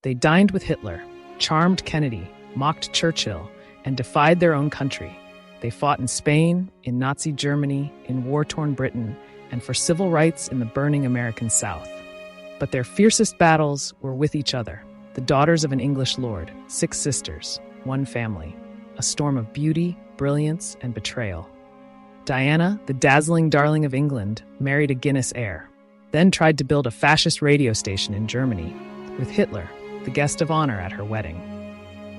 They dined with Hitler, charmed Kennedy, mocked Churchill, and defied their own country. They fought in Spain, in Nazi Germany, in war-torn Britain, and for civil rights in the burning American South. But their fiercest battles were with each other, the daughters of an English lord, 6 sisters, 1 family, a storm of beauty, brilliance, and betrayal. Diana, the dazzling darling of England, married a Guinness heir, then tried to build a fascist radio station in Germany, with Hitler, the guest of honor at her wedding.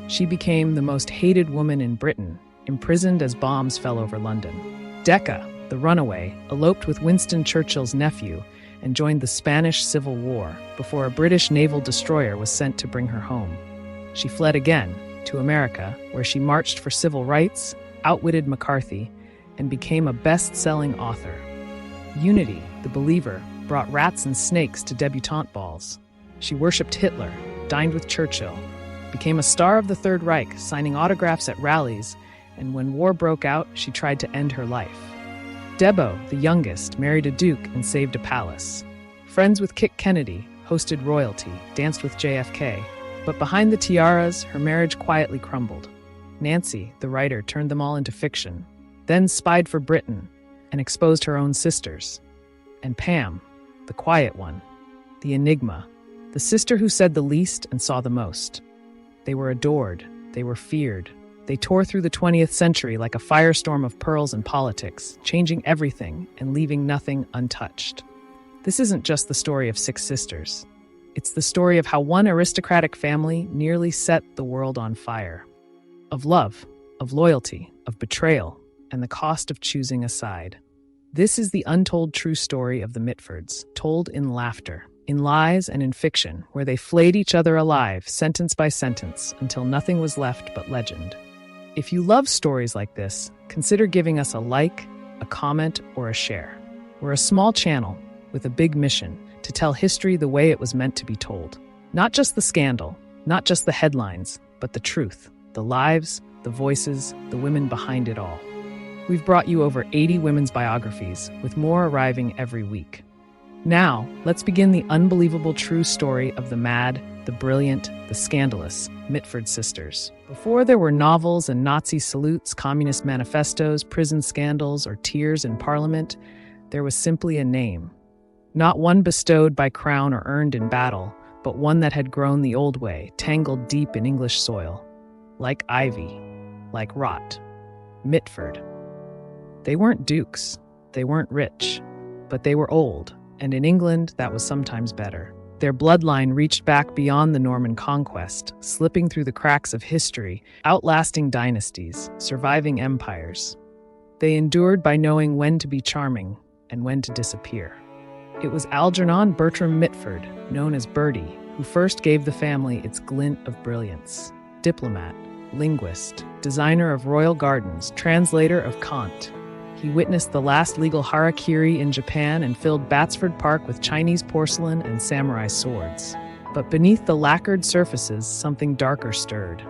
She became the most hated woman in Britain, imprisoned as bombs fell over London. Deca, the runaway, eloped with Winston Churchill's nephew and joined the Spanish Civil War before a British naval destroyer was sent to bring her home. She fled again to America, where she marched for civil rights, outwitted McCarthy, and became a best-selling author. Unity, the believer, brought rats and snakes to debutante balls. She worshipped Hitler, dined with Churchill, became a star of the Third Reich, signing autographs at rallies, and when war broke out, she tried to end her life. Debo, the youngest, married a duke and saved a palace. Friends with Kit Kennedy, hosted royalty, danced with JFK, but behind the tiaras, her marriage quietly crumbled. Nancy, the writer, turned them all into fiction, then spied for Britain and exposed her own sisters. And Pam, the quiet one, the enigma, the sister who said the least and saw the most. They were adored, they were feared. They tore through the 20th century like a firestorm of pearls and politics, changing everything and leaving nothing untouched. This isn't just the story of 6 sisters. It's the story of how one aristocratic family nearly set the world on fire. Of love, of loyalty, of betrayal, and the cost of choosing a side. This is the untold true story of the Mitfords, told in laughter, in lies and in fiction, where they flayed each other alive, sentence by sentence, until nothing was left but legend. If you love stories like this, consider giving us a like, a comment, or a share. We're a small channel with a big mission to tell history the way it was meant to be told. Not just the scandal, not just the headlines, but the truth, the lives, the voices, the women behind it all. We've brought you over 80 women's biographies, with more arriving every week. Now, let's begin the unbelievable true story of the mad, the brilliant, the scandalous Mitford Sisters. Before there were novels and Nazi salutes, communist manifestos, prison scandals, or tears in Parliament, there was simply a name. Not one bestowed by crown or earned in battle, but one that had grown the old way, tangled deep in English soil. Like ivy, like rot. Mitford. They weren't dukes, they weren't rich, but they were old, and in England that was sometimes better. Their bloodline reached back beyond the Norman conquest, slipping through the cracks of history, outlasting dynasties, surviving empires. They endured by knowing when to be charming and when to disappear. It was Algernon Bertram Mitford, known as Bertie, who first gave the family its glint of brilliance. Diplomat, linguist, designer of royal gardens, translator of Kant. He witnessed the last legal harakiri in Japan and filled Batsford Park with Chinese porcelain and samurai swords. But beneath the lacquered surfaces, something darker stirred.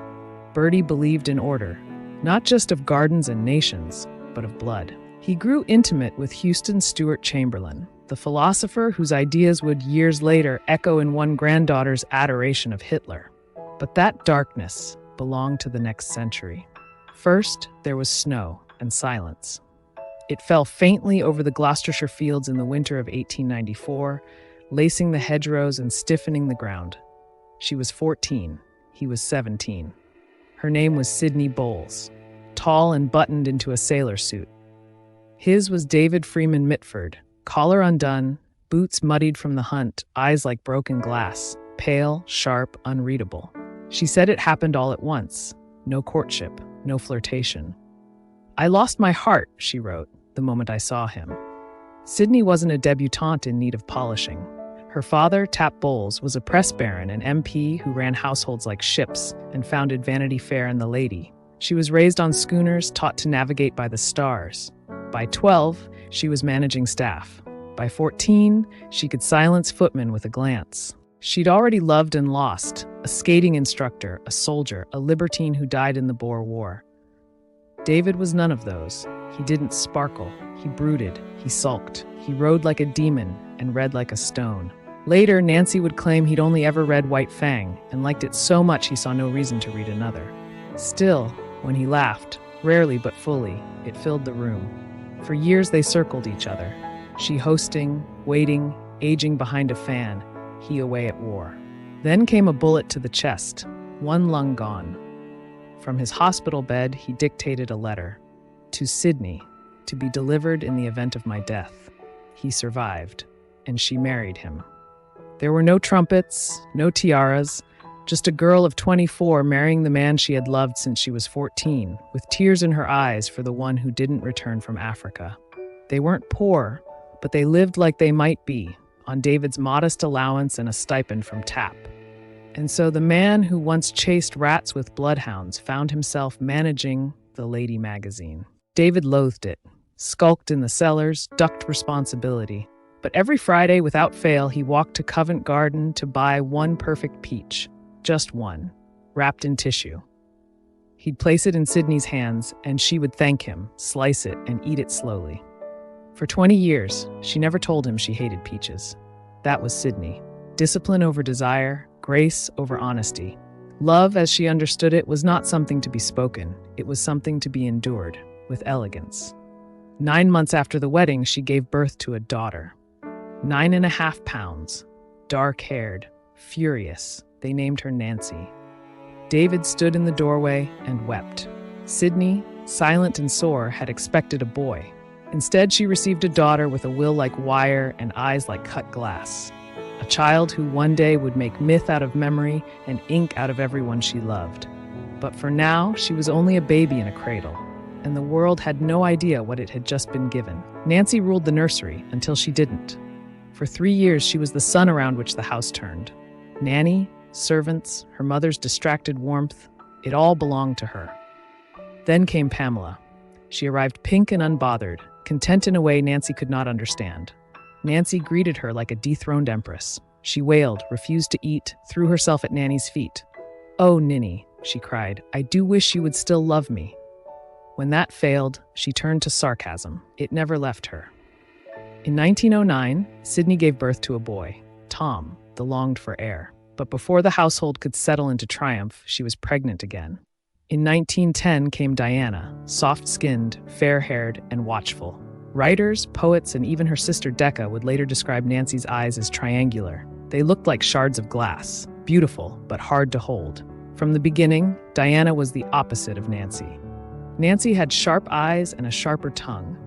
Bertie believed in order, not just of gardens and nations, but of blood. He grew intimate with Houston Stewart Chamberlain, the philosopher whose ideas would years later echo in one granddaughter's adoration of Hitler. But that darkness belonged to the next century. First, there was snow and silence. It fell faintly over the Gloucestershire fields in the winter of 1894, lacing the hedgerows and stiffening the ground. She was 14. He was 17. Her name was Sidney Bowles, tall and buttoned into a sailor suit. His was David Freeman Mitford, collar undone, boots muddied from the hunt, eyes like broken glass, pale, sharp, unreadable. She said it happened all at once. No courtship, no flirtation. "I lost my heart," she wrote, "the moment I saw him." Sidney wasn't a debutante in need of polishing. Her father, Tap Bowles, was a press baron and MP who ran households like ships and founded Vanity Fair and The Lady. She was raised on schooners, taught to navigate by the stars. By 12, she was managing staff. By 14, she could silence footmen with a glance. She'd already loved and lost, a skating instructor, a soldier, a libertine who died in the Boer War. David was none of those. He didn't sparkle. He brooded. He sulked. He rode like a demon and read like a stone. Later, Nancy would claim he'd only ever read White Fang and liked it so much he saw no reason to read another. Still, when he laughed, rarely but fully, it filled the room. For years they circled each other, she hosting, waiting, aging behind a fan, he away at war. Then came a bullet to the chest, one lung gone. From his hospital bed, he dictated a letter. To Sydney, to be delivered in the event of my death. He survived, and she married him. There were no trumpets, no tiaras, just a girl of 24 marrying the man she had loved since she was 14, with tears in her eyes for the one who didn't return from Africa. They weren't poor, but they lived like they might be, on David's modest allowance and a stipend from TAP. And so the man who once chased rats with bloodhounds found himself managing the Lady magazine. David loathed it, skulked in the cellars, ducked responsibility. But every Friday, without fail, he walked to Covent Garden to buy one perfect peach, just one, wrapped in tissue. He'd place it in Sydney's hands, and she would thank him, slice it, and eat it slowly. For 20 years, she never told him she hated peaches. That was Sydney. Discipline over desire, grace over honesty. Love, as she understood it, was not something to be spoken. It was something to be endured, with elegance. 9 months after the wedding, she gave birth to a daughter. 9.5 pounds, dark-haired, furious. They named her Nancy. David stood in the doorway and wept. Sydney, silent and sore, had expected a boy. Instead, she received a daughter with a will like wire and eyes like cut glass. A child who one day would make myth out of memory and ink out of everyone she loved. But for now, she was only a baby in a cradle, and the world had no idea what it had just been given. Nancy ruled the nursery until she didn't. For 3 years, she was the sun around which the house turned. Nanny, servants, her mother's distracted warmth, it all belonged to her. Then came Pamela. She arrived pink and unbothered, content in a way Nancy could not understand. Nancy greeted her like a dethroned empress. She wailed, refused to eat, threw herself at Nanny's feet. "Oh, Ninny," she cried, "I do wish you would still love me." When that failed, she turned to sarcasm. It never left her. In 1909, Sydney gave birth to a boy, Tom, the longed-for heir. But before the household could settle into triumph, she was pregnant again. In 1910 came Diana, soft-skinned, fair-haired, and watchful. Writers, poets, and even her sister Deca would later describe Nancy's eyes as triangular. They looked like shards of glass, beautiful but hard to hold. From the beginning, Diana was the opposite of Nancy. Nancy had sharp eyes and a sharper tongue.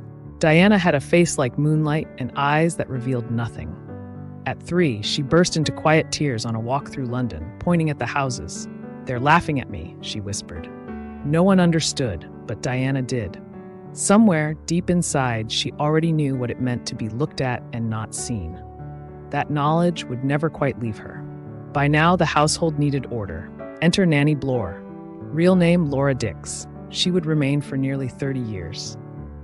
Diana had a face like moonlight and eyes that revealed nothing. At 3, she burst into quiet tears on a walk through London, pointing at the houses. "They're laughing at me," she whispered. No one understood, but Diana did. Somewhere, deep inside, she already knew what it meant to be looked at and not seen. That knowledge would never quite leave her. By now, the household needed order. Enter Nanny Blore. Real name Laura Dix. She would remain for nearly 30 years.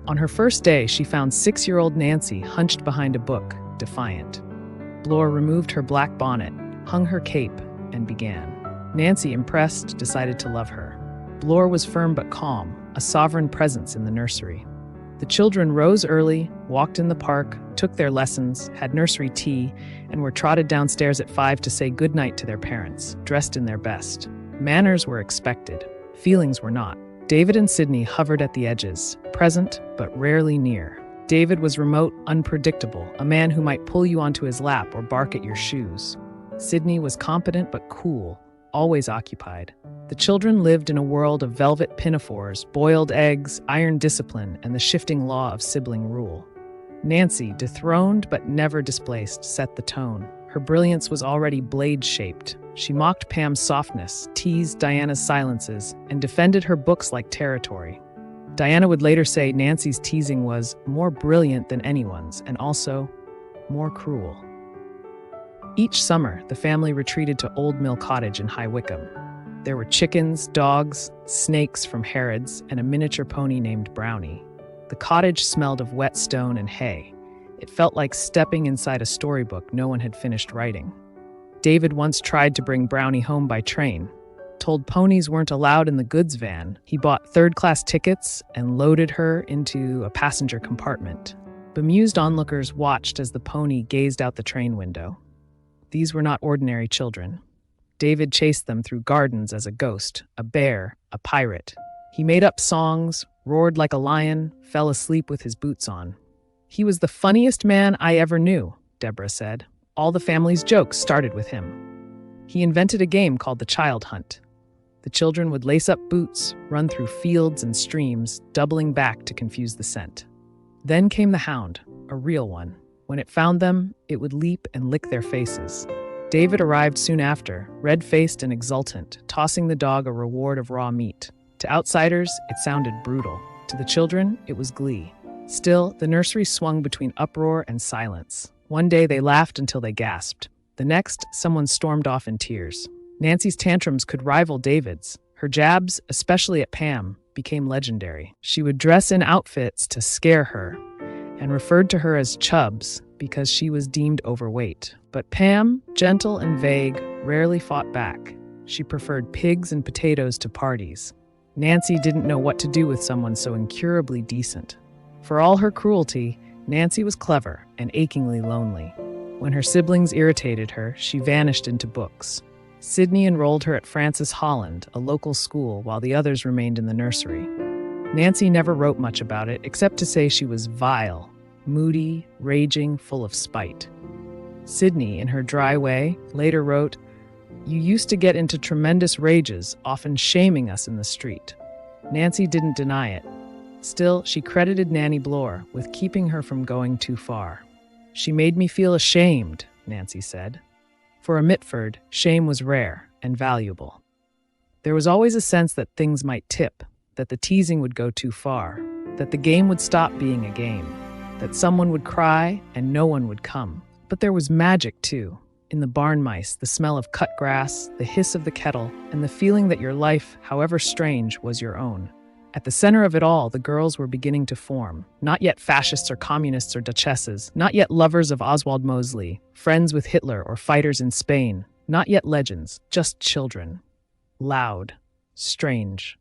On her first day, she found 6-year-old Nancy hunched behind a book, defiant. Blore removed her black bonnet, hung her cape, and began. Nancy, impressed, decided to love her. Blore was firm but calm, a sovereign presence in the nursery. The children rose early, walked in the park, took their lessons, had nursery tea, and were trotted downstairs at 5 to say goodnight to their parents, dressed in their best. Manners were expected. Feelings were not. David and Sydney hovered at the edges, present but rarely near. David was remote, unpredictable, a man who might pull you onto his lap or bark at your shoes. Sydney was competent but cool, always occupied. The children lived in a world of velvet pinafores, boiled eggs, iron discipline, and the shifting law of sibling rule. Nancy, dethroned but never displaced, set the tone. Her brilliance was already blade-shaped. She mocked Pam's softness, teased Diana's silences, and defended her books like territory. Diana would later say Nancy's teasing was more brilliant than anyone's, and also more cruel. Each summer, the family retreated to Old Mill Cottage in High Wycombe. There were chickens, dogs, snakes from Harrods, and a miniature pony named Brownie. The cottage smelled of wet stone and hay. It felt like stepping inside a storybook no one had finished writing. David once tried to bring Brownie home by train. Told ponies weren't allowed in the goods van, he bought third-class tickets and loaded her into a passenger compartment. Bemused onlookers watched as the pony gazed out the train window. These were not ordinary children. David chased them through gardens as a ghost, a bear, a pirate. He made up songs, roared like a lion, fell asleep with his boots on. He was the funniest man I ever knew, Deborah said. All the family's jokes started with him. He invented a game called the child hunt. The children would lace up boots, run through fields and streams, doubling back to confuse the scent. Then came the hound, a real one. When it found them, it would leap and lick their faces. David arrived soon after, red-faced and exultant, tossing the dog a reward of raw meat. To outsiders, it sounded brutal. To the children, it was glee. Still, the nursery swung between uproar and silence. One day they laughed until they gasped. The next, someone stormed off in tears. Nancy's tantrums could rival David's. Her jabs, especially at Pam, became legendary. She would dress in outfits to scare her and referred to her as Chubs because she was deemed overweight. But Pam, gentle and vague, rarely fought back. She preferred pigs and potatoes to parties. Nancy didn't know what to do with someone so incurably decent. For all her cruelty, Nancy was clever and achingly lonely. When her siblings irritated her, she vanished into books. Sydney enrolled her at Francis Holland, a local school, while the others remained in the nursery. Nancy never wrote much about it, except to say she was vile, moody, raging, full of spite. Sydney, in her dry way, later wrote, "You used to get into tremendous rages, often shaming us in the street." Nancy didn't deny it. Still, she credited Nanny Blore with keeping her from going too far. "She made me feel ashamed," Nancy said. For a Mitford, shame was rare and valuable. There was always a sense that things might tip, that the teasing would go too far, that the game would stop being a game, that someone would cry and no one would come. But there was magic, too, in the barn mice, the smell of cut grass, the hiss of the kettle, and the feeling that your life, however strange, was your own. At the center of it all, the girls were beginning to form. Not yet fascists or communists or duchesses, not yet lovers of Oswald Mosley, friends with Hitler or fighters in Spain, not yet legends, just children. Loud, strange,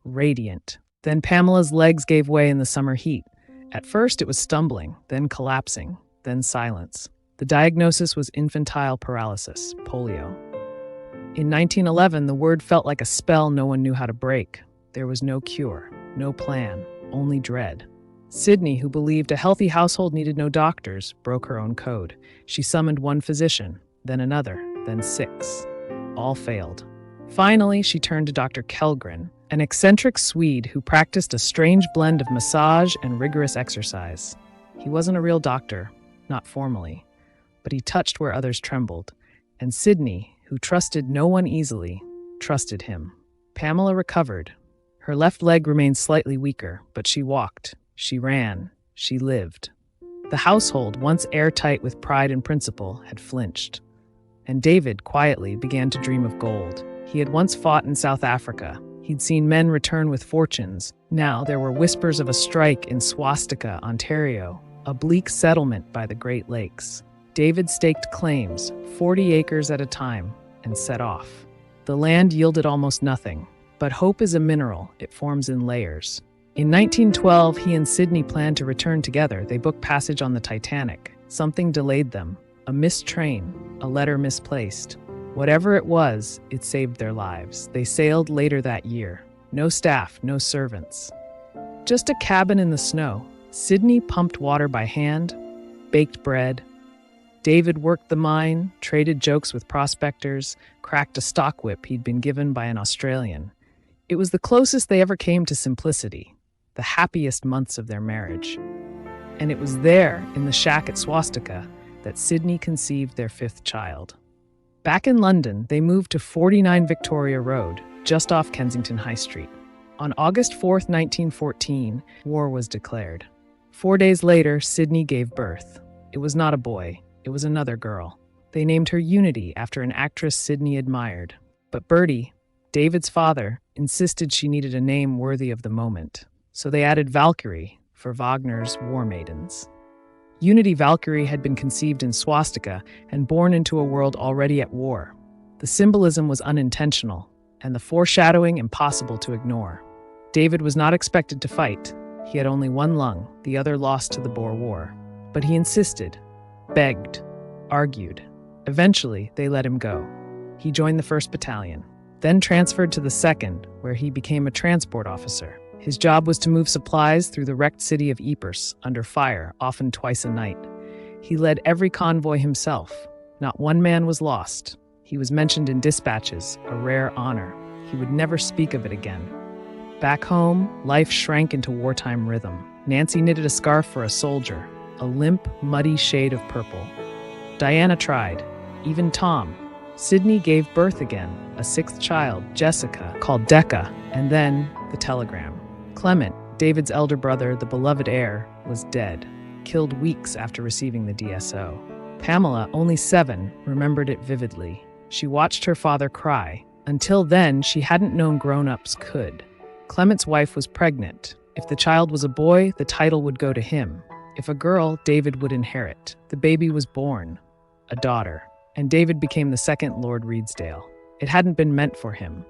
radiant. Then Pamela's legs gave way in the summer heat. At first it was stumbling, then collapsing, then silence. The diagnosis was infantile paralysis, polio. In 1911, the word felt like a spell no one knew how to break. There was no cure, no plan, only dread. Sydney, who believed a healthy household needed no doctors, broke her own code. She summoned one physician, then another, then 6. All failed. Finally, she turned to Dr. Kellgren, an eccentric Swede who practiced a strange blend of massage and rigorous exercise. He wasn't a real doctor, not formally, but he touched where others trembled. And Sydney, who trusted no one easily, trusted him. Pamela recovered. Her left leg remained slightly weaker, but she walked, she ran, she lived. The household, once airtight with pride and principle, had flinched. And David, quietly, began to dream of gold. He had once fought in South Africa. He'd seen men return with fortunes. Now there were whispers of a strike in Swastika, Ontario, a bleak settlement by the Great Lakes. David staked claims, 40 acres at a time, and set off. The land yielded almost nothing. But hope is a mineral, it forms in layers. In 1912, he and Sydney planned to return together. They booked passage on the Titanic. Something delayed them. A missed train, a letter misplaced. Whatever it was, it saved their lives. They sailed later that year. No staff, no servants. Just a cabin in the snow. Sydney pumped water by hand, baked bread. David worked the mine, traded jokes with prospectors, cracked a stock whip he'd been given by an Australian. It was the closest they ever came to simplicity, the happiest months of their marriage. And it was there, in the shack at Swastika, that Sydney conceived their 5th child. Back in London, they moved to 49 Victoria Road, just off Kensington High Street. On August 4th, 1914, war was declared. 4 days later, Sydney gave birth. It was not a boy, it was another girl. They named her Unity after an actress Sydney admired. But Bertie, David's father, insisted she needed a name worthy of the moment. So they added Valkyrie for Wagner's War Maidens. Unity Valkyrie had been conceived in Swastika and born into a world already at war. The symbolism was unintentional, and the foreshadowing impossible to ignore. David was not expected to fight. He had only one lung, the other lost to the Boer War. But he insisted, begged, argued. Eventually, they let him go. He joined the 1st Battalion, then transferred to the 2nd, where he became a transport officer. His job was to move supplies through the wrecked city of Ypres under fire, often twice a night. He led every convoy himself. Not one man was lost. He was mentioned in dispatches, a rare honor. He would never speak of it again. Back home, life shrank into wartime rhythm. Nancy knitted a scarf for a soldier, a limp, muddy shade of purple. Diana tried, even Tom. Sydney gave birth again, a 6th child, Jessica, called Deca, and then the telegram. Clement, David's elder brother, the beloved heir, was dead, killed weeks after receiving the DSO. Pamela, only 7, remembered it vividly. She watched her father cry. Until then, she hadn't known grown-ups could. Clement's wife was pregnant. If the child was a boy, the title would go to him. If a girl, David would inherit. The baby was born, a daughter, and David became the 2nd Lord Redesdale. It hadn't been meant for him.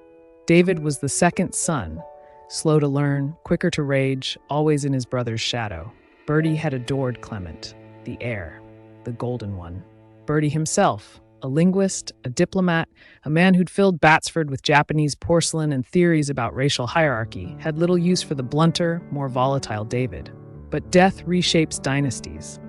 David was the 2nd son, slow to learn, quicker to rage, always in his brother's shadow. Bertie had adored Clement, the heir, the golden one. Bertie himself, a linguist, a diplomat, a man who'd filled Batsford with Japanese porcelain and theories about racial hierarchy, had little use for the blunter, more volatile David. But death reshapes dynasties,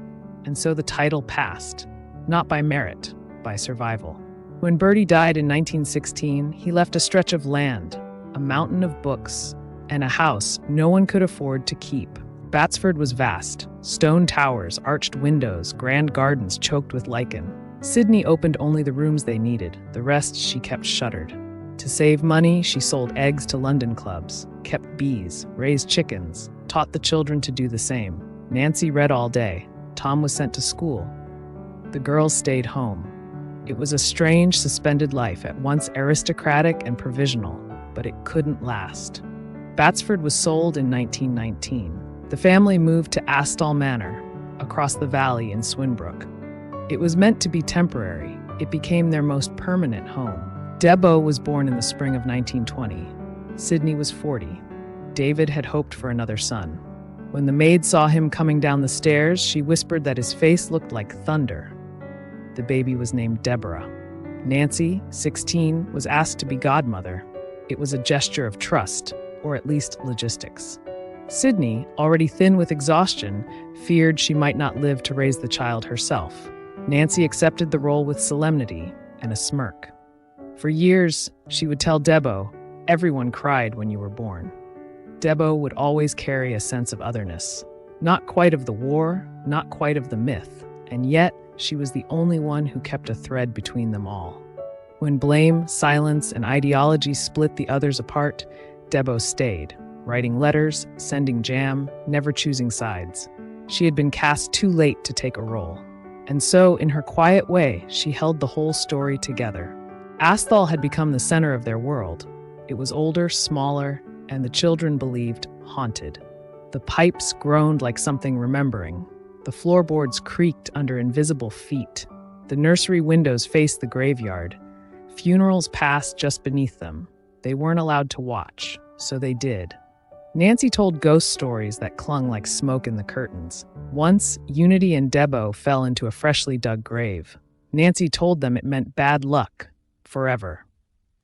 and so the title passed, not by merit, by survival. When Bertie died in 1916, he left a stretch of land, a mountain of books, and a house no one could afford to keep. Batsford was vast, stone towers, arched windows, grand gardens choked with lichen. Sydney opened only the rooms they needed, the rest she kept shuttered. To save money, she sold eggs to London clubs, kept bees, raised chickens, taught the children to do the same. Nancy read all day. Tom was sent to school. The girls stayed home. It was a strange, suspended life, at once aristocratic and provisional, but it couldn't last. Batsford was sold in 1919. The family moved to Asthall Manor, across the valley in Swinbrook. It was meant to be temporary. It became their most permanent home. Debo was born in the spring of 1920. Sydney was 40. David had hoped for another son. When the maid saw him coming down the stairs, she whispered that his face looked like thunder. The baby was named Deborah. Nancy, 16, was asked to be godmother. It was a gesture of trust, or at least logistics. Sydney, already thin with exhaustion, feared she might not live to raise the child herself. Nancy accepted the role with solemnity and a smirk. For years, she would tell Debo, "Everyone cried when you were born." Debo would always carry a sense of otherness. Not quite of the war, not quite of the myth, and yet she was the only one who kept a thread between them all. When blame, silence, and ideology split the others apart, Debo stayed, writing letters, sending jam, never choosing sides. She had been cast too late to take a role. And so, in her quiet way, she held the whole story together. Asthall had become the center of their world. It was older, smaller, and the children believed haunted. The pipes groaned like something remembering. The floorboards creaked under invisible feet. The nursery windows faced the graveyard. Funerals passed just beneath them. They weren't allowed to watch, so they did. Nancy told ghost stories that clung like smoke in the curtains. Once, Unity and Debo fell into a freshly dug grave. Nancy told them it meant bad luck, forever.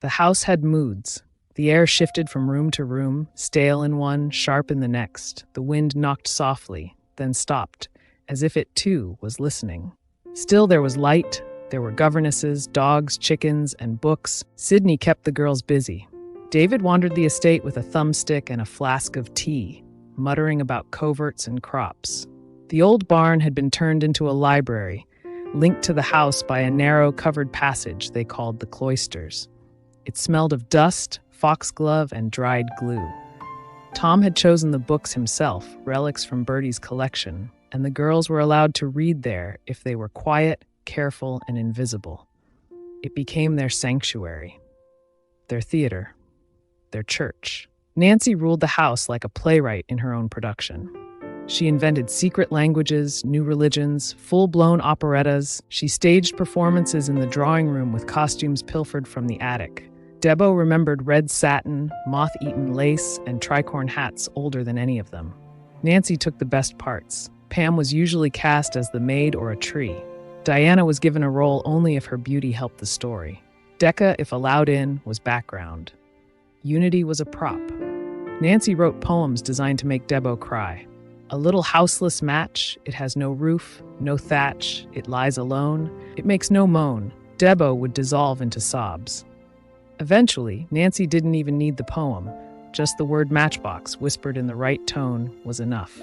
The house had moods. The air shifted from room to room, stale in one, sharp in the next. The wind knocked softly, then stopped, as if it too was listening. Still there was light. There were governesses, dogs, chickens, and books. Sydney kept the girls busy. David wandered the estate with a thumbstick and a flask of tea, muttering about coverts and crops. The old barn had been turned into a library, linked to the house by a narrow covered passage they called the cloisters. It smelled of dust, foxglove, and dried glue. Tom had chosen the books himself, relics from Bertie's collection, and the girls were allowed to read there if they were quiet, careful, and invisible. It became their sanctuary, their theater, their church. Nancy ruled the house like a playwright in her own production. She invented secret languages, new religions, full-blown operettas. She staged performances in the drawing room with costumes pilfered from the attic. Debo remembered red satin, moth-eaten lace, and tricorn hats older than any of them. Nancy took the best parts. Pam was usually cast as the maid or a tree. Diana was given a role only if her beauty helped the story. Deca, if allowed in, was background. Unity was a prop. Nancy wrote poems designed to make Debo cry. A little houseless match, it has no roof, no thatch, it lies alone, it makes no moan. Debo would dissolve into sobs. Eventually, Nancy didn't even need the poem. Just the word matchbox, whispered in the right tone, was enough.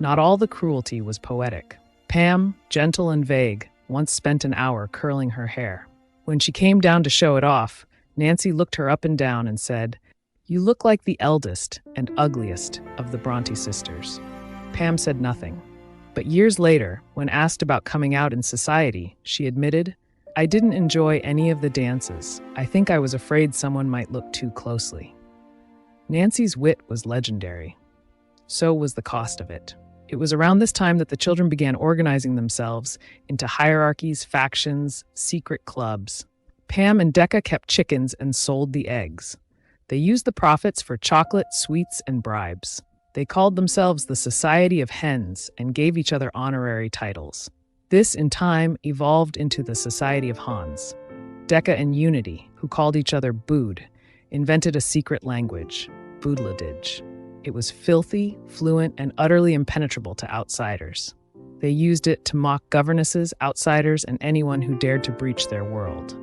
Not all the cruelty was poetic. Pam, gentle and vague, once spent an hour curling her hair. When she came down to show it off, Nancy looked her up and down and said, "You look like the eldest and ugliest of the Bronte sisters." Pam said nothing. But years later, when asked about coming out in society, she admitted, "I didn't enjoy any of the dances. I think I was afraid someone might look too closely." Nancy's wit was legendary. So was the cost of it. It was around this time that the children began organizing themselves into hierarchies, factions, secret clubs. Pam and Deca kept chickens and sold the eggs. They used the profits for chocolate, sweets, and bribes. They called themselves the Society of Hens and gave each other honorary titles. This, in time, evolved into the Society of Hans. Deca and Unity, who called each other Bood, invented a secret language, Boodladage. It was filthy, fluent, and utterly impenetrable to outsiders. They used it to mock governesses, outsiders, and anyone who dared to breach their world.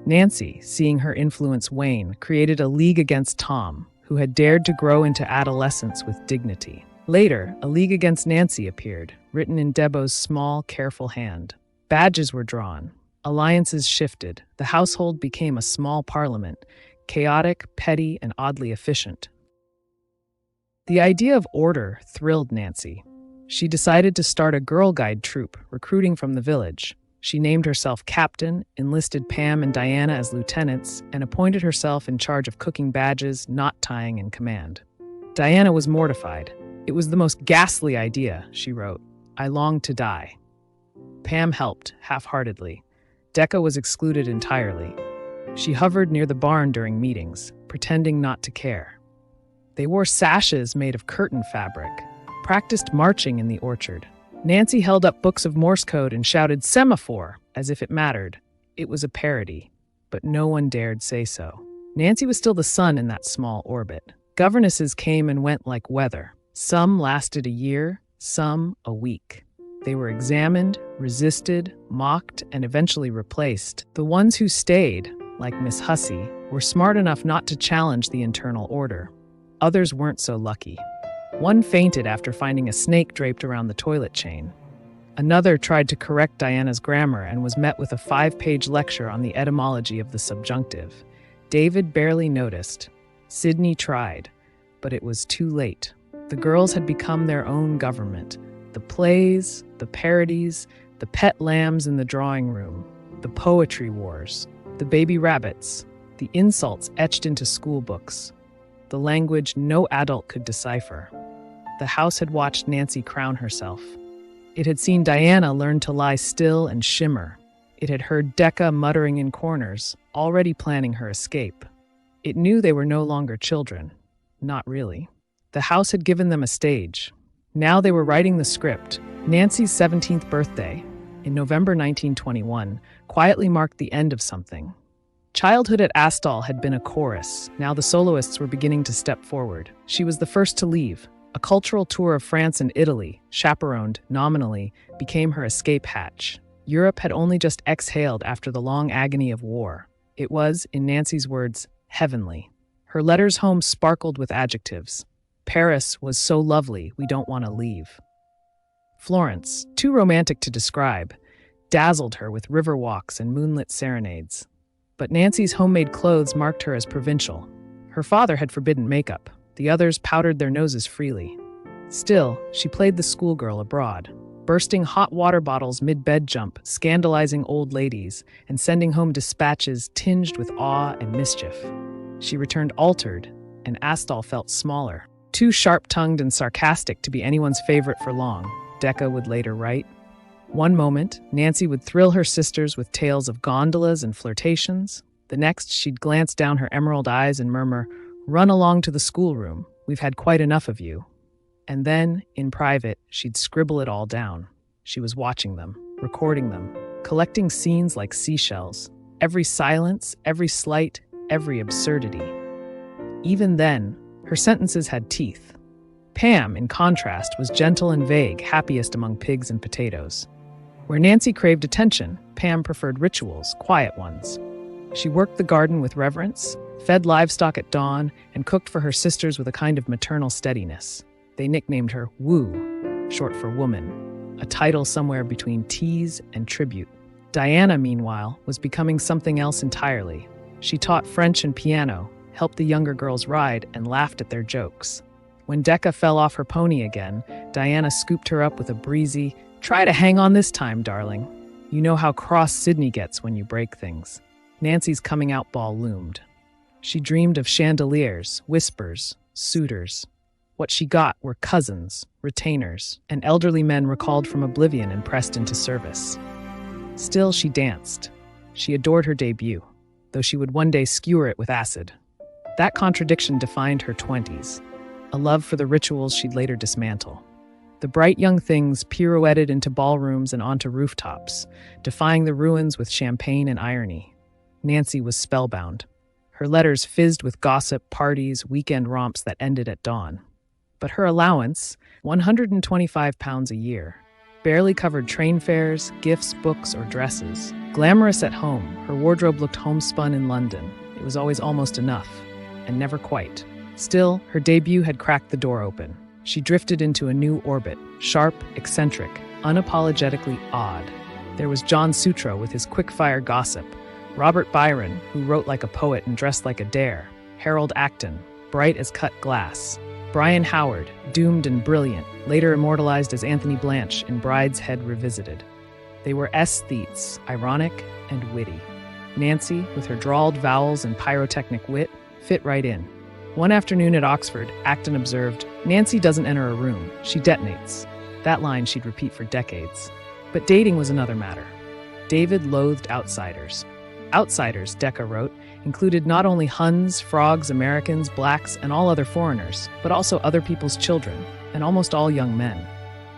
Nancy, seeing her influence wane, created a league against Tom, who had dared to grow into adolescence with dignity. Later, a league against Nancy appeared, written in Debo's small, careful hand. Badges were drawn. Alliances shifted. The household became a small parliament, chaotic, petty, and oddly efficient. The idea of order thrilled Nancy. She decided to start a Girl Guide troupe, recruiting from the village. She named herself captain, enlisted Pam and Diana as lieutenants, and appointed herself in charge of cooking badges, knot tying, and command. Diana was mortified. "It was the most ghastly idea," she wrote. "I longed to die." Pam helped, half-heartedly. Deca was excluded entirely. She hovered near the barn during meetings, pretending not to care. They wore sashes made of curtain fabric, practiced marching in the orchard. Nancy held up books of Morse code and shouted "Semaphore," as if it mattered. It was a parody, but no one dared say so. Nancy was still the sun in that small orbit. Governesses came and went like weather. Some lasted a year, some a week. They were examined, resisted, mocked, and eventually replaced. The ones who stayed, like Miss Hussey, were smart enough not to challenge the internal order. Others weren't so lucky. One fainted after finding a snake draped around the toilet chain. Another tried to correct Diana's grammar and was met with a 5-page lecture on the etymology of the subjunctive. David barely noticed. Sydney tried, but it was too late. The girls had become their own government. The plays, the parodies, the pet lambs in the drawing room, the poetry wars, the baby rabbits, the insults etched into school books, the language no adult could decipher. The house had watched Nancy crown herself. It had seen Diana learn to lie still and shimmer. It had heard Deca muttering in corners, already planning her escape. It knew they were no longer children. Not really. The house had given them a stage. Now they were writing the script. Nancy's 17th birthday, in November 1921, quietly marked the end of something. Childhood at Asthall had been a chorus. Now the soloists were beginning to step forward. She was the first to leave. A cultural tour of France and Italy, chaperoned, nominally, became her escape hatch. Europe had only just exhaled after the long agony of war. It was, in Nancy's words, heavenly. Her letters home sparkled with adjectives. Paris was so lovely, we don't want to leave. Florence, too romantic to describe, dazzled her with river walks and moonlit serenades. But Nancy's homemade clothes marked her as provincial. Her father had forbidden makeup. The others powdered their noses freely. Still, she played the schoolgirl abroad, bursting hot water bottles mid-bed jump, scandalizing old ladies, and sending home dispatches tinged with awe and mischief. She returned altered, and Asthall felt smaller. Too sharp-tongued and sarcastic to be anyone's favorite for long, Deca would later write. One moment, Nancy would thrill her sisters with tales of gondolas and flirtations. The next, she'd glance down her emerald eyes and murmur, "Run along to the schoolroom. We've had quite enough of you." And then, in private, she'd scribble it all down. She was watching them. recording them, collecting scenes like seashells, every silence, every slight, every absurdity. Even then, her sentences had teeth. Pam, in contrast, was gentle and vague, happiest among pigs and potatoes. Where Nancy craved attention, Pam preferred rituals, quiet ones. She worked the garden with reverence, fed livestock at dawn, and cooked for her sisters with a kind of maternal steadiness. They nicknamed her Woo, short for woman, a title somewhere between tease and tribute. Diana, meanwhile, was becoming something else entirely. She taught French and piano, helped the younger girls ride, and laughed at their jokes. When Deca fell off her pony again, Diana scooped her up with a breezy, "Try to hang on this time, darling. You know how cross Sydney gets when you break things." Nancy's coming-out ball loomed. She dreamed of chandeliers, whispers, suitors. What she got were cousins, retainers, and elderly men recalled from oblivion and pressed into service. Still, she danced. She adored her debut, though she would one day skewer it with acid. That contradiction defined her 20s, a love for the rituals she'd later dismantle. The bright young things pirouetted into ballrooms and onto rooftops, defying the ruins with champagne and irony. Nancy was spellbound. Her letters fizzed with gossip, parties, weekend romps that ended at dawn. But her allowance, £125 a year, barely covered train fares, gifts, books, or dresses. Glamorous at home, her wardrobe looked homespun in London. It was always almost enough, and never quite. Still, her debut had cracked the door open. She drifted into a new orbit, sharp, eccentric, unapologetically odd. There was John Sutro with his quick-fire gossip, Robert Byron, who wrote like a poet and dressed like a dare, Harold Acton, bright as cut glass, Brian Howard, doomed and brilliant, later immortalized as Anthony Blanche in Brideshead Revisited. They were aesthetes, ironic and witty. Nancy, with her drawled vowels and pyrotechnic wit, fit right in. One afternoon at Oxford, Acton observed, "Nancy doesn't enter a room, she detonates." That line she'd repeat for decades. But dating was another matter. David loathed outsiders. Outsiders, Deca wrote, included not only Huns, frogs, Americans, blacks, and all other foreigners, but also other people's children, and almost all young men.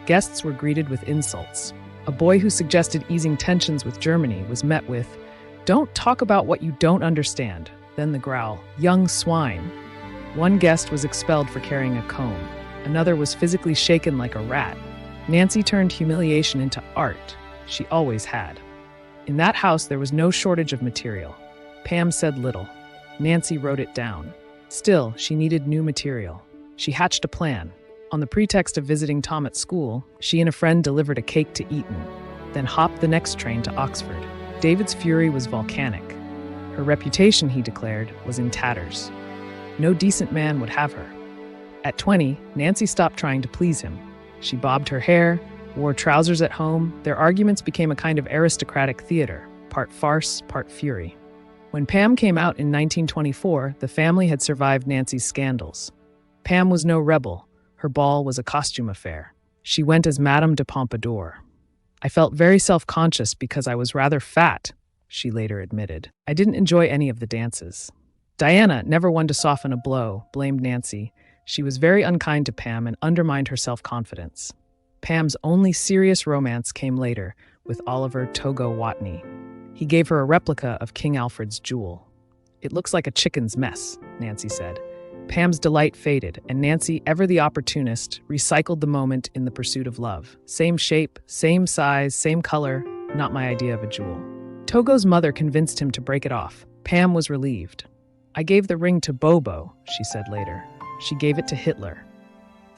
Guests were greeted with insults. A boy who suggested easing tensions with Germany was met with, "Don't talk about what you don't understand." Then the growl, "Young swine." One guest was expelled for carrying a comb. Another was physically shaken like a rat. Nancy turned humiliation into art. She always had. In that house, there was no shortage of material. Pam said little. Nancy wrote it down. Still, she needed new material. She hatched a plan. On the pretext of visiting Tom at school, she and a friend delivered a cake to Eton, then hopped the next train to Oxford. David's fury was volcanic. Her reputation, he declared, was in tatters. No decent man would have her. At 20, Nancy stopped trying to please him. She bobbed her hair, wore trousers at home. Their arguments became a kind of aristocratic theater, part farce, part fury. When Pam came out in 1924, the family had survived Nancy's scandals. Pam was no rebel. Her ball was a costume affair. She went as Madame de Pompadour. "I felt very self-conscious because I was rather fat," she later admitted. "I didn't enjoy any of the dances." Diana, never one to soften a blow, blamed Nancy. She was very unkind to Pam and undermined her self-confidence. Pam's only serious romance came later, with Oliver Togo Watney. He gave her a replica of King Alfred's jewel. "It looks like a chicken's mess," Nancy said. Pam's delight faded, and Nancy, ever the opportunist, recycled the moment in the pursuit of love. Same shape, same size, same color, not my idea of a jewel. Togo's mother convinced him to break it off. Pam was relieved. "I gave the ring to Bobo," she said later. She gave it to Hitler.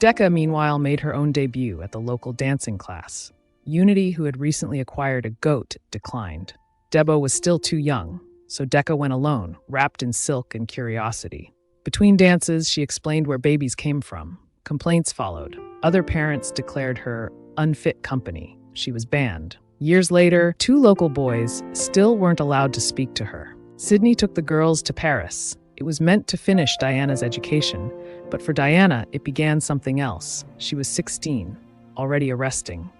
Deca, meanwhile, made her own debut at the local dancing class. Unity, who had recently acquired a goat, declined. Debo was still too young, so Deca went alone, wrapped in silk and curiosity. Between dances, she explained where babies came from. Complaints followed. Other parents declared her unfit company. She was banned. Years later, 2 local boys still weren't allowed to speak to her. Sydney took the girls to Paris. It was meant to finish Diana's education, but for Diana, it began something else. She was 16, already arresting.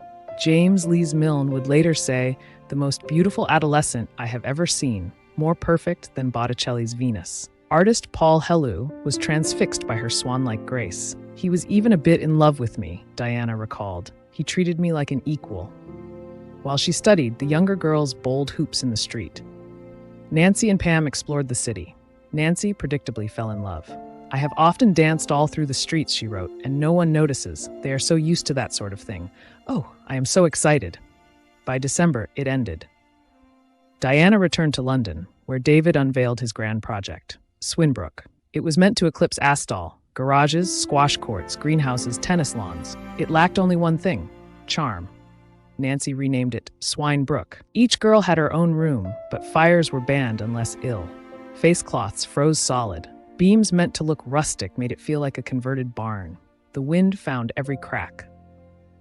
James Lees-Milne would later say, "The most beautiful adolescent I have ever seen, more perfect than Botticelli's Venus." Artist Paul Hellu was transfixed by her swan-like grace. "He was even a bit in love with me," Diana recalled. "He treated me like an equal." While she studied, the younger girls bowled hoops in the street. Nancy and Pam explored the city. Nancy predictably fell in love. "I have often danced all through the streets," she wrote, "and no one notices. They are so used to that sort of thing. Oh, I am so excited." By December, it ended. Diana returned to London, where David unveiled his grand project, Swinbrook. It was meant to eclipse Asthall: garages, squash courts, greenhouses, tennis lawns. It lacked only one thing: charm. Nancy renamed it Swinbrook. Each girl had her own room, but fires were banned unless ill. Facecloths froze solid. Beams meant to look rustic made it feel like a converted barn. The wind found every crack.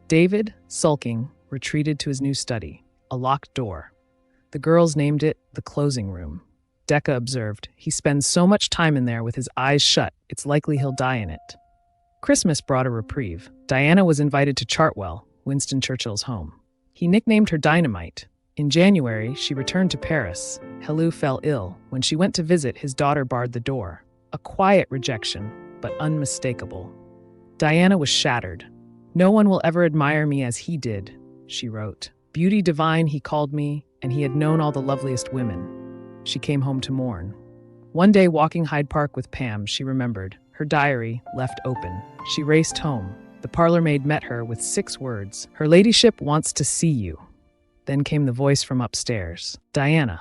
David, sulking, retreated to his new study, a locked door. The girls named it the closing room. Deca observed, "He spends so much time in there with his eyes shut, it's likely he'll die in it." Christmas brought a reprieve. Diana was invited to Chartwell, Winston Churchill's home. He nicknamed her Dynamite. In January, she returned to Paris. Helou fell ill. When she went to visit, his daughter barred the door. A quiet rejection, but unmistakable. Diana was shattered. "No one will ever admire me as he did," she wrote. "Beauty divine he called me, and he had known all the loveliest women." She came home to mourn. One day, walking Hyde Park with Pam, she remembered. Her diary, left open. She raced home. The parlor maid met her with 6 words. "Her ladyship wants to see you." Then came the voice from upstairs. Diana.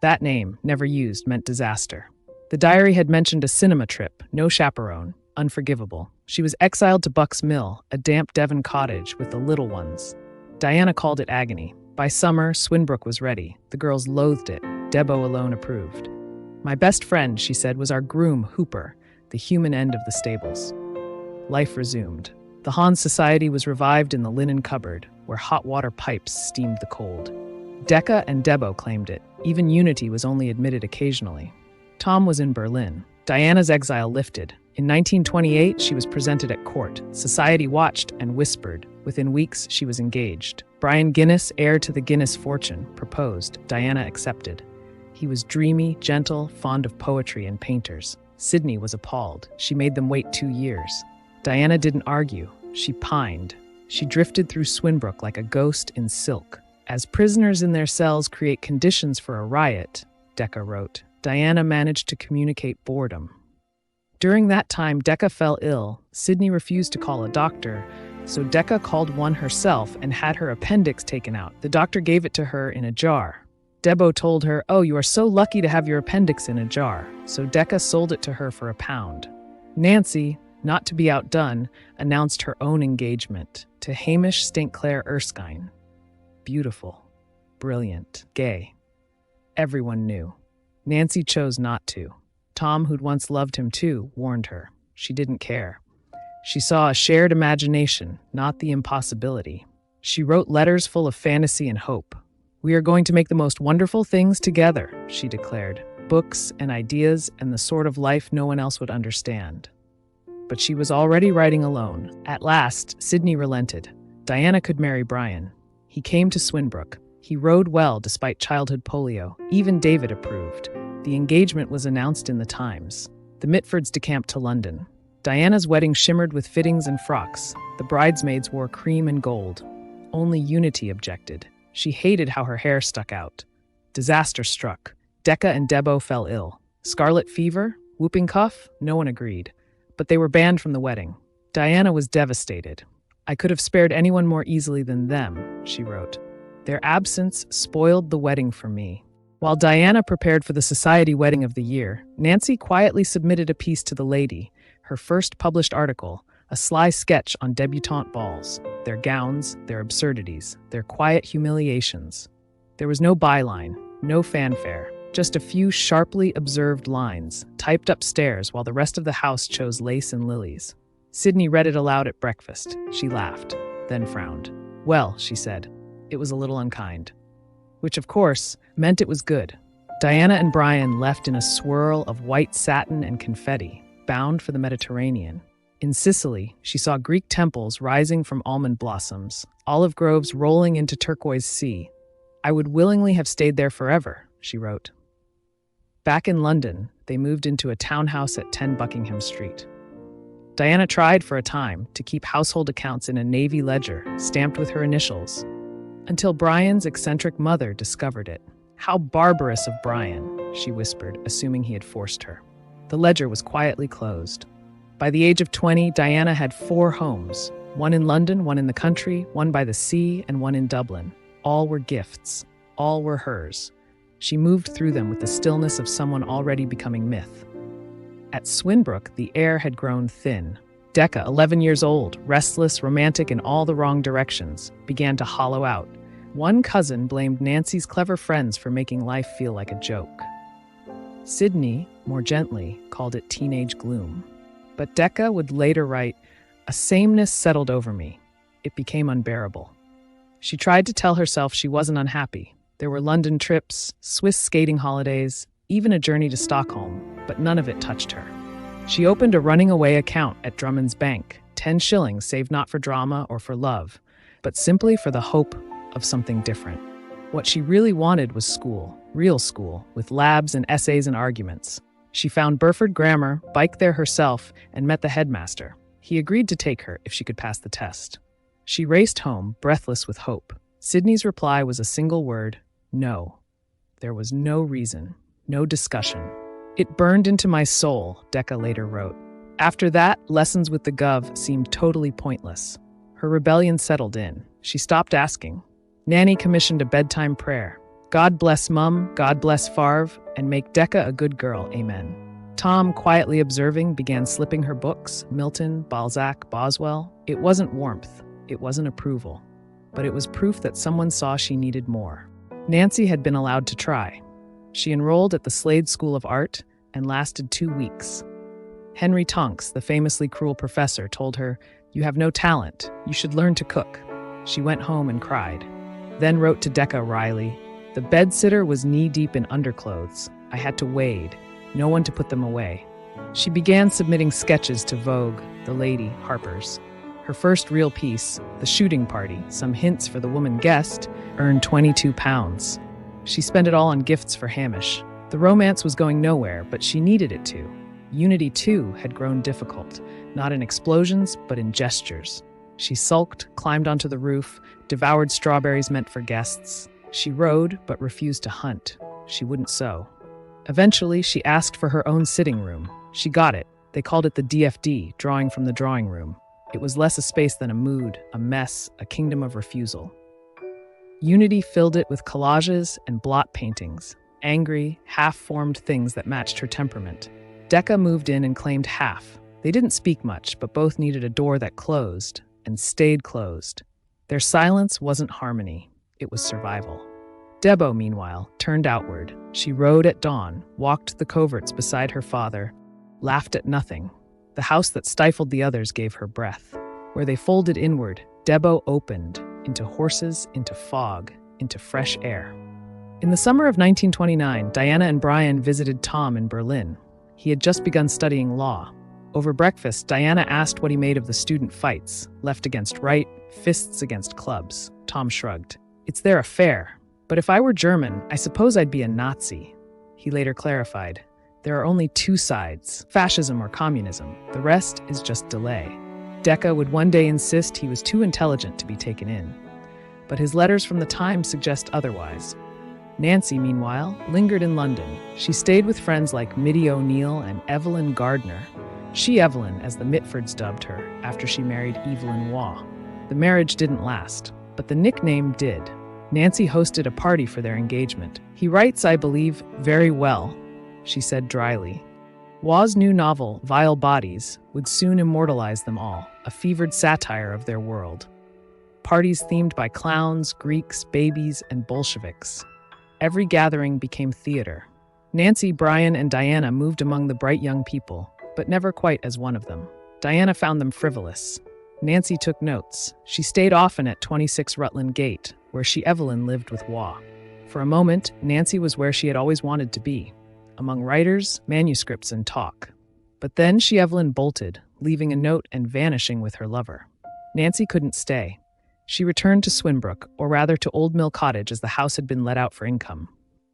That name, never used, meant disaster. The diary had mentioned a cinema trip, no chaperone, unforgivable. She was exiled to Bucks Mill, a damp Devon cottage with the little ones. Diana called it agony. By summer, Swinbrook was ready. The girls loathed it. Debo alone approved. "My best friend," she said, "was our groom, Hooper, the human end of the stables." Life resumed. The Hans Society was revived in the linen cupboard, where hot water pipes steamed the cold. Deca and Debo claimed it. Even Unity was only admitted occasionally. Tom was in Berlin. Diana's exile lifted. In 1928, she was presented at court. Society watched and whispered. Within weeks, she was engaged. Brian Guinness, heir to the Guinness fortune, proposed. Diana accepted. He was dreamy, gentle, fond of poetry and painters. Sydney was appalled. She made them wait 2 years. Diana didn't argue. She pined. She drifted through Swinbrook like a ghost in silk. As prisoners in their cells create conditions for a riot, Deca wrote, Diana managed to communicate boredom. During that time, Deca fell ill. Sydney refused to call a doctor, so Deca called one herself and had her appendix taken out. The doctor gave it to her in a jar. Debo told her, "Oh, you are so lucky to have your appendix in a jar," so Deca sold it to her for £1. Nancy, not to be outdone, announced her own engagement to Hamish St. Clair Erskine. Beautiful, brilliant, gay. Everyone knew. Nancy chose not to. Tom, who'd once loved him too, warned her. She didn't care. She saw a shared imagination, not the impossibility. She wrote letters full of fantasy and hope. "We are going to make the most wonderful things together," she declared. Books and ideas and the sort of life no one else would understand. But she was already writing alone. At last, Sydney relented. Diana could marry Brian. He came to Swinbrook. He rode well despite childhood polio. Even David approved. The engagement was announced in the Times. The Mitfords decamped to London. Diana's wedding shimmered with fittings and frocks. The bridesmaids wore cream and gold. Only Unity objected. She hated how her hair stuck out. Disaster struck. Deca and Debo fell ill. Scarlet fever? Whooping cough? No one agreed. But they were banned from the wedding. Diana was devastated. "I could have spared anyone more easily than them," she wrote. "Their absence spoiled the wedding for me." While Diana prepared for the society wedding of the year, Nancy quietly submitted a piece to the Lady, her first published article, a sly sketch on debutante balls, their gowns, their absurdities, their quiet humiliations. There was no byline, no fanfare, just a few sharply observed lines, typed upstairs while the rest of the house chose lace and lilies. Sydney read it aloud at breakfast. She laughed, then frowned. "Well," she said, "it was a little unkind." Which, of course, meant it was good. Diana and Brian left in a swirl of white satin and confetti, bound for the Mediterranean. In Sicily, she saw Greek temples rising from almond blossoms, olive groves rolling into turquoise sea. "I would willingly have stayed there forever," she wrote. Back in London, they moved into a townhouse at 10 Buckingham Street. Diana tried for a time to keep household accounts in a navy ledger stamped with her initials. until Brian's eccentric mother discovered it. "How barbarous of Brian," she whispered, assuming he had forced her. The ledger was quietly closed. By the age of 20, Diana had 4 homes, one in London, one in the country, one by the sea, and one in Dublin. All were gifts. All were hers. She moved through them with the stillness of someone already becoming myth. At Swinbrook, the air had grown thin. Deca, 11 years old, restless, romantic in all the wrong directions, began to hollow out. One cousin blamed Nancy's clever friends for making life feel like a joke. Sydney, more gently, called it teenage gloom. But Deca would later write, "A sameness settled over me. It became unbearable." She tried to tell herself she wasn't unhappy. There were London trips, Swiss skating holidays, even a journey to Stockholm, but none of it touched her. She opened a running away account at Drummond's Bank, 10 shillings saved not for drama or for love, but simply for the hope of something different. What she really wanted was school, real school, with labs and essays and arguments. She found Burford Grammar, biked there herself, and met the headmaster. He agreed to take her if she could pass the test. She raced home, breathless with hope. Sydney's reply was a single word: no. There was no reason, no discussion. "It burned into my soul," Deca later wrote. After that, lessons with the Gov seemed totally pointless. Her rebellion settled in. She stopped asking. Nanny commissioned a bedtime prayer. "God bless Mum, God bless Farv, and make Deca a good girl, amen." Tom, quietly observing, began slipping her books, Milton, Balzac, Boswell. It wasn't warmth, it wasn't approval, but it was proof that someone saw she needed more. Nancy had been allowed to try. She enrolled at the Slade School of Art and lasted 2 weeks. Henry Tonks, the famously cruel professor, told her, "You have no talent, you should learn to cook." She went home and cried. Then wrote to Deca wryly, "The bedsitter was knee-deep in underclothes. I had to wade, no one to put them away." She began submitting sketches to Vogue, The Lady, Harper's. Her first real piece, The Shooting Party, Some Hints for the Woman Guest, earned £22. She spent it all on gifts for Hamish. The romance was going nowhere, but she needed it to. Unity, too, had grown difficult, not in explosions, but in gestures. She sulked, climbed onto the roof, devoured strawberries meant for guests. She rode, but refused to hunt. She wouldn't sew. Eventually, she asked for her own sitting room. She got it. They called it the DFD, drawing from the drawing room. It was less a space than a mood, a mess, a kingdom of refusal. Unity filled it with collages and blot paintings, angry, half-formed things that matched her temperament. Deca moved in and claimed half. They didn't speak much, but both needed a door that closed, and stayed closed. Their silence wasn't harmony, it was survival. Debo, meanwhile, turned outward. She rode at dawn, walked the coverts beside her father, laughed at nothing. The house that stifled the others gave her breath. Where they folded inward, Debo opened, into horses, into fog, into fresh air. In the summer of 1929, Diana and Brian visited Tom in Berlin. He had just begun studying law. Over breakfast, Diana asked what he made of the student fights, left against right, fists against clubs. Tom shrugged. "It's their affair. But if I were German, I suppose I'd be a Nazi." He later clarified, "There are only 2 sides, fascism or communism. The rest is just delay." Deca would one day insist he was too intelligent to be taken in. But his letters from the time suggest otherwise. Nancy, meanwhile, lingered in London. She stayed with friends like Mitty O'Neill and Evelyn Gardner. She Evelyn, as the Mitfords dubbed her, after she married Evelyn Waugh. The marriage didn't last, but the nickname did. Nancy hosted a party for their engagement. "He writes, I believe, very well," she said dryly. Waugh's new novel, Vile Bodies, would soon immortalize them all, a fevered satire of their world. Parties themed by clowns, Greeks, babies, and Bolsheviks. Every gathering became theater. Nancy, Brian, and Diana moved among the bright young people, but never quite as one of them. Diana found them frivolous. Nancy took notes. She stayed often at 26 Rutland Gate, where she Evelyn lived with Waugh. For a moment, Nancy was where she had always wanted to be, among writers, manuscripts, and talk. But then she Evelyn bolted, leaving a note and vanishing with her lover. Nancy couldn't stay. She returned to Swinbrook, or rather to Old Mill Cottage, as the house had been let out for income.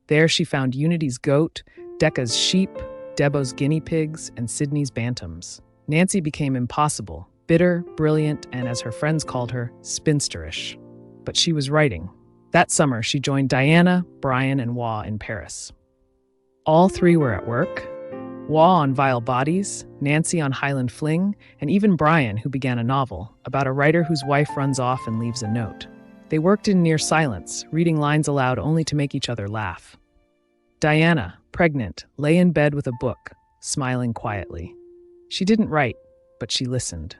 There she found Unity's goat, Deca's sheep, Debo's guinea pigs, and Sydney's bantams. Nancy became impossible, bitter, brilliant, and, as her friends called her, spinsterish. But she was writing. That summer, she joined Diana, Brian, and Waugh in Paris. All three were at work. Waugh on Vile Bodies, Nancy on Highland Fling, and even Brian, who began a novel about a writer whose wife runs off and leaves a note. They worked in near silence, reading lines aloud only to make each other laugh. Diana, pregnant, lay in bed with a book, smiling quietly. She didn't write, but she listened.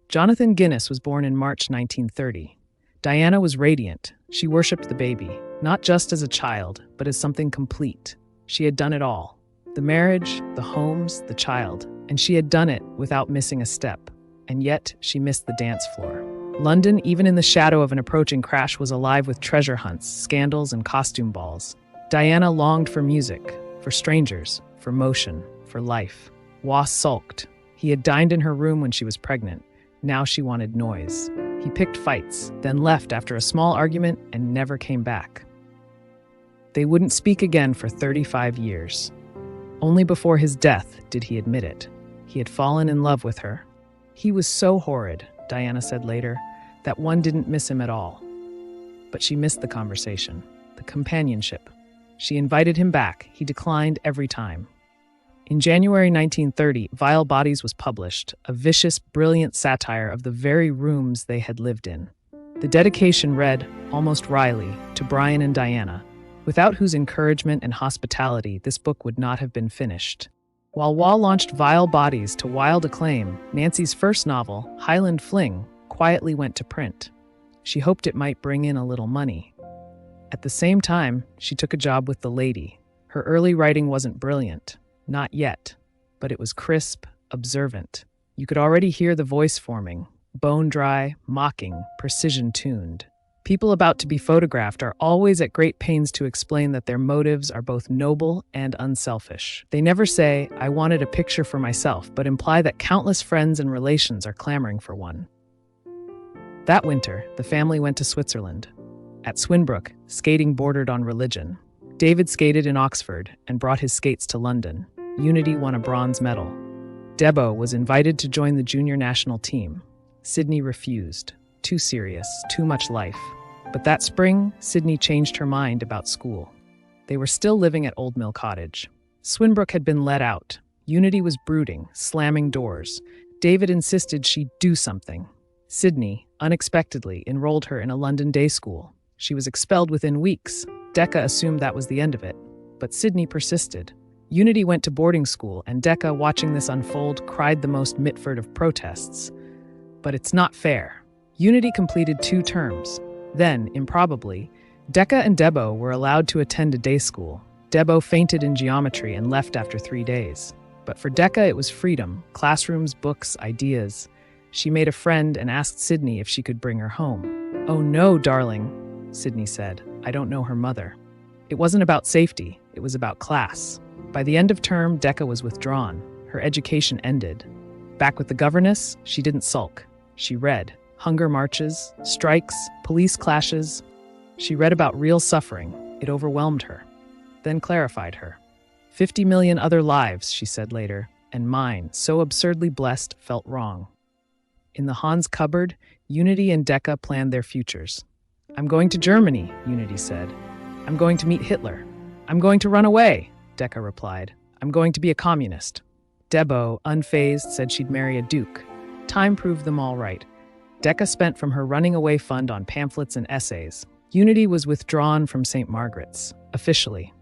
Jonathan Guinness was born in March 1930. Diana was radiant. She worshipped the baby, not just as a child, but as something complete. She had done it all. The marriage, the homes, the child. And she had done it without missing a step. And yet, she missed the dance floor. London, even in the shadow of an approaching crash, was alive with treasure hunts, scandals, and costume balls. Diana longed for music, for strangers, for motion, for life. Waugh sulked. He had dined in her room when she was pregnant. Now she wanted noise. He picked fights, then left after a small argument and never came back. They wouldn't speak again for 35 years. Only before his death did he admit it. He had fallen in love with her. He was so horrid, Diana said later, that one didn't miss him at all. But she missed the conversation, the companionship. She invited him back. He declined every time. In January 1930, Vile Bodies was published, a vicious, brilliant satire of the very rooms they had lived in. The dedication read, almost wryly, to Brian and Diana, without whose encouragement and hospitality this book would not have been finished. While Waugh launched Vile Bodies to wild acclaim, Nancy's first novel, Highland Fling, quietly went to print. She hoped it might bring in a little money. At the same time, she took a job with The Lady. Her early writing wasn't brilliant. Not yet, but it was crisp, observant. You could already hear the voice forming, bone-dry, mocking, precision-tuned. People about to be photographed are always at great pains to explain that their motives are both noble and unselfish. They never say, "I wanted a picture for myself," but imply that countless friends and relations are clamoring for one. That winter, the family went to Switzerland. At Swinbrook, skating bordered on religion. David skated in Oxford and brought his skates to London. Unity won a bronze medal. Debo was invited to join the junior national team. Sydney refused. Too serious, too much life. But that spring, Sydney changed her mind about school. They were still living at Old Mill Cottage. Swinbrook had been let out. Unity was brooding, slamming doors. David insisted she do something. Sydney, unexpectedly, enrolled her in a London day school. She was expelled within weeks. Deca assumed that was the end of it, but Sydney persisted. Unity went to boarding school, and Deca, watching this unfold, cried the most Mitford of protests. But it's not fair. Unity completed 2 terms. Then, improbably, Deca and Debo were allowed to attend a day school. Debo fainted in geometry and left after 3 days. But for Deca, it was freedom, classrooms, books, ideas. She made a friend and asked Sydney if she could bring her home. "Oh no, darling," Sydney said. "I don't know her mother." It wasn't about safety, it was about class. By the end of term, Deca was withdrawn. Her education ended. Back with the governess, she didn't sulk. She read. Hunger marches, strikes, police clashes. She read about real suffering. It overwhelmed her, then clarified her. 50 million other lives, she said later, and mine, so absurdly blessed, felt wrong. In the Hens cupboard, Unity and Deca planned their futures. "I'm going to Germany," Unity said. "I'm going to meet Hitler." "I'm going to run away," Deca replied. "I'm going to be a communist." Debo, unfazed, said she'd marry a duke. Time proved them all right. Deca spent from her running away fund on pamphlets and essays. Unity was withdrawn from St. Margaret's, officially.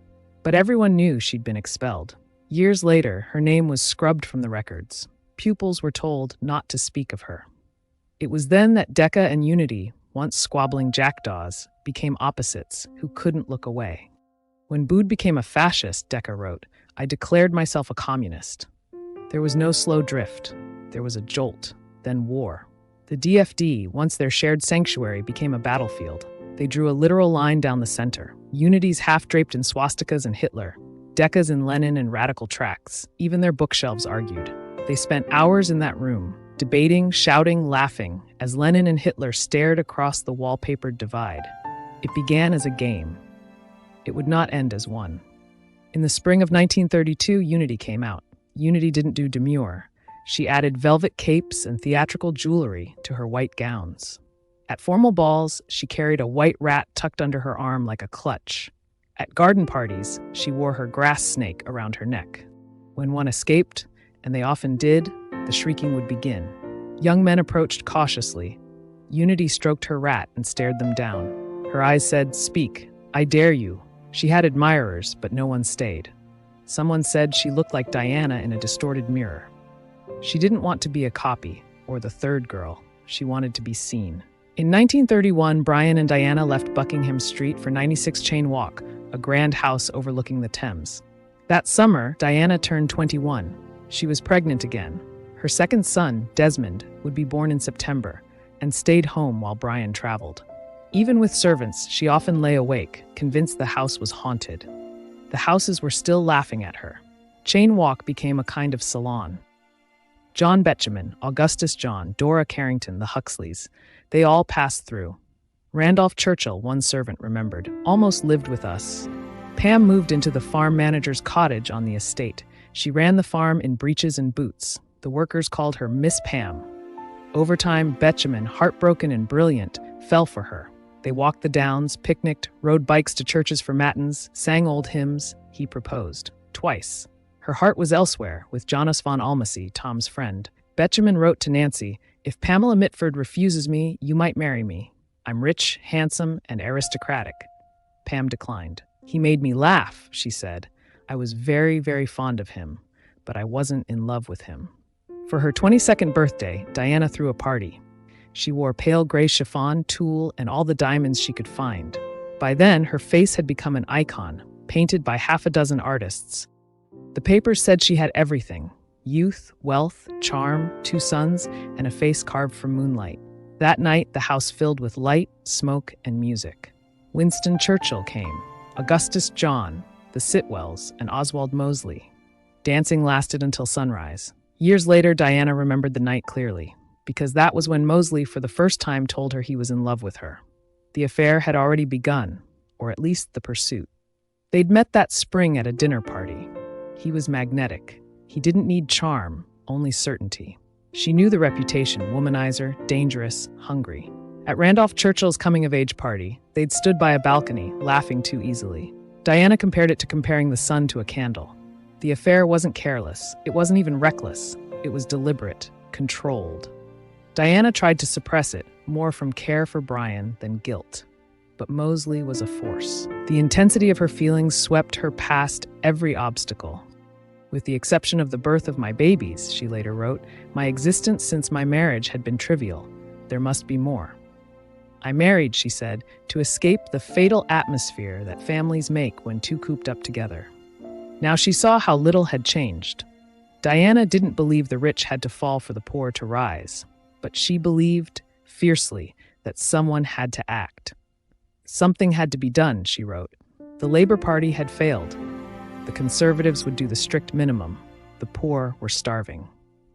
But everyone knew she'd been expelled. Years later, her name was scrubbed from the records. Pupils were told not to speak of her. It was then that Deca and Unity, once squabbling jackdaws, became opposites who couldn't look away. When Bood became a fascist, Deca wrote, "I declared myself a communist." There was no slow drift. There was a jolt, then war. The DFD, once their shared sanctuary, became a battlefield. They drew a literal line down the center. Unity's half-draped in swastikas and Hitler. Deca's in Lenin and radical tracts. Even their bookshelves argued. They spent hours in that room, debating, shouting, laughing, as Lenin and Hitler stared across the wallpapered divide. It began as a game. It would not end as one. In the spring of 1932, Unity came out. Unity didn't do demure. She added velvet capes and theatrical jewelry to her white gowns. At formal balls, she carried a white rat tucked under her arm like a clutch. At garden parties, she wore her grass snake around her neck. When one escaped, and they often did, the shrieking would begin. Young men approached cautiously. Unity stroked her rat and stared them down. Her eyes said, "Speak, I dare you." She had admirers, but no one stayed. Someone said she looked like Diana in a distorted mirror. She didn't want to be a copy, or the third girl. She wanted to be seen. In 1931, Brian and Diana left Buckingham Street for 96 Chain Walk, a grand house overlooking the Thames. That summer, Diana turned 21. She was pregnant again. Her second son, Desmond, would be born in September, and stayed home while Brian traveled. Even with servants, she often lay awake, convinced the house was haunted. The houses were still laughing at her. Chain Walk became a kind of salon. John Betjeman, Augustus John, Dora Carrington, the Huxleys, they all passed through. Randolph Churchill, one servant remembered, almost lived with us. Pam moved into the farm manager's cottage on the estate. She ran the farm in breeches and boots. The workers called her Miss Pam. Over time, Betjeman, heartbroken and brilliant, fell for her. They walked the downs, picnicked, rode bikes to churches for matins, sang old hymns. He proposed. Twice. Her heart was elsewhere, with Jonas von Almacy, Tom's friend. Betjeman wrote to Nancy, "If Pamela Mitford refuses me, you might marry me. I'm rich, handsome, and aristocratic." Pam declined. "He made me laugh," she said. "I was very, very fond of him, but I wasn't in love with him." For her 22nd birthday, Diana threw a party. She wore pale gray chiffon, tulle, and all the diamonds she could find. By then, her face had become an icon, painted by half a dozen artists. The papers said she had everything: youth, wealth, charm, 2 sons, and a face carved from moonlight. That night, the house filled with light, smoke, and music. Winston Churchill came, Augustus John, the Sitwells, and Oswald Mosley. Dancing lasted until sunrise. Years later, Diana remembered the night clearly, because that was when Mosley for the first time told her he was in love with her. The affair had already begun, or at least the pursuit. They'd met that spring at a dinner party. He was magnetic. He didn't need charm, only certainty. She knew the reputation: womanizer, dangerous, hungry. At Randolph Churchill's coming-of-age party, they'd stood by a balcony, laughing too easily. Diana compared it to comparing the sun to a candle. The affair wasn't careless. It wasn't even reckless. It was deliberate, controlled. Diana tried to suppress it, more from care for Brian than guilt. But Mosley was a force. The intensity of her feelings swept her past every obstacle. "With the exception of the birth of my babies," she later wrote, "my existence since my marriage had been trivial. There must be more. I married," she said, "to escape the fatal atmosphere that families make when too cooped up together." Now she saw how little had changed. Diana didn't believe the rich had to fall for the poor to rise, but she believed, fiercely, that someone had to act. Something had to be done, she wrote. The Labour Party had failed. The Conservatives would do the strict minimum. The poor were starving.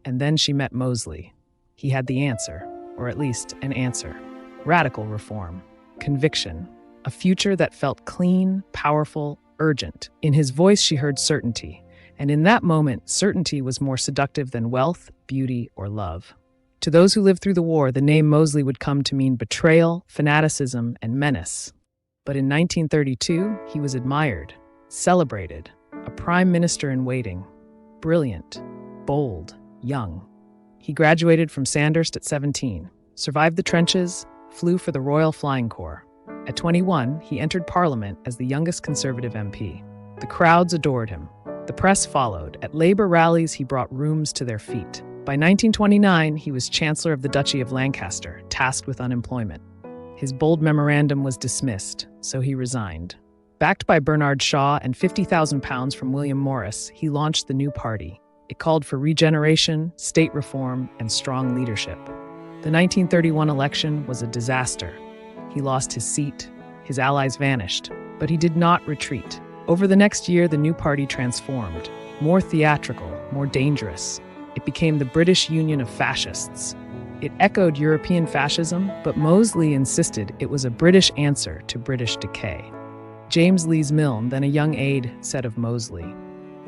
And then she met Mosley. He had the answer, or at least an answer. Radical reform, conviction, a future that felt clean, powerful, urgent. In his voice she heard certainty, and in that moment, certainty was more seductive than wealth, beauty, or love. To those who lived through the war, the name Mosley would come to mean betrayal, fanaticism, and menace. But in 1932, he was admired, celebrated, a prime minister in waiting, brilliant, bold, young. He graduated from Sandhurst at 17, survived the trenches, flew for the Royal Flying Corps. At 21, he entered Parliament as the youngest Conservative MP. The crowds adored him. The press followed. At Labour rallies, he brought rooms to their feet. By 1929, he was Chancellor of the Duchy of Lancaster, tasked with unemployment. His bold memorandum was dismissed, so he resigned. Backed by Bernard Shaw and £50,000 from William Morris, he launched the new party. It called for regeneration, state reform, and strong leadership. The 1931 election was a disaster. He lost his seat, his allies vanished, but he did not retreat. Over the next year, the new party transformed. More theatrical, more dangerous. It became the British Union of Fascists. It echoed European fascism, but Mosley insisted it was a British answer to British decay. James Lees Milne, then a young aide, said of Mosley,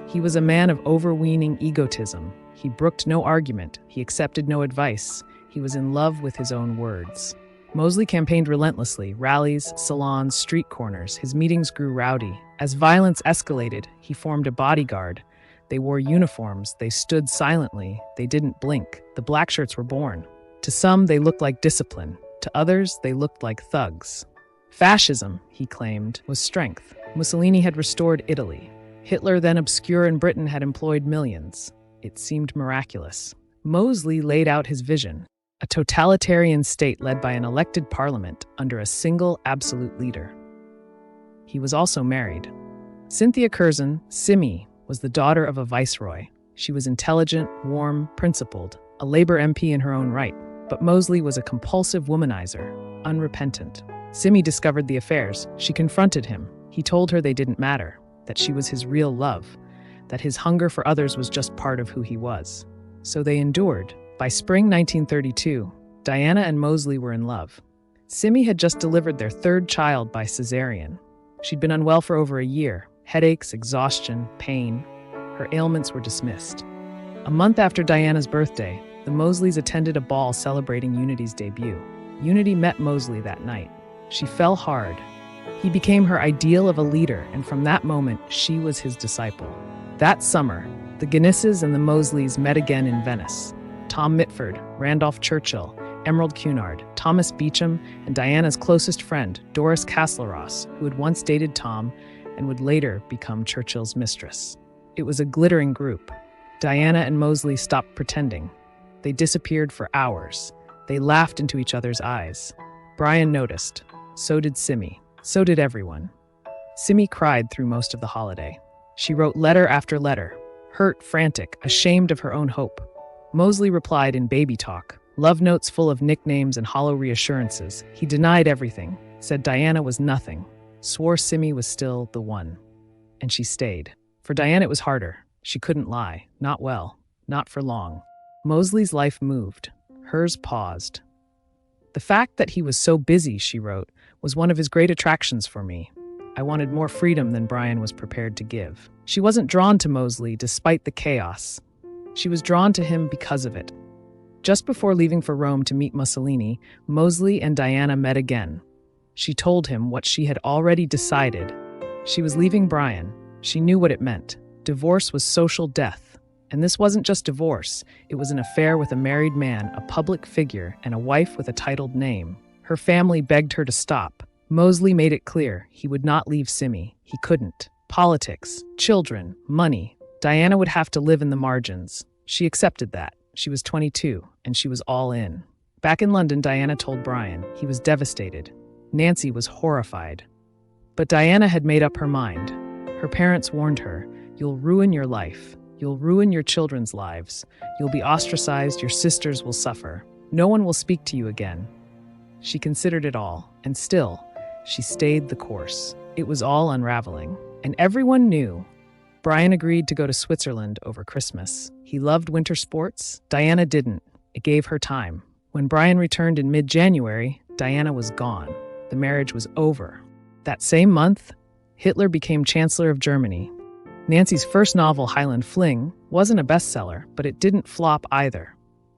"He was a man of overweening egotism. He brooked no argument. He accepted no advice. He was in love with his own words." Mosley campaigned relentlessly, rallies, salons, street corners. His meetings grew rowdy. As violence escalated, he formed a bodyguard. They wore uniforms, they stood silently, they didn't blink. The black shirts were born. To some, they looked like discipline. To others, they looked like thugs. Fascism, he claimed, was strength. Mussolini had restored Italy. Hitler, then obscure in Britain, had employed millions. It seemed miraculous. Mosley laid out his vision. A totalitarian state led by an elected parliament under a single absolute leader. He was also married. Cynthia Curzon, Simi, was the daughter of a viceroy. She was intelligent, warm, principled, a Labour MP in her own right. But Mosley was a compulsive womanizer, unrepentant. Simi discovered the affairs. She confronted him. He told her they didn't matter, that she was his real love, that his hunger for others was just part of who he was. So they endured. By spring 1932, Diana and Mosley were in love. Simi had just delivered their third child by cesarean. She'd been unwell for over a year. Headaches, exhaustion, pain. Her ailments were dismissed. A month after Diana's birthday, the Mosleys attended a ball celebrating Unity's debut. Unity met Mosley that night. She fell hard. He became her ideal of a leader, and from that moment, she was his disciple. That summer, the Guinnesses and the Mosleys met again in Venice. Tom Mitford, Randolph Churchill, Emerald Cunard, Thomas Beecham, and Diana's closest friend, Doris Castleross, who had once dated Tom and would later become Churchill's mistress. It was a glittering group. Diana and Mosley stopped pretending. They disappeared for hours. They laughed into each other's eyes. Brian noticed. So did Simi. So did everyone. Simi cried through most of the holiday. She wrote letter after letter, hurt, frantic, ashamed of her own hope. Mosley replied in baby talk, love notes full of nicknames and hollow reassurances. He denied everything, said Diana was nothing, swore Simi was still the one. And she stayed. For Diana it was harder. She couldn't lie. Not well. Not for long. Mosley's life moved. Hers paused. The fact that he was so busy, she wrote, was one of his great attractions for me. I wanted more freedom than Brian was prepared to give. She wasn't drawn to Mosley despite the chaos. She was drawn to him because of it. Just before leaving for Rome to meet Mussolini, Mosley and Diana met again. She told him what she had already decided. She was leaving Brian. She knew what it meant. Divorce was social death. And this wasn't just divorce. It was an affair with a married man, a public figure, and a wife with a titled name. Her family begged her to stop. Mosley made it clear he would not leave Simi. He couldn't. Politics, children, money. Diana would have to live in the margins. She accepted that. She was 22, and she was all in. Back in London, Diana told Brian. He was devastated. Nancy was horrified. But Diana had made up her mind. Her parents warned her, "You'll ruin your life. You'll ruin your children's lives. You'll be ostracized. Your sisters will suffer. No one will speak to you again." She considered it all, and still, she stayed the course. It was all unraveling, and everyone knew. Brian agreed to go to Switzerland over Christmas. He loved winter sports. Diana didn't. It gave her time. When Brian returned in mid-January, Diana was gone. The marriage was over. That same month, Hitler became Chancellor of Germany. Nancy's first novel, Highland Fling, wasn't a bestseller, but it didn't flop either.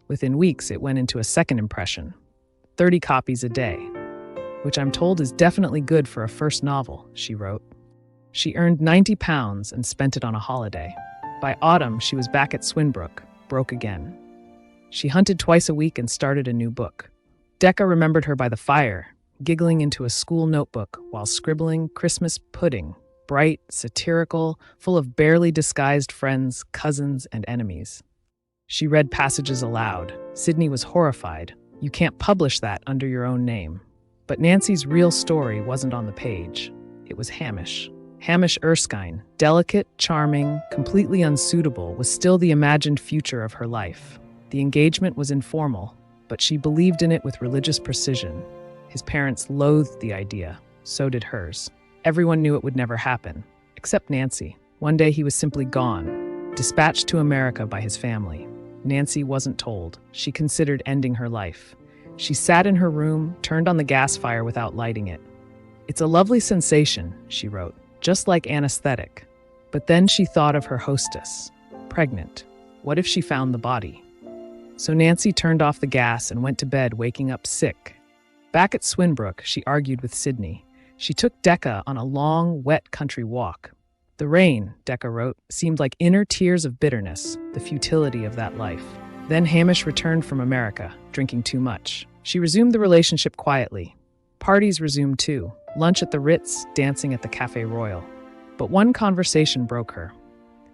Within weeks, it went into a second impression. 30 copies a day, which I'm told is definitely good for a first novel, she wrote. She earned £90 and spent it on a holiday. By autumn, she was back at Swinbrook, broke again. She hunted twice a week and started a new book. Deca remembered her by the fire, giggling into a school notebook while scribbling Christmas pudding, bright, satirical, full of barely disguised friends, cousins, and enemies. She read passages aloud. Sydney was horrified. You can't publish that under your own name. But Nancy's real story wasn't on the page. It was Hamish. Hamish Erskine, delicate, charming, completely unsuitable, was still the imagined future of her life. The engagement was informal, but she believed in it with religious precision. His parents loathed the idea. So did hers. Everyone knew it would never happen, except Nancy. One day he was simply gone, dispatched to America by his family. Nancy wasn't told. She considered ending her life. She sat in her room, turned on the gas fire without lighting it. "It's a lovely sensation," she wrote, "just like anesthetic." But then she thought of her hostess, pregnant. What if she found the body? So Nancy turned off the gas and went to bed, waking up sick. Back at Swinbrook, she argued with Sydney. She took Deca on a long, wet country walk. The rain, Deca wrote, seemed like inner tears of bitterness, the futility of that life. Then Hamish returned from America, drinking too much. She resumed the relationship quietly. Parties resumed too, lunch at the Ritz, dancing at the Café Royal. But one conversation broke her.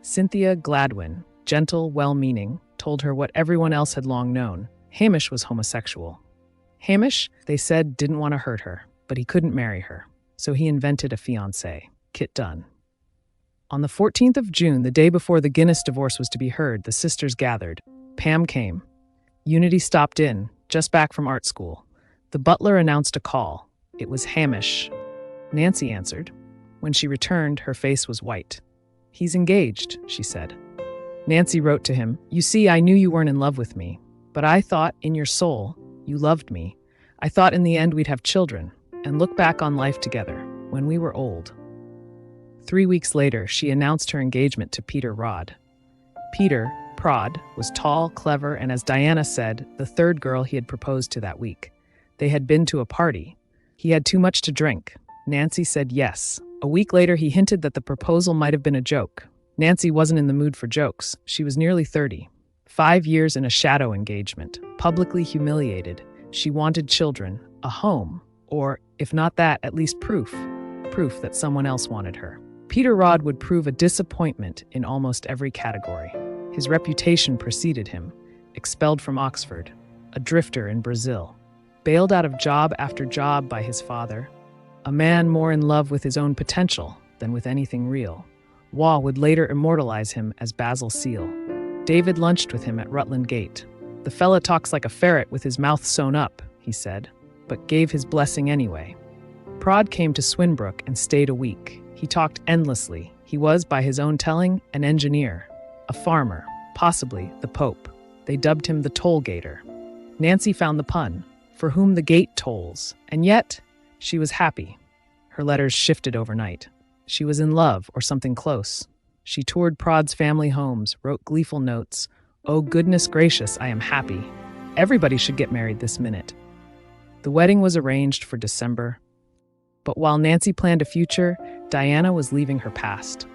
Cynthia Gladwin, gentle, well-meaning, told her what everyone else had long known. Hamish was homosexual. Hamish, they said, didn't want to hurt her, but he couldn't marry her. So he invented a fiancée, Kit Dunn. On the 14th of June, the day before the Guinness divorce was to be heard, the sisters gathered. Pam came. Unity stopped in, just back from art school. The butler announced a call. It was Hamish. Nancy answered. When she returned, her face was white. "He's engaged," she said. Nancy wrote to him, "You see, I knew you weren't in love with me, but I thought, in your soul, you loved me. I thought in the end we'd have children, and look back on life together, when we were old." 3 weeks later, she announced her engagement to Peter Rod. Peter, Prod, was tall, clever, and as Diana said, the third girl he had proposed to that week. They had been to a party. He had too much to drink. Nancy said yes. A week later, he hinted that the proposal might have been a joke. Nancy wasn't in the mood for jokes. She was nearly 30. 5 years in a shadow engagement, publicly humiliated. She wanted children, a home, or, if not that, at least proof that someone else wanted her. Peter Rod would prove a disappointment in almost every category. His reputation preceded him, expelled from Oxford, a drifter in Brazil, bailed out of job after job by his father, a man more in love with his own potential than with anything real. Waugh would later immortalize him as Basil Seal. David lunched with him at Rutland Gate. "The fella talks like a ferret with his mouth sewn up," he said, but gave his blessing anyway. Prod came to Swinbrook and stayed a week. He talked endlessly. He was, by his own telling, an engineer, a farmer, possibly the Pope. They dubbed him the toll-gater. Nancy found the pun, for whom the gate tolls, and yet she was happy. Her letters shifted overnight. She was in love, or something close. She toured Prod's family homes, wrote gleeful notes. "Oh, goodness gracious, I am happy. Everybody should get married this minute." The wedding was arranged for December. But while Nancy planned a future, Diana was leaving her past.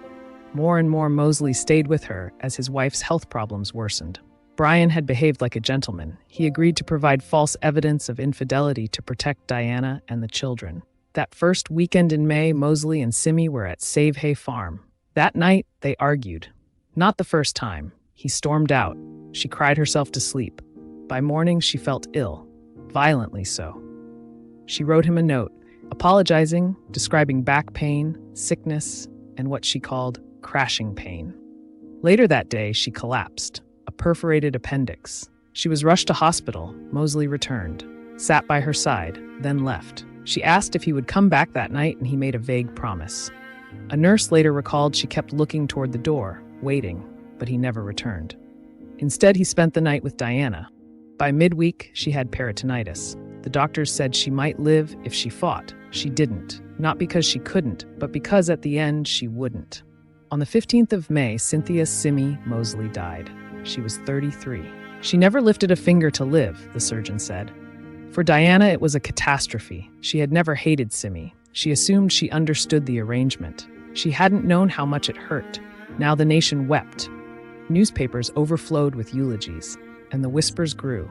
More and more Mosley stayed with her as his wife's health problems worsened. Brian had behaved like a gentleman. He agreed to provide false evidence of infidelity to protect Diana and the children. That first weekend in May, Mosley and Simmy were at Save Hay Farm. That night, they argued. Not the first time. He stormed out. She cried herself to sleep. By morning, she felt ill, violently so. She wrote him a note, apologizing, describing back pain, sickness, and what she called crashing pain. Later that day, she collapsed, a perforated appendix. She was rushed to hospital. Mosley returned, sat by her side, then left. She asked if he would come back that night, and he made a vague promise. A nurse later recalled she kept looking toward the door, waiting, but he never returned. Instead, he spent the night with Diana. By midweek, she had peritonitis. The doctors said she might live if she fought. She didn't, not because she couldn't, but because at the end she wouldn't. On the 15th of May, Cynthia Simmy Mosley died. She was 33. She never lifted a finger to live, the surgeon said. For Diana, it was a catastrophe. She had never hated Simmy. She assumed she understood the arrangement. She hadn't known how much it hurt. Now the nation wept. Newspapers overflowed with eulogies, and the whispers grew.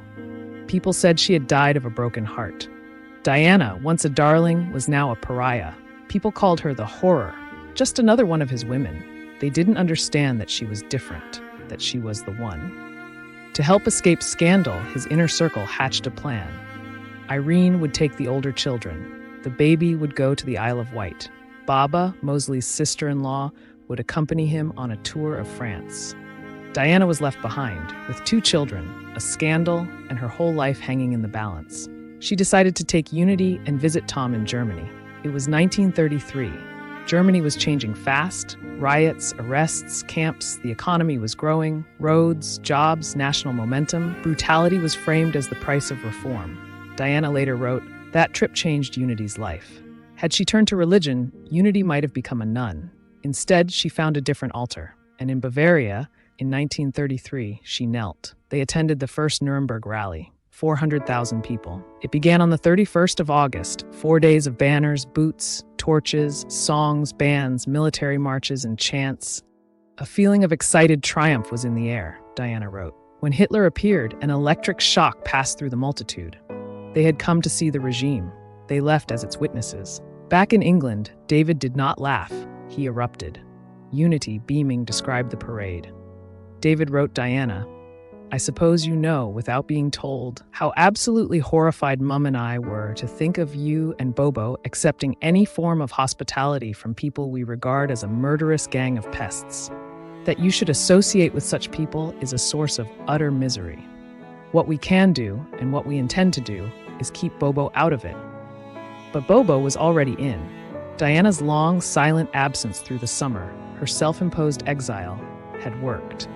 People said she had died of a broken heart. Diana, once a darling, was now a pariah. People called her the horror, just another one of his women. They didn't understand that she was different, that she was the one. To help escape scandal, his inner circle hatched a plan. Irene would take the older children. The baby would go to the Isle of Wight. Baba, Mosley's sister-in-law, would accompany him on a tour of France. Diana was left behind, with 2 children, a scandal, and her whole life hanging in the balance. She decided to take Unity and visit Tom in Germany. It was 1933. Germany was changing fast. Riots, arrests, camps, the economy was growing. Roads, jobs, national momentum. Brutality was framed as the price of reform. Diana later wrote, "That trip changed Unity's life. Had she turned to religion, Unity might have become a nun. Instead, she found a different altar. And in Bavaria, in 1933, she knelt. They attended the first Nuremberg rally. 400,000 people. It began on the 31st of August, 4 days of banners, boots, torches, songs, bands, military marches, and chants. A feeling of excited triumph was in the air, Diana wrote. When Hitler appeared, an electric shock passed through the multitude. They had come to see the regime. They left as its witnesses. Back in England, David did not laugh. He erupted. Unity, beaming, described the parade. David wrote Diana, "I suppose you know, without being told, how absolutely horrified Mum and I were to think of you and Bobo accepting any form of hospitality from people we regard as a murderous gang of pests. That you should associate with such people is a source of utter misery. What we can do, and what we intend to do, is keep Bobo out of it." But Bobo was already in. Diana's long, silent absence through the summer, her self-imposed exile, had worked.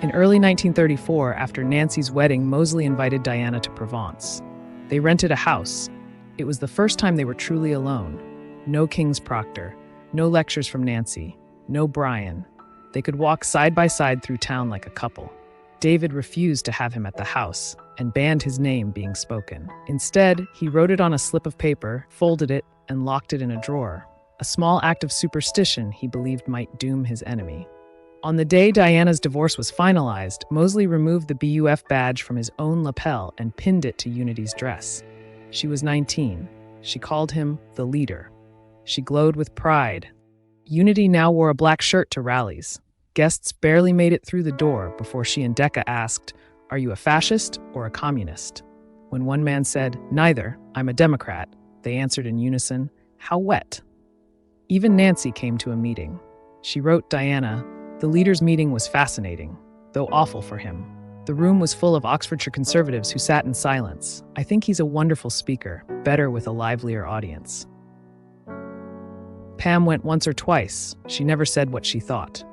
In early 1934, after Nancy's wedding, Mosley invited Diana to Provence. They rented a house. It was the first time they were truly alone. No King's Proctor, no lectures from Nancy, no Brian. They could walk side by side through town like a couple. David refused to have him at the house and banned his name being spoken. Instead, he wrote it on a slip of paper, folded it, and locked it in a drawer. A small act of superstition he believed might doom his enemy. On the day Diana's divorce was finalized, Mosley removed the BUF badge from his own lapel and pinned it to Unity's dress. She was 19. She called him the leader. She glowed with pride. Unity now wore a black shirt to rallies. Guests barely made it through the door before she and Deca asked, "Are you a fascist or a communist?" When one man said, "Neither, I'm a Democrat," they answered in unison, "How wet?" Even Nancy came to a meeting. She wrote Diana, "The leader's meeting was fascinating, though awful for him. The room was full of Oxfordshire conservatives who sat in silence. I think he's a wonderful speaker, better with a livelier audience." Pam went once or twice. She never said what she thought.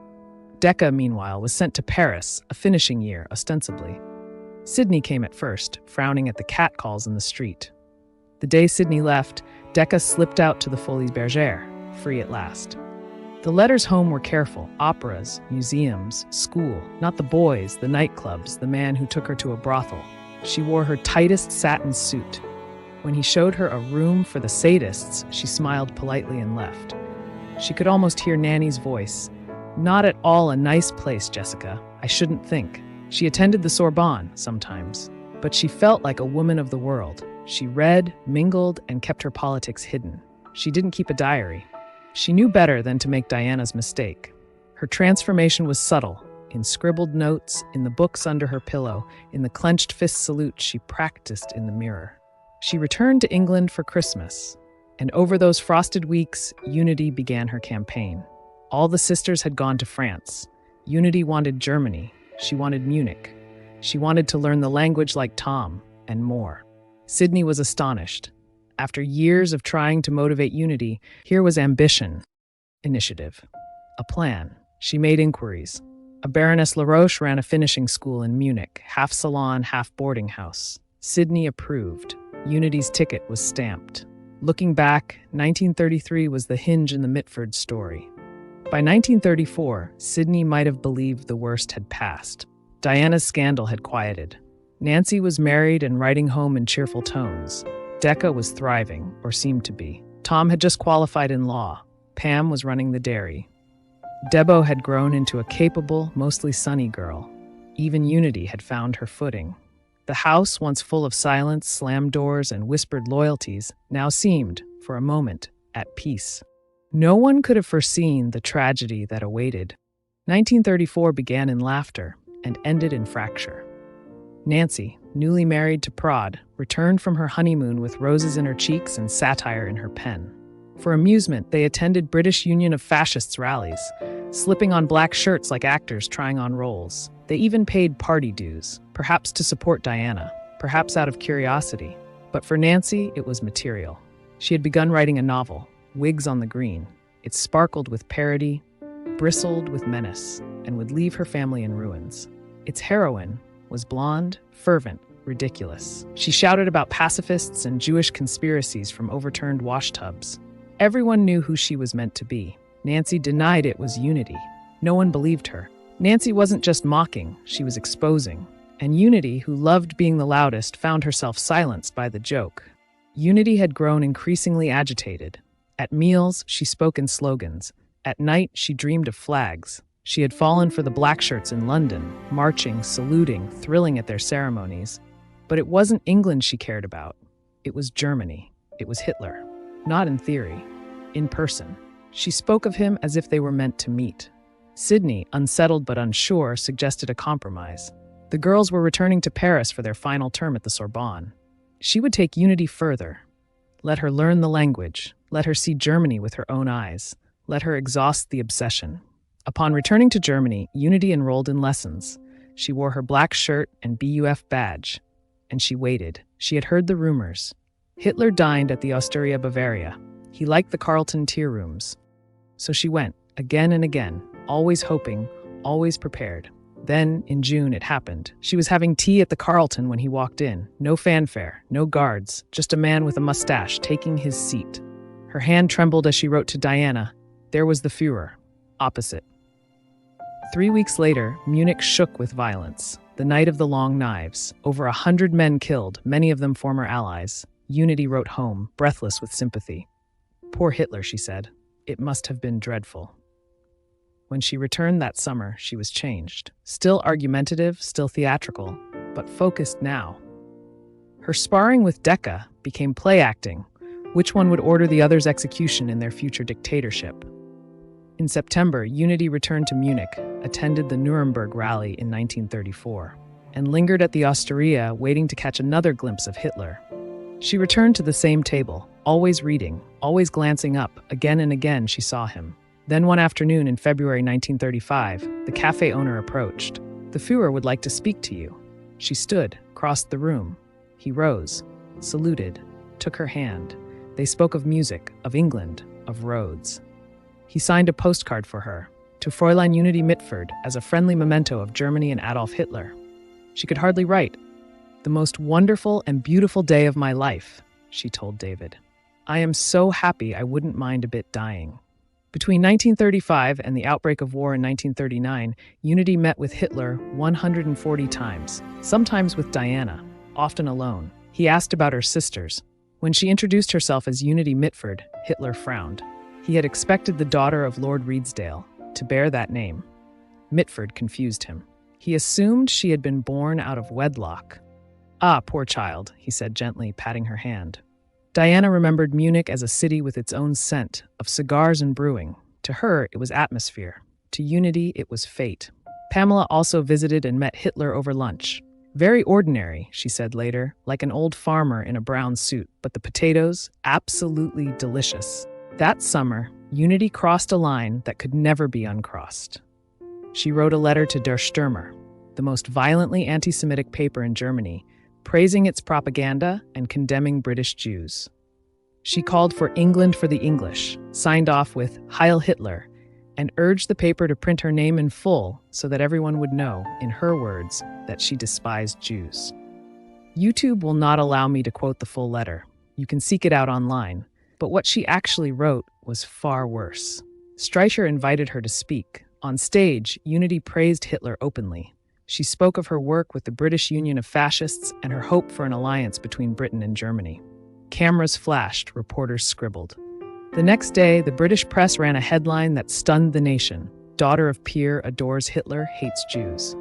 Deca, meanwhile, was sent to Paris, a finishing year, ostensibly. Sydney came at first, frowning at the catcalls in the street. The day Sydney left, Deca slipped out to the Folies Bergère, free at last. The letters home were careful: operas, museums, school, not the boys, the nightclubs, the man who took her to a brothel. She wore her tightest satin suit. When he showed her a room for the sadists, she smiled politely and left. She could almost hear Nanny's voice. "Not at all a nice place, Jessica. I shouldn't think." She attended the Sorbonne sometimes, but she felt like a woman of the world. She read, mingled, and kept her politics hidden. She didn't keep a diary. She knew better than to make Diana's mistake. Her transformation was subtle, in scribbled notes, in the books under her pillow, in the clenched fist salute she practiced in the mirror. She returned to England for Christmas, and over those frosted weeks, Unity began her campaign. All the sisters had gone to France. Unity wanted Germany. She wanted Munich. She wanted to learn the language like Tom, and more. Sydney was astonished. After years of trying to motivate Unity, here was ambition, initiative, a plan. She made inquiries. A Baroness Laroche ran a finishing school in Munich, half salon, half boarding house. Sydney approved. Unity's ticket was stamped. Looking back, 1933 was the hinge in the Mitford story. By 1934, Sydney might have believed the worst had passed. Diana's scandal had quieted. Nancy was married and writing home in cheerful tones. Deca was thriving, or seemed to be. Tom had just qualified in law. Pam was running the dairy. Debo had grown into a capable, mostly sunny girl. Even Unity had found her footing. The house, once full of silence, slammed doors, and whispered loyalties, now seemed, for a moment, at peace. No one could have foreseen the tragedy that awaited. 1934 began in laughter and ended in fracture. Nancy, newly married to Prod, returned from her honeymoon with roses in her cheeks and satire in her pen. For amusement, they attended British Union of Fascists rallies, slipping on black shirts like actors trying on roles. They even paid party dues, perhaps to support Diana, perhaps out of curiosity. But for Nancy, it was material. She had begun writing a novel, Wigs on the Green. It sparkled with parody, bristled with menace, and would leave her family in ruins. Its heroine was blonde, fervent, ridiculous. She shouted about pacifists and Jewish conspiracies from overturned washtubs. Everyone knew who she was meant to be. Nancy denied it was Unity. No one believed her. Nancy wasn't just mocking, she was exposing. And Unity, who loved being the loudest, found herself silenced by the joke. Unity had grown increasingly agitated. At meals, she spoke in slogans. At night, she dreamed of flags. She had fallen for the black shirts in London, marching, saluting, thrilling at their ceremonies. But it wasn't England she cared about. It was Germany. It was Hitler. Not in theory. In person. She spoke of him as if they were meant to meet. Sydney, unsettled but unsure, suggested a compromise. The girls were returning to Paris for their final term at the Sorbonne. She would take Unity further. Let her learn the language. Let her see Germany with her own eyes. Let her exhaust the obsession. Upon returning to Germany, Unity enrolled in lessons. She wore her black shirt and BUF badge. And she waited. She had heard the rumors. Hitler dined at the Osteria Bavaria. He liked the Carlton Tea Rooms. So she went, again and again, always hoping, always prepared. Then, in June, it happened. She was having tea at the Carlton when he walked in. No fanfare, no guards, just a man with a mustache taking his seat. Her hand trembled as she wrote to Diana. There was the Führer, opposite. 3 weeks later, Munich shook with violence. The night of the long knives. Over 100 men killed, many of them former allies. Unity wrote home, breathless with sympathy. Poor Hitler, she said. It must have been dreadful. When she returned that summer, she was changed. Still argumentative, still theatrical, but focused now. Her sparring with Deca became play acting. Which one would order the other's execution in their future dictatorship? In September, Unity returned to Munich, attended the Nuremberg rally in 1934, and lingered at the Osteria, waiting to catch another glimpse of Hitler. She returned to the same table, always reading, always glancing up. Again and again she saw him. Then one afternoon in February 1935, the cafe owner approached. The Führer would like to speak to you. She stood, crossed the room. He rose, saluted, took her hand. They spoke of music, of England, of roads. He signed a postcard for her, to Fräulein Unity Mitford, as a friendly memento of Germany and Adolf Hitler. She could hardly write. The most wonderful and beautiful day of my life, she told David. I am so happy I wouldn't mind a bit dying. Between 1935 and the outbreak of war in 1939, Unity met with Hitler 140 times, sometimes with Diana, often alone. He asked about her sisters. When she introduced herself as Unity Mitford, Hitler frowned. He had expected the daughter of Lord Redesdale to bear that name. Mitford confused him. He assumed she had been born out of wedlock. Ah, poor child, he said gently, patting her hand. Diana remembered Munich as a city with its own scent, of cigars and brewing. To her, it was atmosphere. To Unity, it was fate. Pamela also visited and met Hitler over lunch. Very ordinary, she said later, like an old farmer in a brown suit, but the potatoes, absolutely delicious. That summer, Unity crossed a line that could never be uncrossed. She wrote a letter to Der Stürmer, the most violently anti-Semitic paper in Germany, praising its propaganda and condemning British Jews. She called for England for the English, signed off with Heil Hitler, and urged the paper to print her name in full so that everyone would know, in her words, that she despised Jews. YouTube will not allow me to quote the full letter. You can seek it out online. But what she actually wrote was far worse. Streicher invited her to speak. On stage, Unity praised Hitler openly. She spoke of her work with the British Union of Fascists and her hope for an alliance between Britain and Germany. Cameras flashed, reporters scribbled. The next day, the British press ran a headline that stunned the nation. Daughter of peer adores Hitler, hates Jews.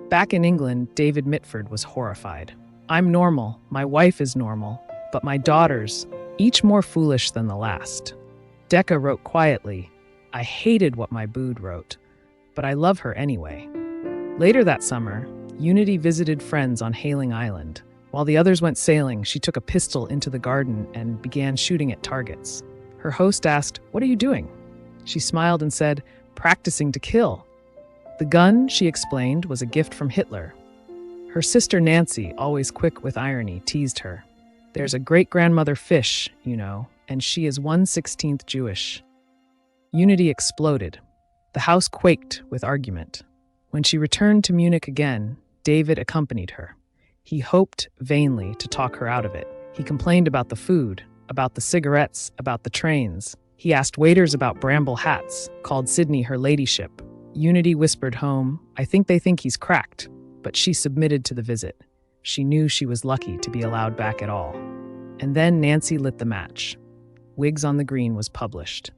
Back in England, David Mitford was horrified. I'm normal, my wife is normal, but my daughters, each more foolish than the last. Deca wrote quietly, I hated what my booed wrote, but I love her anyway. Later that summer, Unity visited friends on Hayling Island. While the others went sailing, she took a pistol into the garden and began shooting at targets. Her host asked, What are you doing? She smiled and said, Practicing to kill. The gun, she explained, was a gift from Hitler. Her sister Nancy, always quick with irony, teased her. There's a great-grandmother Fish, you know, and she is 1/16 Jewish. Unity exploded. The house quaked with argument. When she returned to Munich again, David accompanied her. He hoped, vainly, to talk her out of it. He complained about the food, about the cigarettes, about the trains. He asked waiters about bramble hats, called Sydney her ladyship. Unity whispered home, I think they think he's cracked. but she submitted to the visit. She knew she was lucky to be allowed back at all. And then Nancy lit the match. Whigs on the Green was published.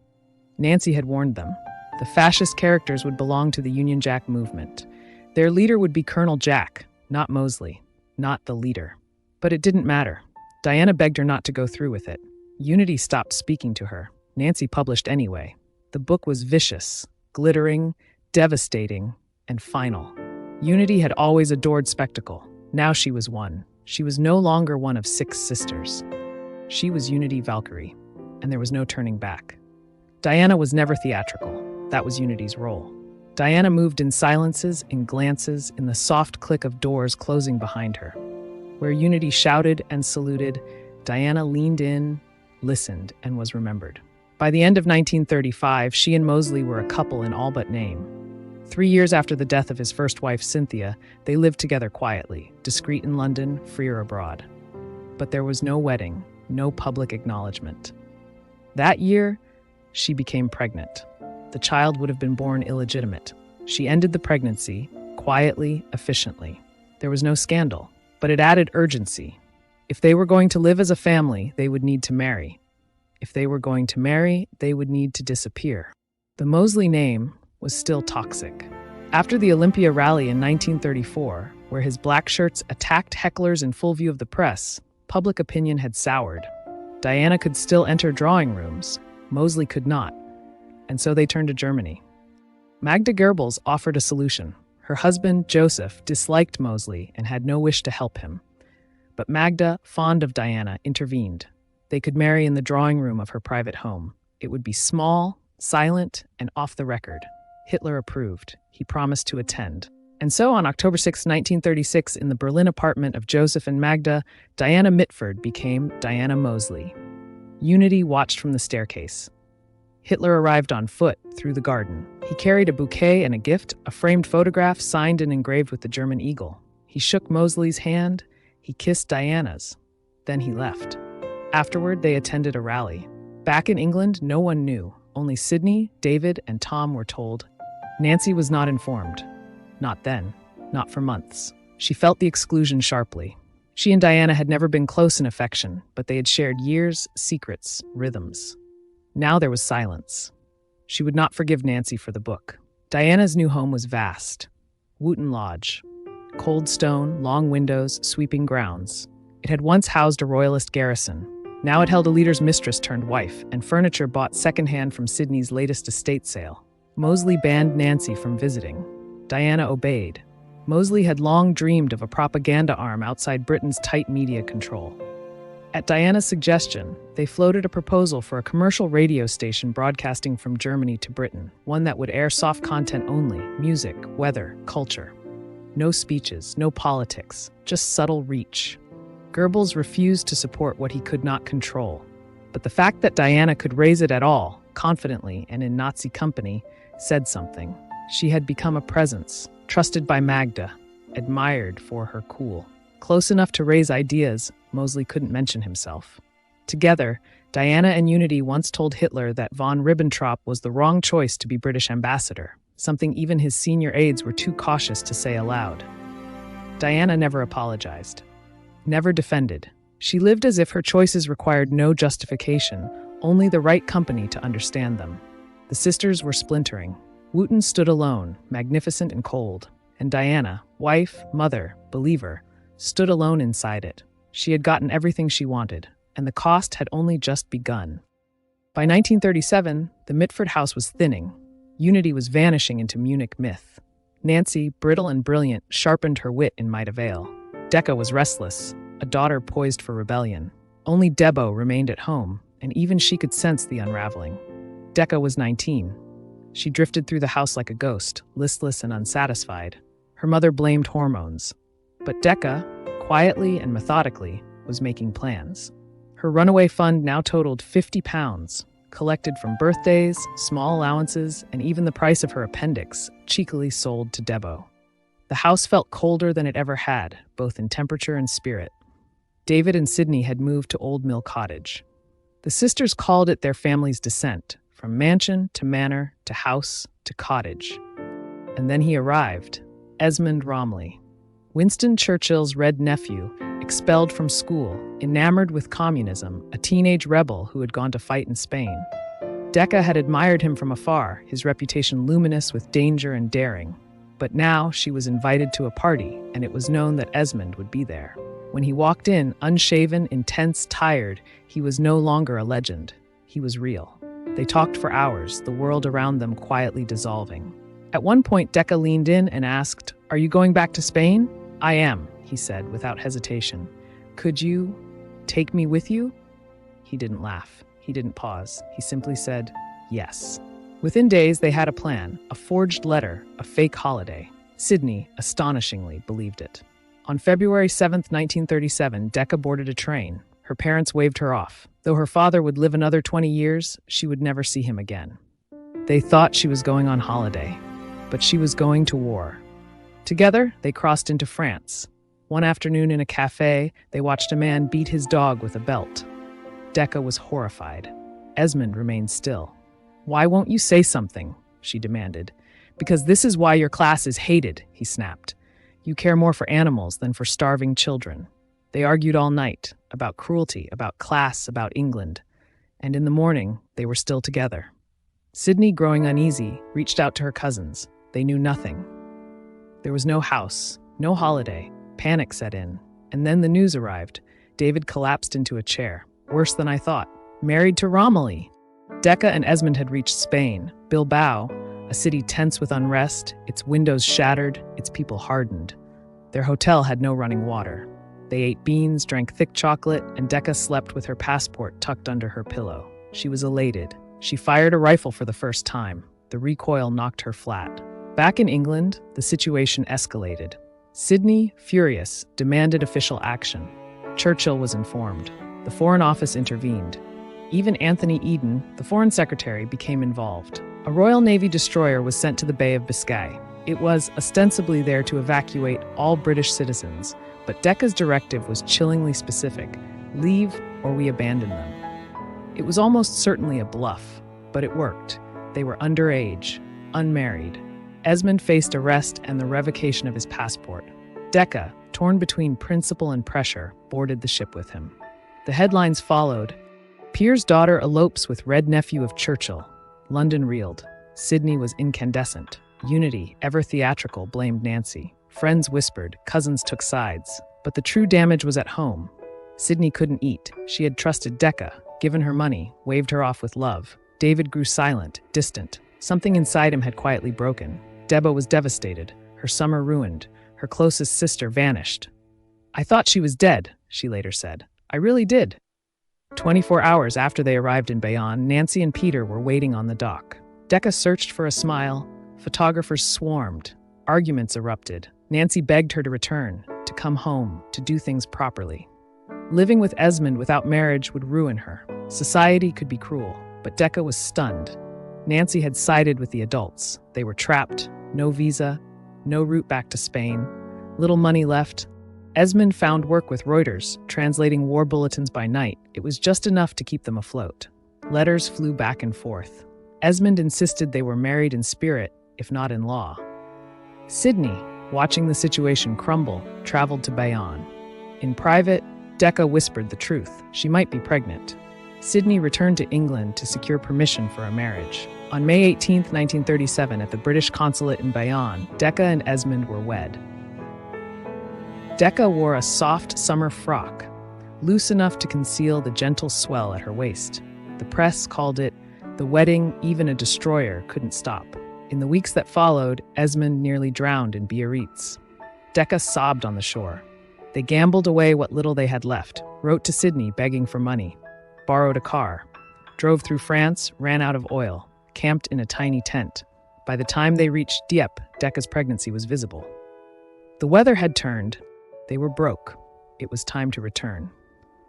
Nancy had warned them. The fascist characters would belong to the Union Jack movement. Their leader would be Colonel Jack, not Mosley, not the leader. But it didn't matter. Diana begged her not to go through with it. Unity stopped speaking to her. Nancy published anyway. The book was vicious, glittering, devastating, and final. Unity had always adored spectacle. Now she was one. She was no longer one of 6 sisters. She was Unity Valkyrie, and there was no turning back. Diana was never theatrical. That was Unity's role. Diana moved in silences, in glances, in the soft click of doors closing behind her. Where Unity shouted and saluted, Diana leaned in, listened, and was remembered. By the end of 1935, she and Mosley were a couple in all but name. 3 years after the death of his first wife, Cynthia, they lived together quietly, discreet in London, freer abroad. But there was no wedding, no public acknowledgement. That year, she became pregnant. The child would have been born illegitimate. She ended the pregnancy, quietly, efficiently. There was no scandal, but it added urgency. If they were going to live as a family, they would need to marry. If they were going to marry, they would need to disappear. The Mosley name was still toxic. After the Olympia rally in 1934, where his black shirts attacked hecklers in full view of the press, public opinion had soured. Diana could still enter drawing rooms. Mosley could not. And so they turned to Germany. Magda Goebbels offered a solution. Her husband, Joseph, disliked Mosley and had no wish to help him. But Magda, fond of Diana, intervened. They could marry in the drawing room of her private home. It would be small, silent, and off the record. Hitler approved. He promised to attend. And so on October 6, 1936, in the Berlin apartment of Joseph and Magda, Diana Mitford became Diana Mosley. Unity watched from the staircase. Hitler arrived on foot through the garden. He carried a bouquet and a gift, a framed photograph signed and engraved with the German eagle. He shook Mosley's hand. He kissed Diana's. Then he left. Afterward, they attended a rally. Back in England, no one knew. Only Sidney, David, and Tom were told. Nancy was not informed. Not then. Not for months. She felt the exclusion sharply. She and Diana had never been close in affection, but they had shared years, secrets, rhythms. Now there was silence. She would not forgive Nancy for the book. Diana's new home was vast. Wootton Lodge. Cold stone, long windows, sweeping grounds. It had once housed a royalist garrison. Now it held a leader's mistress turned wife, and furniture bought secondhand from Sydney's latest estate sale. Mosley banned Nancy from visiting. Diana obeyed. Mosley had long dreamed of a propaganda arm outside Britain's tight media control. At Diana's suggestion, they floated a proposal for a commercial radio station broadcasting from Germany to Britain, one that would air soft content only, music, weather, culture. No speeches, no politics, just subtle reach. Goebbels refused to support what he could not control. But the fact that Diana could raise it at all, confidently and in Nazi company, said something. She had become a presence, trusted by Magda, admired for her cool. Close enough to raise ideas, Mosley couldn't mention himself. Together, Diana and Unity once told Hitler that von Ribbentrop was the wrong choice to be British ambassador, something even his senior aides were too cautious to say aloud. Diana never apologized, never defended. She lived as if her choices required no justification, only the right company to understand them. The sisters were splintering. Wootton stood alone, magnificent and cold, and Diana, wife, mother, believer, stood alone inside it. She had gotten everything she wanted, and the cost had only just begun. By 1937, the Mitford house was thinning. Unity was vanishing into Munich myth. Nancy, brittle and brilliant, sharpened her wit in Maida Vale. Deca was restless, a daughter poised for rebellion. Only Debo remained at home, and even she could sense the unraveling. Deca was 19. She drifted through the house like a ghost, listless and unsatisfied. Her mother blamed hormones. But Deca, quietly and methodically, was making plans. Her runaway fund now totaled £50, collected from birthdays, small allowances, and even the price of her appendix, cheekily sold to Debo. The house felt colder than it ever had, both in temperature and spirit. David and Sidney had moved to Old Mill Cottage. The sisters called it their family's descent, from mansion to manor to house to cottage. And then he arrived, Esmond Romilly. Winston Churchill's red nephew, expelled from school, enamored with communism, a teenage rebel who had gone to fight in Spain. Deca had admired him from afar, his reputation luminous with danger and daring. But now she was invited to a party, and it was known that Esmond would be there. When he walked in, unshaven, intense, tired, he was no longer a legend. He was real. They talked for hours, the world around them quietly dissolving. At one point, Deca leaned in and asked, "Are you going back to Spain?" "I am," he said without hesitation. "Could you take me with you?" He didn't laugh. He didn't pause. He simply said, "Yes." Within days, they had a plan, a forged letter, a fake holiday. Sydney, astonishingly, believed it. On February 7th, 1937, Deca boarded a train. Her parents waved her off. Though her father would live another 20 years, she would never see him again. They thought she was going on holiday, but she was going to war. Together, they crossed into France. One afternoon in a cafe, they watched a man beat his dog with a belt. Deca was horrified. Esmond remained still. "Why won't you say something?" she demanded. "Because this is why your class is hated," he snapped. "You care more for animals than for starving children." They argued all night, about cruelty, about class, about England. And in the morning, they were still together. Sydney, growing uneasy, reached out to her cousins. They knew nothing. There was no house, no holiday. Panic set in. And then the news arrived. David collapsed into a chair. "Worse than I thought. Married to Romilly." Deca and Esmond had reached Spain, Bilbao, a city tense with unrest, its windows shattered, its people hardened. Their hotel had no running water. They ate beans, drank thick chocolate, and Deca slept with her passport tucked under her pillow. She was elated. She fired a rifle for the first time. The recoil knocked her flat. Back in England, the situation escalated. Sydney, furious, demanded official action. Churchill was informed. The Foreign Office intervened. Even Anthony Eden, the Foreign Secretary, became involved. A Royal Navy destroyer was sent to the Bay of Biscay. It was ostensibly there to evacuate all British citizens, but Deca's directive was chillingly specific: leave or we abandon them. It was almost certainly a bluff, but it worked. They were underage, unmarried. Esmond faced arrest and the revocation of his passport. Deca, torn between principle and pressure, boarded the ship with him. The headlines followed. Pierre's daughter elopes with red nephew of Churchill. London reeled. Sydney was incandescent. Unity, ever theatrical, blamed Nancy. Friends whispered, cousins took sides. But the true damage was at home. Sydney couldn't eat. She had trusted Deca, given her money, waved her off with love. David grew silent, distant. Something inside him had quietly broken. Debo was devastated. Her summer ruined. Her closest sister vanished. "I thought she was dead," she later said. "I really did." 24 hours after they arrived in Bayonne, Nancy and Peter were waiting on the dock. Deca searched for a smile. Photographers swarmed. Arguments erupted. Nancy begged her to return, to come home, to do things properly. Living with Esmond without marriage would ruin her. Society could be cruel, but Deca was stunned. Nancy had sided with the adults. They were trapped. No visa, no route back to Spain. Little money left. Esmond found work with Reuters, translating war bulletins by night. It was just enough to keep them afloat. Letters flew back and forth. Esmond insisted they were married in spirit, if not in law. Sydney, watching the situation crumble, traveled to Bayonne. In private, Deca whispered the truth. She might be pregnant. Sydney returned to England to secure permission for a marriage. On May 18, 1937, at the British consulate in Bayonne, Deca and Esmond were wed. Deca wore a soft summer frock, loose enough to conceal the gentle swell at her waist. The press called it the wedding even a destroyer couldn't stop. In the weeks that followed, Esmond nearly drowned in Biarritz. Deca sobbed on the shore. They gambled away what little they had left, wrote to Sydney begging for money, borrowed a car, drove through France, ran out of oil, camped in a tiny tent. By the time they reached Dieppe, Deca's pregnancy was visible. The weather had turned. They were broke. It was time to return.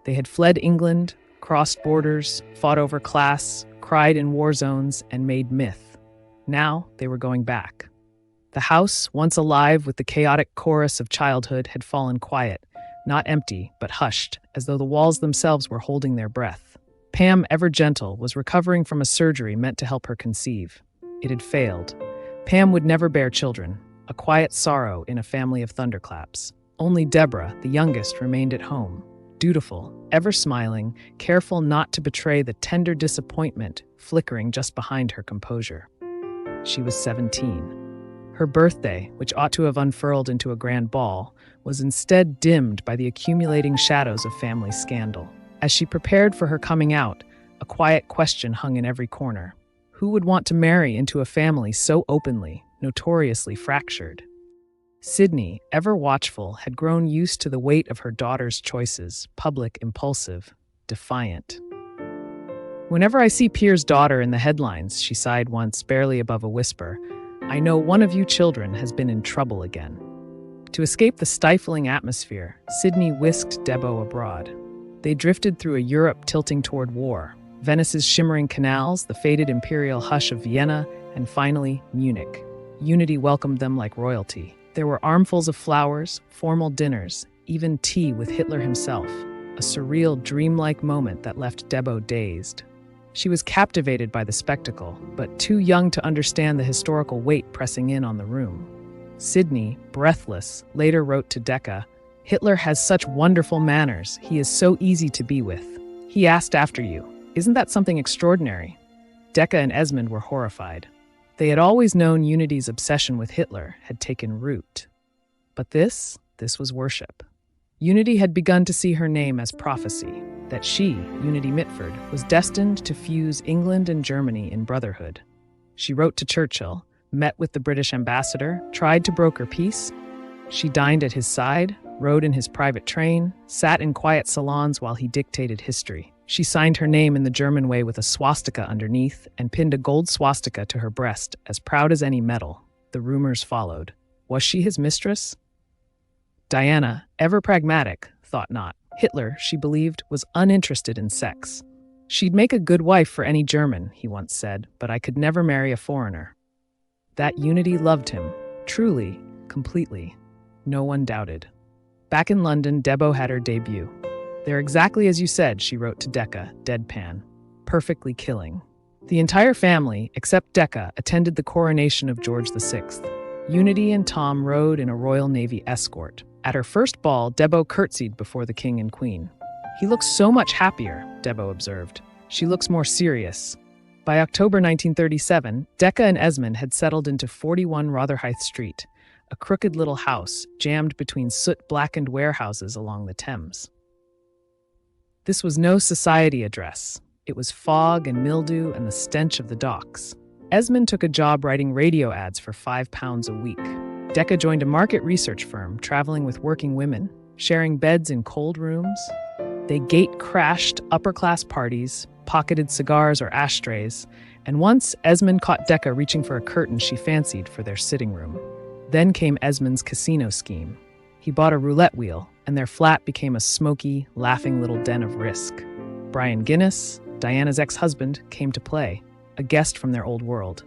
They had fled England, crossed borders, fought over class, cried in war zones, and made myth. Now they were going back. The house, once alive with the chaotic chorus of childhood, had fallen quiet, not empty, but hushed, as though the walls themselves were holding their breath. Pam, ever gentle, was recovering from a surgery meant to help her conceive. It had failed. Pam would never bear children. a quiet sorrow in a family of thunderclaps. Only Deborah, the youngest, remained at home, dutiful, ever smiling, careful not to betray the tender disappointment flickering just behind her composure. She was 17. Her birthday, which ought to have unfurled into a grand ball, was instead dimmed by the accumulating shadows of family scandal. As she prepared for her coming out, a quiet question hung in every corner. Who would want to marry into a family so openly, notoriously fractured? Sydney, ever watchful, had grown used to the weight of her daughter's choices, public, impulsive, defiant. "Whenever I see Pierre's daughter in the headlines," she sighed once, barely above a whisper, "I know one of you children has been in trouble again." To escape the stifling atmosphere, Sydney whisked Debo abroad. They drifted through a Europe tilting toward war, Venice's shimmering canals, the faded imperial hush of Vienna, and finally, Munich. Unity welcomed them like royalty. There were armfuls of flowers, formal dinners, even tea with Hitler himself, a surreal, dreamlike moment that left Debo dazed. She was captivated by the spectacle, but too young to understand the historical weight pressing in on the room. Sydney, breathless, later wrote to Deca, "Hitler has such wonderful manners. He is so easy to be with. He asked after you. Isn't that something extraordinary?" Deca and Esmond were horrified. They had always known Unity's obsession with Hitler had taken root. But this was worship. Unity had begun to see her name as prophecy, that she, Unity Mitford, was destined to fuse England and Germany in brotherhood. She wrote to Churchill, met with the British ambassador, tried to broker peace. She dined at his side, rode in his private train, sat in quiet salons while he dictated history. She signed her name in the German way with a swastika underneath and pinned a gold swastika to her breast, as proud as any medal. The rumors followed. Was she his mistress? Diana, ever pragmatic, thought not. Hitler, she believed, was uninterested in sex. "She'd make a good wife for any German," he once said, "but I could never marry a foreigner." That Unity loved him, truly, completely. No one doubted. Back in London, Debo had her debut. "They're exactly as you said," she wrote to Deca, deadpan. "Perfectly killing." The entire family, except Deca, attended the coronation of George VI. Unity and Tom rode in a Royal Navy escort. At her first ball, Debo curtsied before the king and queen. "He looks so much happier," Debo observed. "She looks more serious." By October 1937, Deca and Esmond had settled into 41 Rotherhithe Street, a crooked little house jammed between soot-blackened warehouses along the Thames. This was no society address. It was fog and mildew and the stench of the docks. Esmond took a job writing radio ads for £5 a week. Deca joined a market research firm, traveling with working women, sharing beds in cold rooms. They gate-crashed upper-class parties, pocketed cigars or ashtrays, and once Esmond caught Deca reaching for a curtain she fancied for their sitting room. Then came Esmond's casino scheme. He bought a roulette wheel, and their flat became a smoky, laughing little den of risk. Brian Guinness, Diana's ex-husband, came to play, a guest from their old world.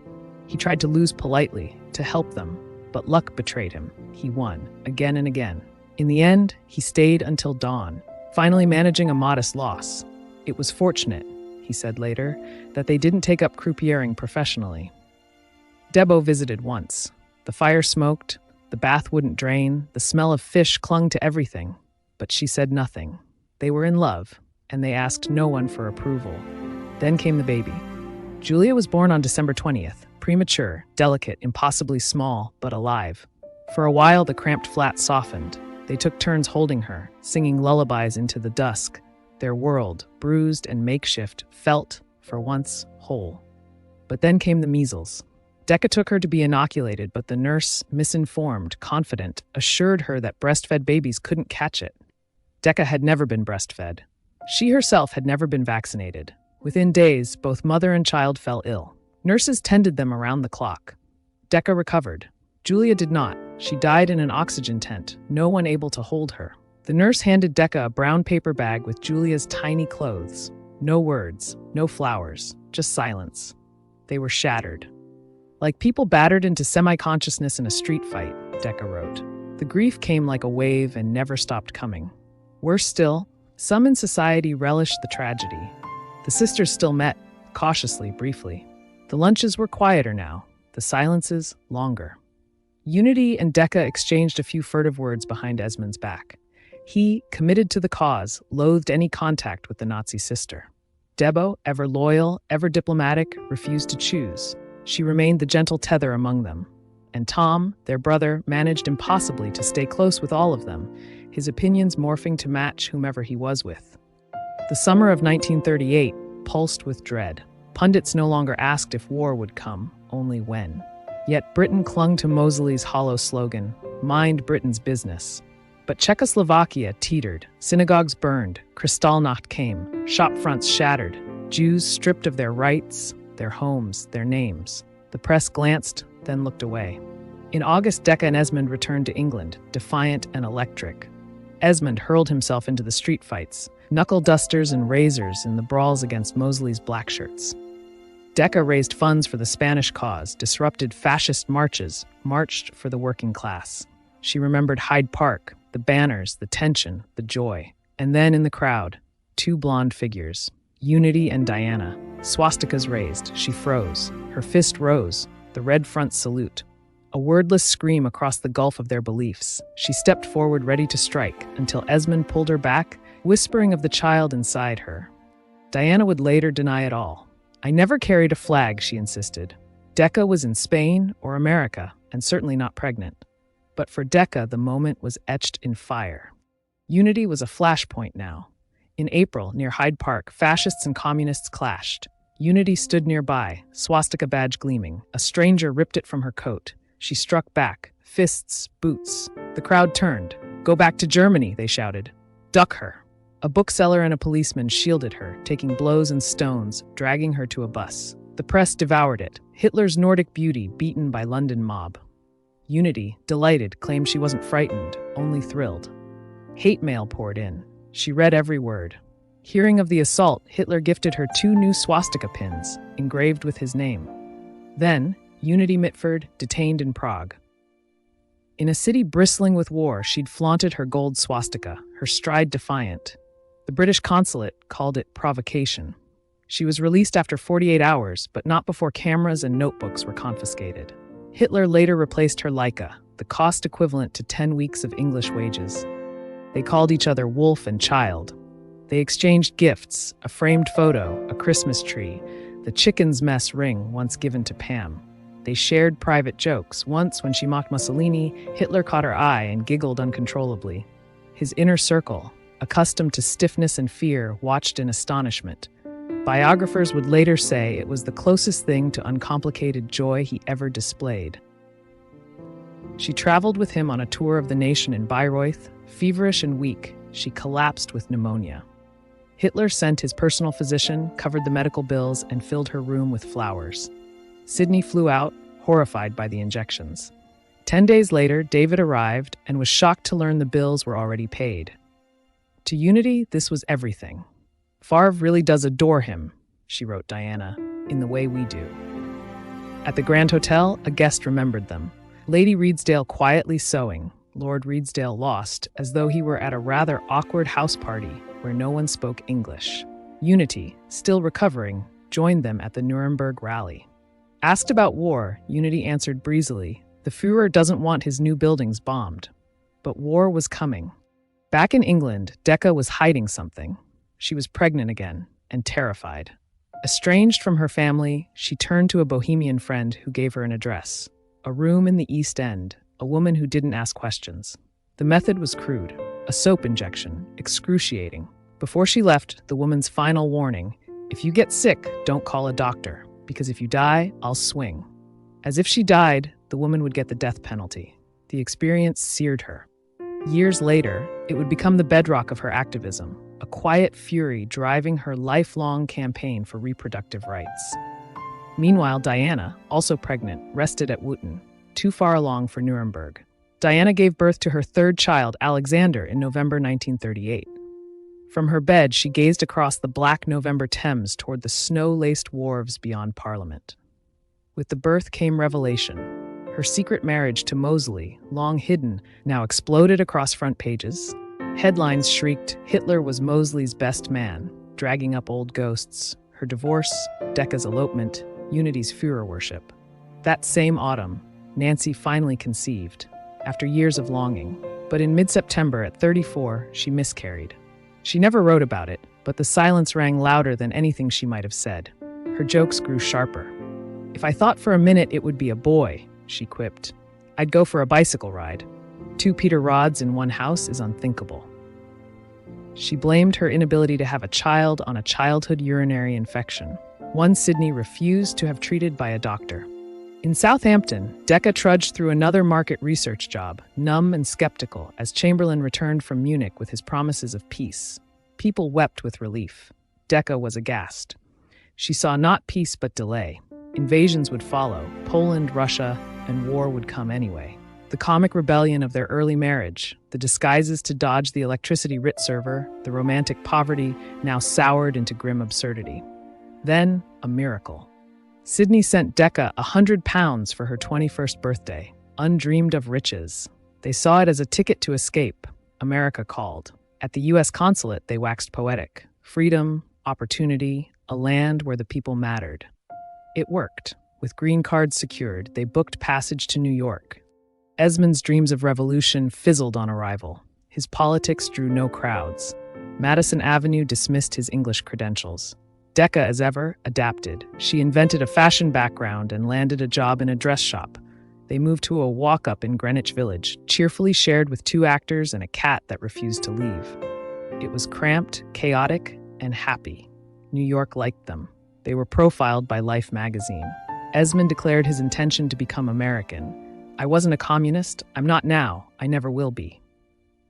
He tried to lose politely, to help them, but luck betrayed him. He won, again and again. In the end, he stayed until dawn, finally managing a modest loss. "It was fortunate," he said later, "that they didn't take up croupiering professionally." Debo visited once. The fire smoked, the bath wouldn't drain, the smell of fish clung to everything. But she said nothing. They were in love, and they asked no one for approval. Then came the baby. Julia was born on December 20th, premature, delicate, impossibly small, but alive. For a while, the cramped flat softened. They took turns holding her, singing lullabies into the dusk. Their world, bruised and makeshift, felt, for once, whole. But then came the measles. Deca took her to be inoculated, but the nurse, misinformed, confident, assured her that breastfed babies couldn't catch it. Deca had never been breastfed. She herself had never been vaccinated. Within days, both mother and child fell ill. Nurses tended them around the clock. Deca recovered. Julia did not. She died in an oxygen tent, no one able to hold her. The nurse handed Deca a brown paper bag with Julia's tiny clothes. No words, no flowers, just silence. They were shattered. Like people battered into semi-consciousness in a street fight, Deca wrote. The grief came like a wave and never stopped coming. Worse still, some in society relished the tragedy. The sisters still met, cautiously, briefly. The lunches were quieter now, the silences longer. Unity and Deca exchanged a few furtive words behind Esmond's back. He, committed to the cause, loathed any contact with the Nazi sister. Debo, ever loyal, ever diplomatic, refused to choose. She remained the gentle tether among them. And Tom, their brother, managed impossibly to stay close with all of them, his opinions morphing to match whomever he was with. The summer of 1938 pulsed with dread. Pundits no longer asked if war would come, only when. Yet Britain clung to Mosley's hollow slogan, "Mind Britain's business." But Czechoslovakia teetered, synagogues burned, Kristallnacht came, shop fronts shattered, Jews stripped of their rights, their homes, their names. The press glanced, then looked away. In August, Deca and Esmond returned to England, defiant and electric. Esmond hurled himself into the street fights, knuckle dusters and razors in the brawls against Mosley's blackshirts. Deca raised funds for the Spanish cause, disrupted fascist marches, marched for the working class. She remembered Hyde Park, the banners, the tension, the joy. And then in the crowd, two blonde figures, Unity and Diana. Swastikas raised, she froze. Her fist rose, the red front salute. A wordless scream across the gulf of their beliefs. She stepped forward ready to strike, until Esmond pulled her back, whispering of the child inside her. Diana would later deny it all. "I never carried a flag," she insisted. Deca was in Spain or America, and certainly not pregnant. But for Deca, the moment was etched in fire. Unity was a flashpoint now. In April, near Hyde Park, fascists and communists clashed. Unity stood nearby, swastika badge gleaming. A stranger ripped it from her coat. She struck back, fists, boots. The crowd turned. "Go back to Germany," they shouted. "Duck her." A bookseller and a policeman shielded her, taking blows and stones, dragging her to a bus. The press devoured it. Hitler's Nordic beauty beaten by London mob. Unity, delighted, claimed she wasn't frightened, only thrilled. Hate mail poured in. She read every word. Hearing of the assault, Hitler gifted her 2 new swastika pins, engraved with his name. Then, Unity Mitford, detained in Prague. In a city bristling with war, she'd flaunted her gold swastika, her stride defiant. The British consulate called it provocation. She was released after 48 hours, but not before cameras and notebooks were confiscated. Hitler later replaced her Leica, the cost equivalent to 10 weeks of English wages. They called each other wolf and child. They exchanged gifts, a framed photo, a Christmas tree, the chicken's mess ring once given to Pam. They shared private jokes. Once, when she mocked Mussolini, Hitler caught her eye and giggled uncontrollably. His inner circle, accustomed to stiffness and fear, watched in astonishment. Biographers would later say it was the closest thing to uncomplicated joy he ever displayed. She traveled with him on a tour of the nation in Bayreuth. Feverish and weak, she collapsed with pneumonia. Hitler sent his personal physician, covered the medical bills, and filled her room with flowers. Sidney flew out, horrified by the injections. 10 days later, David arrived and was shocked to learn the bills were already paid. To Unity, this was everything. "Favre really does adore him," she wrote Diana, "in the way we do." At the Grand Hotel, a guest remembered them. Lady Redesdale quietly sewing, Lord Redesdale lost, as though he were at a rather awkward house party where no one spoke English. Unity, still recovering, joined them at the Nuremberg rally. Asked about war, Unity answered breezily, "The Führer doesn't want his new buildings bombed." But war was coming. Back in England, Deca was hiding something. She was pregnant again, and terrified. Estranged from her family, she turned to a bohemian friend who gave her an address. A room in the East End, a woman who didn't ask questions. The method was crude, a soap injection, excruciating. Before she left, the woman's final warning, "If you get sick, don't call a doctor, because if you die, I'll swing." As if she died, the woman would get the death penalty. The experience seared her. Years later, it would become the bedrock of her activism, a quiet fury driving her lifelong campaign for reproductive rights. Meanwhile, Diana, also pregnant, rested at Wootton, too far along for Nuremberg. Diana gave birth to her 3rd child, Alexander, in November 1938. From her bed, she gazed across the black November Thames toward the snow-laced wharves beyond Parliament. With the birth came revelation. Her secret marriage to Mosley, long hidden, now exploded across front pages. Headlines shrieked, "Hitler was Mosley's best man," dragging up old ghosts. Her divorce, Deca's elopement, Unity's Führer worship. That same autumn, Nancy finally conceived, after years of longing. But in mid-September, at 34, she miscarried. She never wrote about it, but the silence rang louder than anything she might have said. Her jokes grew sharper. "If I thought for a minute it would be a boy," she quipped, "I'd go for a bicycle ride. 2 Peter Rods in one house is unthinkable." She blamed her inability to have a child on a childhood urinary infection, one Sydney refused to have treated by a doctor. In Southampton, Deca trudged through another market research job, numb and skeptical, as Chamberlain returned from Munich with his promises of peace. People wept with relief. Deca was aghast. She saw not peace but delay. Invasions would follow, Poland, Russia, and war would come anyway. The comic rebellion of their early marriage, the disguises to dodge the electricity writ server, the romantic poverty now soured into grim absurdity. Then, a miracle. Sydney sent Deca £100 for her 21st birthday, undreamed of riches. They saw it as a ticket to escape. America called. At the U.S. consulate, they waxed poetic. Freedom, opportunity, a land where the people mattered. It worked. With green cards secured, they booked passage to New York. Esmond's dreams of revolution fizzled on arrival. His politics drew no crowds. Madison Avenue dismissed his English credentials. Deca, as ever, adapted. She invented a fashion background and landed a job in a dress shop. They moved to a walk-up in Greenwich Village, cheerfully shared with 2 actors and a cat that refused to leave. It was cramped, chaotic, and happy. New York liked them. They were profiled by Life magazine. Esmond declared his intention to become American. "I wasn't a communist. I'm not now. I never will be."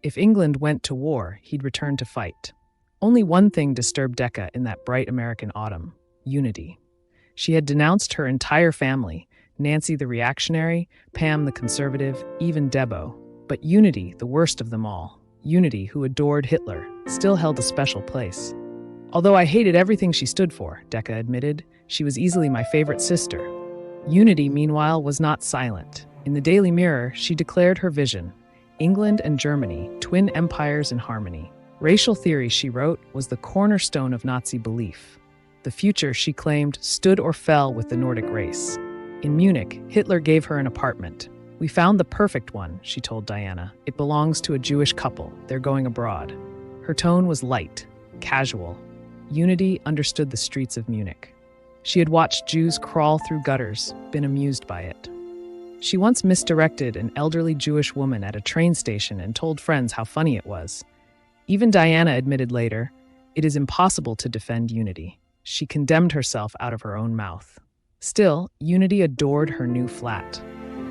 If England went to war, he'd return to fight. Only one thing disturbed Deca in that bright American autumn: unity. She had denounced her entire family, Nancy the reactionary, Pam the conservative, even Debo. But Unity, the worst of them all, Unity, who adored Hitler, still held a special place. "Although I hated everything she stood for," Deca admitted, "she was easily my favorite sister." Unity, meanwhile, was not silent. In the Daily Mirror, she declared her vision: England and Germany, twin empires in harmony. Racial theory, she wrote, was the cornerstone of Nazi belief. The future, she claimed, stood or fell with the Nordic race. In Munich, Hitler gave her an apartment. "We found the perfect one," she told Diana. "It belongs to a Jewish couple. They're going abroad." Her tone was light, casual. Unity understood the streets of Munich. She had watched Jews crawl through gutters, been amused by it. She once misdirected an elderly Jewish woman at a train station and told friends how funny it was. Even Diana admitted later, it is impossible to defend Unity. She condemned herself out of her own mouth. Still, Unity adored her new flat.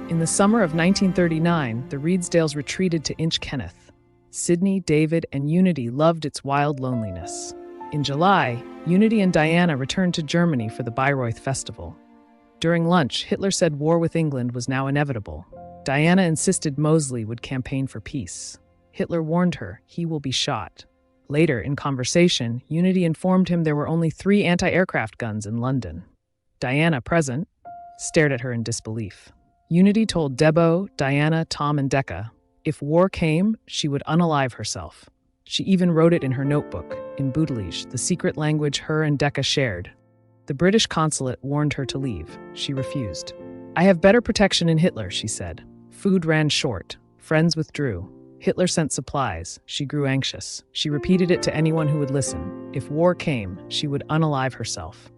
In the summer of 1939, the Redesdales retreated to Inchkenneth. Sydney, David, and Unity loved its wild loneliness. In July, Unity and Diana returned to Germany for the Bayreuth Festival. During lunch, Hitler said war with England was now inevitable. Diana insisted Mosley would campaign for peace. Hitler warned her, he will be shot. Later, in conversation, Unity informed him there were only 3 anti-aircraft guns in London. Diana, present, stared at her in disbelief. Unity told Debo, Diana, Tom, and Deca, if war came, she would unalive herself. She even wrote it in her notebook, in Bootelish, the secret language her and Deca shared. The British consulate warned her to leave. She refused. "I have better protection in Hitler," she said. Food ran short. Friends withdrew. Hitler sent supplies. She grew anxious. She repeated it to anyone who would listen. If war came, she would unalive herself.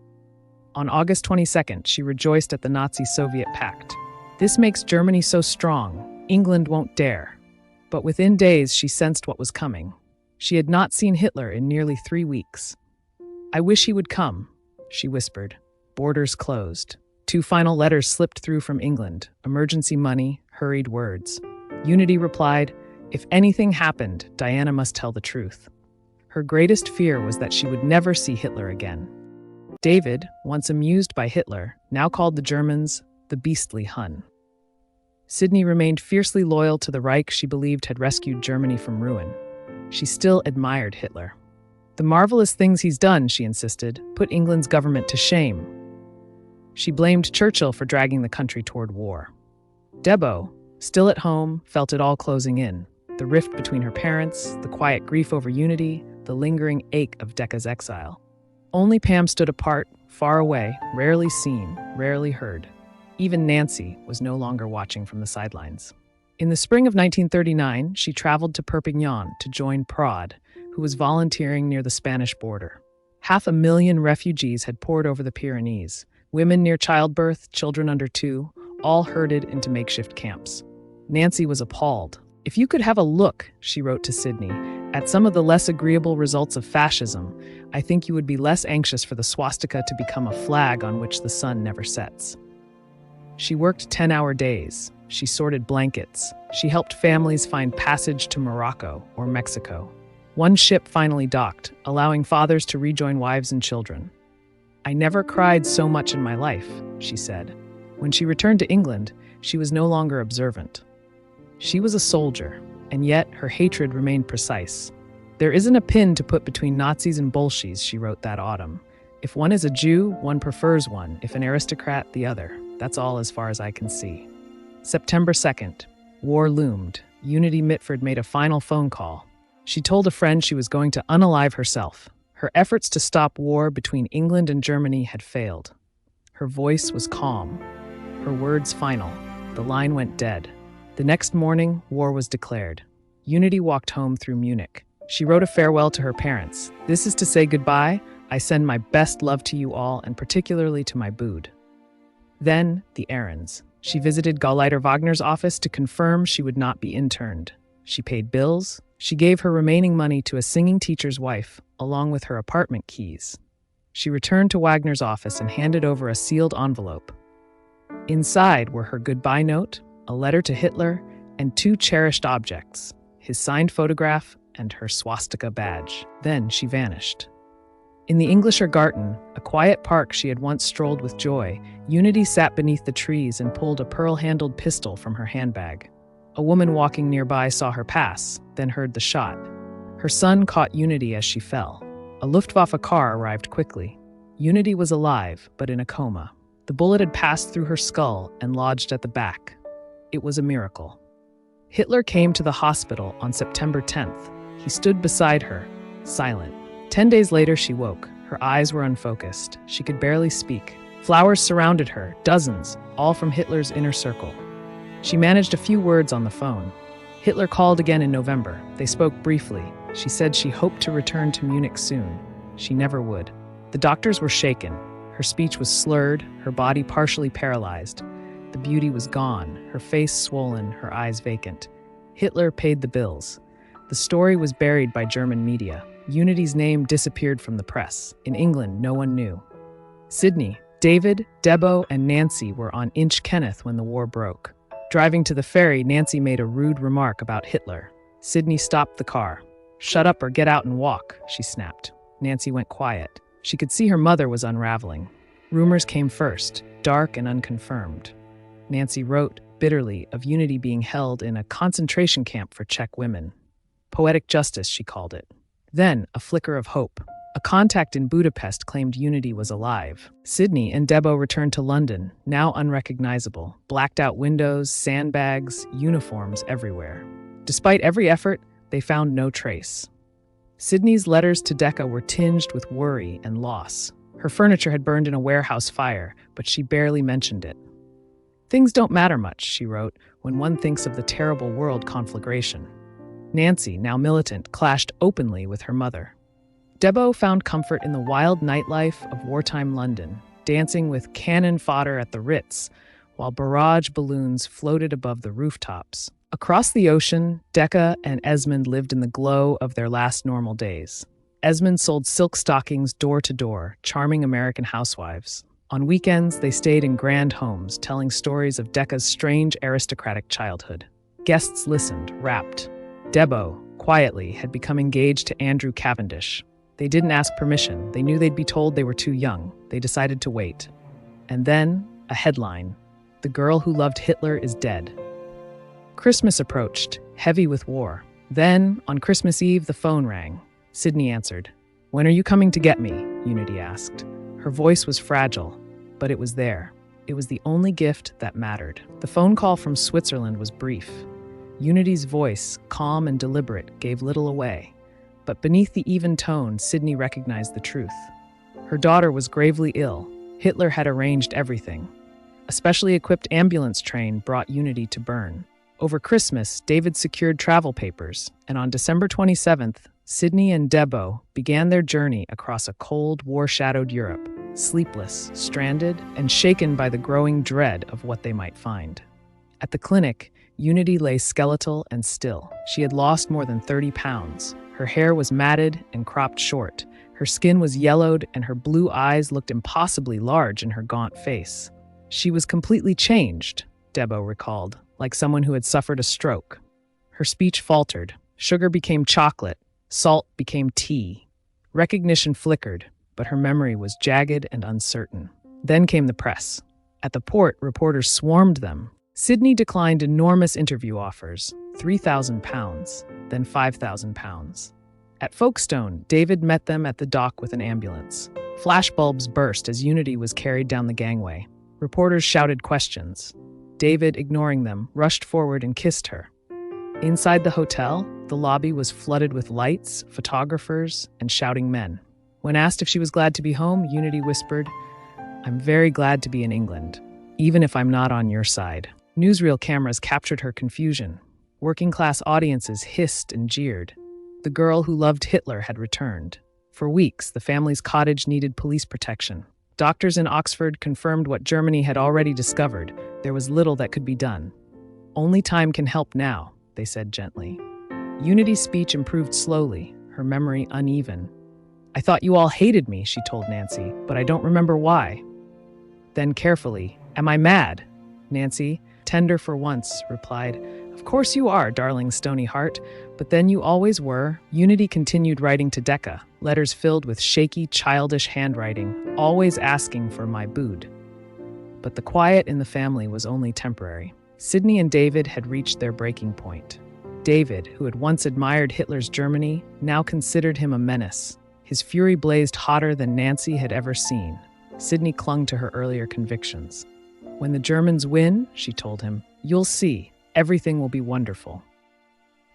On August 22nd, she rejoiced at the Nazi-Soviet pact. "This makes Germany so strong. England won't dare." But within days, she sensed what was coming. She had not seen Hitler in nearly 3 weeks. "I wish he would come," she whispered. Borders closed. 2 final letters slipped through from England. Emergency money, hurried words. Unity replied, "If anything happened, Diana must tell the truth." Her greatest fear was that she would never see Hitler again. David, once amused by Hitler, now called the Germans the beastly Hun. Sydney remained fiercely loyal to the Reich she believed had rescued Germany from ruin. She still admired Hitler. "The marvelous things he's done," she insisted, "put England's government to shame." She blamed Churchill for dragging the country toward war. Debo, still at home, felt it all closing in. The rift between her parents, the quiet grief over Unity, the lingering ache of Deca's exile. Only Pam stood apart, far away, rarely seen, rarely heard. Even Nancy was no longer watching from the sidelines. In the spring of 1939, she traveled to Perpignan to join Prod, who was volunteering near the Spanish border. 500,000 refugees had poured over the Pyrenees, women near childbirth, children under 2, all herded into makeshift camps. Nancy was appalled. "If you could have a look," she wrote to Sydney, "at some of the less agreeable results of fascism, I think you would be less anxious for the swastika to become a flag on which the sun never sets." She worked 10-hour days. She sorted blankets. She helped families find passage to Morocco or Mexico. One ship finally docked, allowing fathers to rejoin wives and children. "I never cried so much in my life," she said. When she returned to England, she was no longer observant. She was a soldier, and yet her hatred remained precise. "There isn't a pin to put between Nazis and Bolsheviks," she wrote that autumn. "If one is a Jew, one prefers one. If an aristocrat, the other. That's all as far as I can see." September 2nd. War loomed. Unity Mitford made a final phone call. She told a friend she was going to unalive herself. Her efforts to stop war between England and Germany had failed. Her voice was calm. Her words final. The line went dead. The next morning, war was declared. Unity walked home through Munich. She wrote a farewell to her parents. "This is to say goodbye. I send my best love to you all, and particularly to my Bude." Then, the errands. She visited Gauleiter Wagner's office to confirm she would not be interned. She paid bills. She gave her remaining money to a singing teacher's wife, along with her apartment keys. She returned to Wagner's office and handed over a sealed envelope. Inside were her goodbye note, a letter to Hitler, and 2 cherished objects, his signed photograph and her swastika badge. Then she vanished. In the Englischer Garten, a quiet park she had once strolled with joy, Unity sat beneath the trees and pulled a pearl-handled pistol from her handbag. A woman walking nearby saw her pass, then heard the shot. Her son caught Unity as she fell. A Luftwaffe car arrived quickly. Unity was alive, but in a coma. The bullet had passed through her skull and lodged at the back. It was a miracle. Hitler came to the hospital on September 10th. He stood beside her, silent. 10 days later, she woke. Her eyes were unfocused. She could barely speak. Flowers surrounded her, dozens, all from Hitler's inner circle. She managed a few words on the phone. Hitler called again in November. They spoke briefly. She said she hoped to return to Munich soon. She never would. The doctors were shaken. Her speech was slurred, her body partially paralyzed. The beauty was gone, her face swollen, her eyes vacant. Hitler paid the bills. The story was buried by German media. Unity's name disappeared from the press. In England, no one knew. Sydney, David, Debo, and Nancy were on Inch Kenneth when the war broke. Driving to the ferry, Nancy made a rude remark about Hitler. Sydney stopped the car. "Shut up or get out and walk," she snapped. Nancy went quiet. She could see her mother was unraveling. Rumors came first, dark and unconfirmed. Nancy wrote, bitterly, of Unity being held in a concentration camp for Czech women. Poetic justice, she called it. Then, a flicker of hope. A contact in Budapest claimed Unity was alive. Sydney and Debo returned to London, now unrecognizable. Blacked-out windows, sandbags, uniforms everywhere. Despite every effort, they found no trace. Sydney's letters to Deca were tinged with worry and loss. Her furniture had burned in a warehouse fire, but she barely mentioned it. "Things don't matter much," she wrote, "when one thinks of the terrible world conflagration." Nancy, now militant, clashed openly with her mother. Debo found comfort in the wild nightlife of wartime London, dancing with cannon fodder at the Ritz, while barrage balloons floated above the rooftops. Across the ocean, Deca and Esmond lived in the glow of their last normal days. Esmond sold silk stockings door to door, charming American housewives. On weekends, they stayed in grand homes, telling stories of Deca's strange aristocratic childhood. Guests listened, rapt. Debo, quietly, had become engaged to Andrew Cavendish. They didn't ask permission. They knew they'd be told they were too young. They decided to wait. And then, a headline. "The girl who loved Hitler is dead." Christmas approached, heavy with war. Then, on Christmas Eve, the phone rang. Sydney answered. "When are you coming to get me?" Unity asked. Her voice was fragile, but it was there. It was the only gift that mattered. The phone call from Switzerland was brief. Unity's voice, calm and deliberate, gave little away. But beneath the even tone, Sydney recognized the truth. Her daughter was gravely ill. Hitler had arranged everything. A specially equipped ambulance train brought Unity to Bern. Over Christmas, David secured travel papers, and on December 27th, Sydney and Debo began their journey across a cold, war-shadowed Europe, sleepless, stranded, and shaken by the growing dread of what they might find. At the clinic, Unity lay skeletal and still. She had lost more than 30 pounds. Her hair was matted and cropped short. Her skin was yellowed, and her blue eyes looked impossibly large in her gaunt face. She was completely changed, Debo recalled, like someone who had suffered a stroke. Her speech faltered. Sugar became chocolate. Salt became tea. Recognition flickered, but her memory was jagged and uncertain. Then came the press. At the port, reporters swarmed them. Sydney declined enormous interview offers, £3,000, then £5,000. At Folkestone, David met them at the dock with an ambulance. Flashbulbs burst as Unity was carried down the gangway. Reporters shouted questions. David, ignoring them, rushed forward and kissed her. Inside the hotel, the lobby was flooded with lights, photographers, and shouting men. When asked if she was glad to be home, Unity whispered, "I'm very glad to be in England, even if I'm not on your side." Newsreel cameras captured her confusion. Working-class audiences hissed and jeered. The girl who loved Hitler had returned. For weeks, the family's cottage needed police protection. Doctors in Oxford confirmed what Germany had already discovered. There was little that could be done. "Only time can help now," they said gently. Unity's speech improved slowly, her memory uneven. "I thought you all hated me," she told Nancy, "but I don't remember why." Then carefully, "Am I mad?" Nancy, tender for once, replied, "Of course you are, darling stony heart, but then you always were." Unity continued writing to Deca, letters filled with shaky, childish handwriting, always asking for my bood. But the quiet in the family was only temporary. Sydney and David had reached their breaking point. David, who had once admired Hitler's Germany, now considered him a menace. His fury blazed hotter than Nancy had ever seen. Sydney clung to her earlier convictions. "When the Germans win," she told him, "you'll see, everything will be wonderful."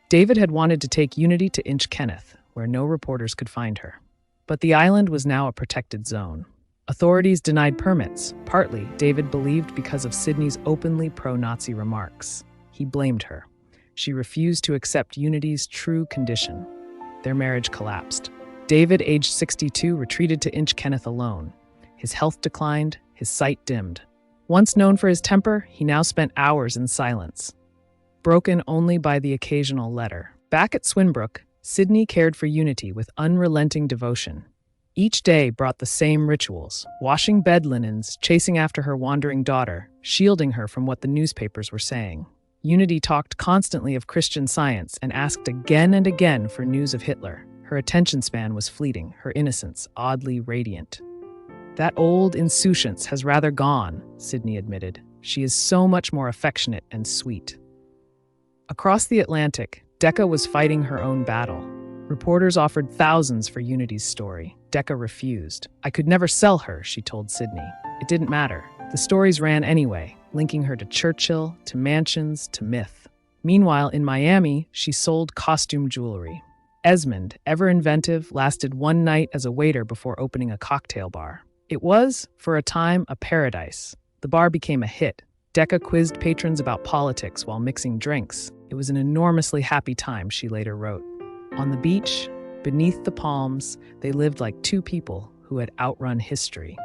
David had wanted to take Unity to Inchkenneth, where no reporters could find her. But the island was now a protected zone. Authorities denied permits, partly, David believed, because of Sydney's openly pro-Nazi remarks. He blamed her. She refused to accept Unity's true condition. Their marriage collapsed. David, aged 62, retreated to Inchkenneth alone. His health declined, his sight dimmed. Once known for his temper, he now spent hours in silence, broken only by the occasional letter. Back at Swinbrook, Sydney cared for Unity with unrelenting devotion. Each day brought the same rituals, washing bed linens, chasing after her wandering daughter, shielding her from what the newspapers were saying. Unity talked constantly of Christian Science and asked again and again for news of Hitler. Her attention span was fleeting, her innocence oddly radiant. "That old insouciance has rather gone," Sydney admitted. "She is so much more affectionate and sweet." Across the Atlantic, Deca was fighting her own battle. Reporters offered thousands for Unity's story. Deca refused. "I could never sell her," she told Sydney. It didn't matter. The stories ran anyway, linking her to Churchill, to mansions, to myth. Meanwhile, in Miami, she sold costume jewelry. Esmond, ever inventive, lasted one night as a waiter before opening a cocktail bar. It was, for a time, a paradise. The bar became a hit. Deca quizzed patrons about politics while mixing drinks. It was an enormously happy time, she later wrote. On the beach, beneath the palms, they lived like two people who had outrun history.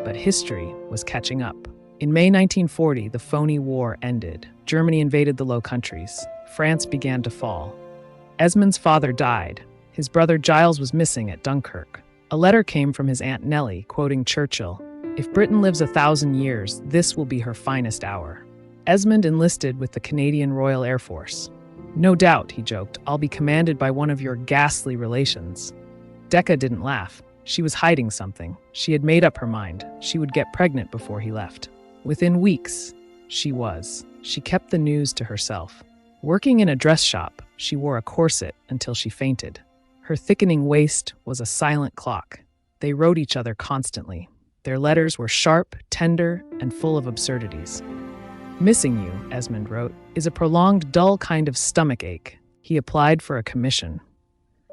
But history was catching up. In May 1940, the phony war ended. Germany invaded the Low Countries. France began to fall. Esmond's father died. His brother Giles was missing at Dunkirk. A letter came from his Aunt Nellie, quoting Churchill, "If Britain lives 1,000 years, this will be her finest hour." Esmond enlisted with the Canadian Royal Air Force. "No doubt," he joked, "I'll be commanded by one of your ghastly relations." Deca didn't laugh. She was hiding something. She had made up her mind. She would get pregnant before he left. Within weeks, she was. She kept the news to herself. Working in a dress shop, she wore a corset until she fainted. Her thickening waist was a silent clock. They wrote each other constantly. Their letters were sharp, tender, and full of absurdities. "Missing you," Esmond wrote, "is a prolonged, dull kind of stomach ache." He applied for a commission.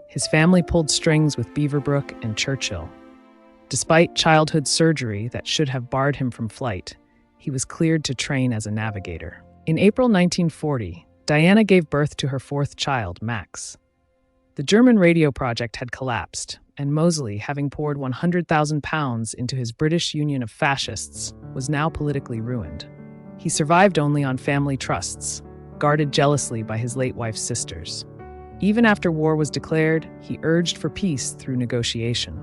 His family pulled strings with Beaverbrook and Churchill. Despite childhood surgery that should have barred him from flight, he was cleared to train as a navigator. In April 1940, Diana gave birth to her fourth child, Max. The German radio project had collapsed, and Mosley, having poured £100,000 into his British Union of Fascists, was now politically ruined. He survived only on family trusts, guarded jealously by his late wife's sisters. Even after war was declared, he urged for peace through negotiation.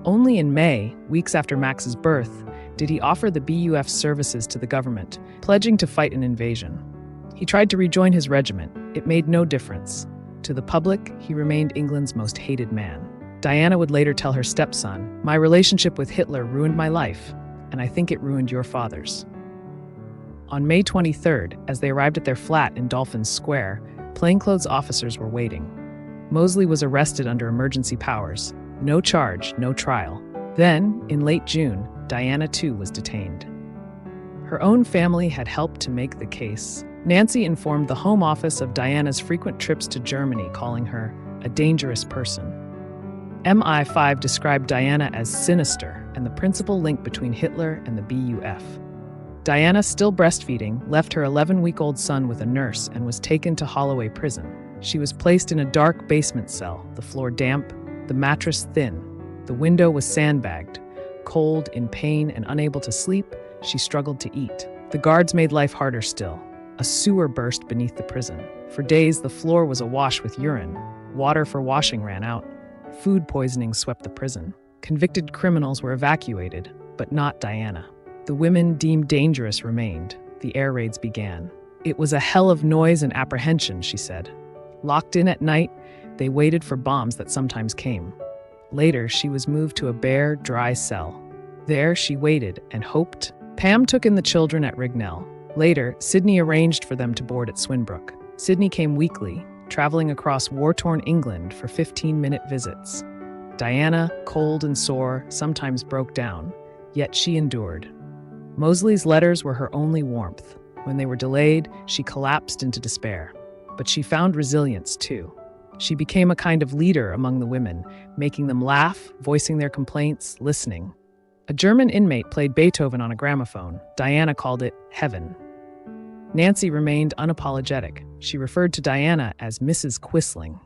Only in May, weeks after Max's birth, did he offer the BUF's services to the government, pledging to fight an invasion. He tried to rejoin his regiment. It made no difference. To the public, he remained England's most hated man. Diana would later tell her stepson, "My relationship with Hitler ruined my life, and I think it ruined your father's." On May 23rd, as they arrived at their flat in Dolphin Square, plainclothes officers were waiting. Mosley was arrested under emergency powers. No charge, no trial. Then, in late June, Diana too was detained. Her own family had helped to make the case. Nancy informed the Home Office of Diana's frequent trips to Germany, calling her a dangerous person. MI5 described Diana as sinister and the principal link between Hitler and the BUF. Diana, still breastfeeding, left her 11-week-old son with a nurse and was taken to Holloway Prison. She was placed in a dark basement cell, the floor damp, the mattress thin. The window was sandbagged. Cold, in pain, and unable to sleep, she struggled to eat. The guards made life harder still. A sewer burst beneath the prison. For days, the floor was awash with urine. Water for washing ran out. Food poisoning swept the prison. Convicted criminals were evacuated, but not Diana. The women deemed dangerous remained. The air raids began. "It was a hell of noise and apprehension," she said. Locked in at night, they waited for bombs that sometimes came. Later, she was moved to a bare, dry cell. There, she waited and hoped. Pam took in the children at Rignell. Later, Sydney arranged for them to board at Swinbrook. Sydney came weekly, traveling across war-torn England for 15-minute visits. Diana, cold and sore, sometimes broke down, yet she endured. Mosley's letters were her only warmth. When they were delayed, she collapsed into despair. But she found resilience, too. She became a kind of leader among the women, making them laugh, voicing their complaints, listening. A German inmate played Beethoven on a gramophone. Diana called it heaven. Nancy remained unapologetic. She referred to Diana as Mrs. Quisling.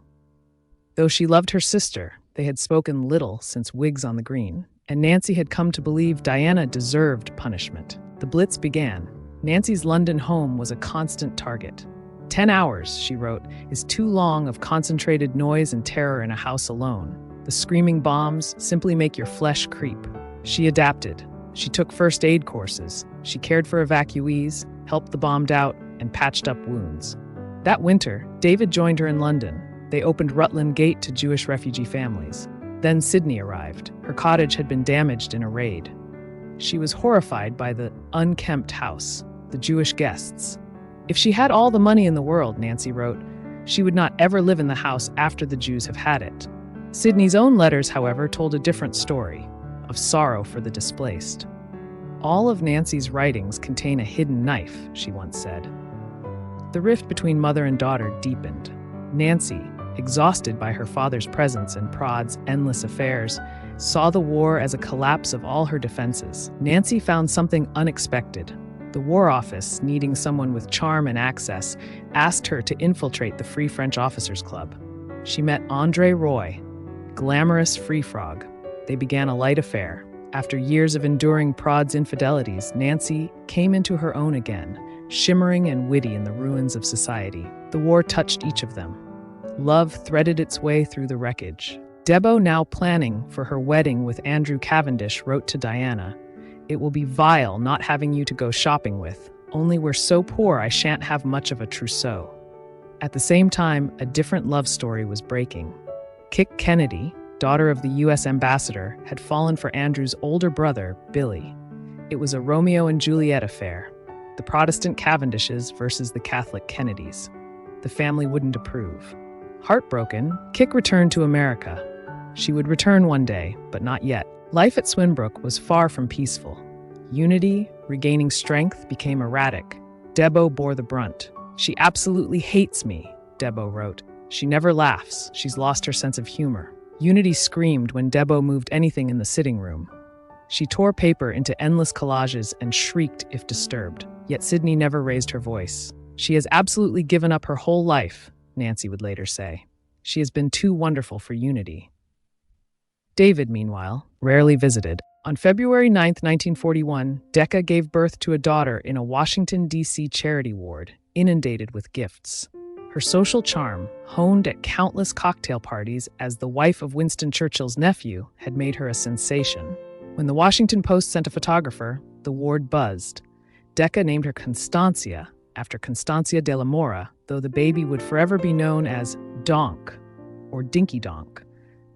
Though she loved her sister, they had spoken little since Whigs on the Green, and Nancy had come to believe Diana deserved punishment. The Blitz began. Nancy's London home was a constant target. 10 hours, she wrote, is too long of concentrated noise and terror in a house alone. The screaming bombs simply make your flesh creep. She adapted. She took first aid courses. She cared for evacuees, helped the bombed out, and patched up wounds. That winter, David joined her in London. They opened Rutland Gate to Jewish refugee families. Then Sydney arrived. Her cottage had been damaged in a raid. She was horrified by the unkempt house, the Jewish guests. If she had all the money in the world, Nancy wrote, she would not ever live in the house after the Jews have had it. Sydney's own letters, however, told a different story, of sorrow for the displaced. All of Nancy's writings contain a hidden knife, she once said. The rift between mother and daughter deepened. Nancy, exhausted by her father's presence and Prod's endless affairs, saw the war as a collapse of all her defenses. Nancy found something unexpected. The War Office, needing someone with charm and access, asked her to infiltrate the Free French Officers Club. She met André Roy, glamorous free frog. They began a light affair. After years of enduring Prod's infidelities, Nancy came into her own again, shimmering and witty in the ruins of society. The war touched each of them. Love threaded its way through the wreckage. Debo, now planning for her wedding with Andrew Cavendish, wrote to Diana, "It will be vile not having you to go shopping with, only we're so poor I shan't have much of a trousseau." At the same time, a different love story was breaking. Kit Kennedy, daughter of the U.S. ambassador, had fallen for Andrew's older brother, Billy. It was a Romeo and Juliet affair, the Protestant Cavendishes versus the Catholic Kennedys. The family wouldn't approve. Heartbroken, Kit returned to America. She would return one day, but not yet. Life at Swinbrook was far from peaceful. Unity, regaining strength, became erratic. Debo bore the brunt. "She absolutely hates me," Debo wrote. "She never laughs. She's lost her sense of humor." Unity screamed when Debo moved anything in the sitting room. She tore paper into endless collages and shrieked if disturbed. Yet Sydney never raised her voice. She has absolutely given up her whole life, Nancy would later say. She has been too wonderful for unity. David, meanwhile, rarely visited. On February 9, 1941, Deca gave birth to a daughter in a Washington, D.C. charity ward, inundated with gifts. Her social charm, honed at countless cocktail parties as the wife of Winston Churchill's nephew, had made her a sensation. When the Washington Post sent a photographer, the ward buzzed. Deca named her Constancia, after Constancia de la Mora, though the baby would forever be known as Donk, or Dinky Donk,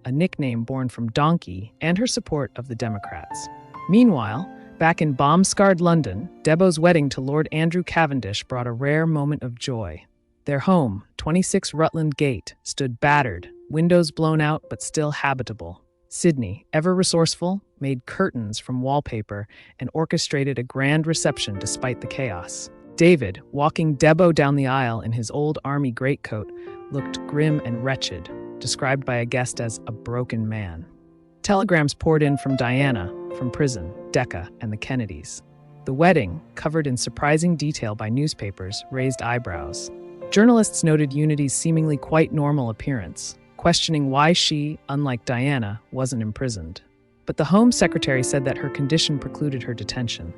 a nickname born from Donkey and her support of the Democrats. Meanwhile, back in bomb-scarred London, Debo's wedding to Lord Andrew Cavendish brought a rare moment of joy. Their home, 26 Rutland Gate, stood battered, windows blown out but still habitable. Sydney, ever resourceful, made curtains from wallpaper and orchestrated a grand reception despite the chaos. David, walking Debo down the aisle in his old army greatcoat, looked grim and wretched, described by a guest as a broken man. Telegrams poured in from Diana, from prison, Deca, and the Kennedys. The wedding, covered in surprising detail by newspapers, raised eyebrows. Journalists noted Unity's seemingly quite normal appearance, questioning why she, unlike Diana, wasn't imprisoned. But the Home Secretary said that her condition precluded her detention.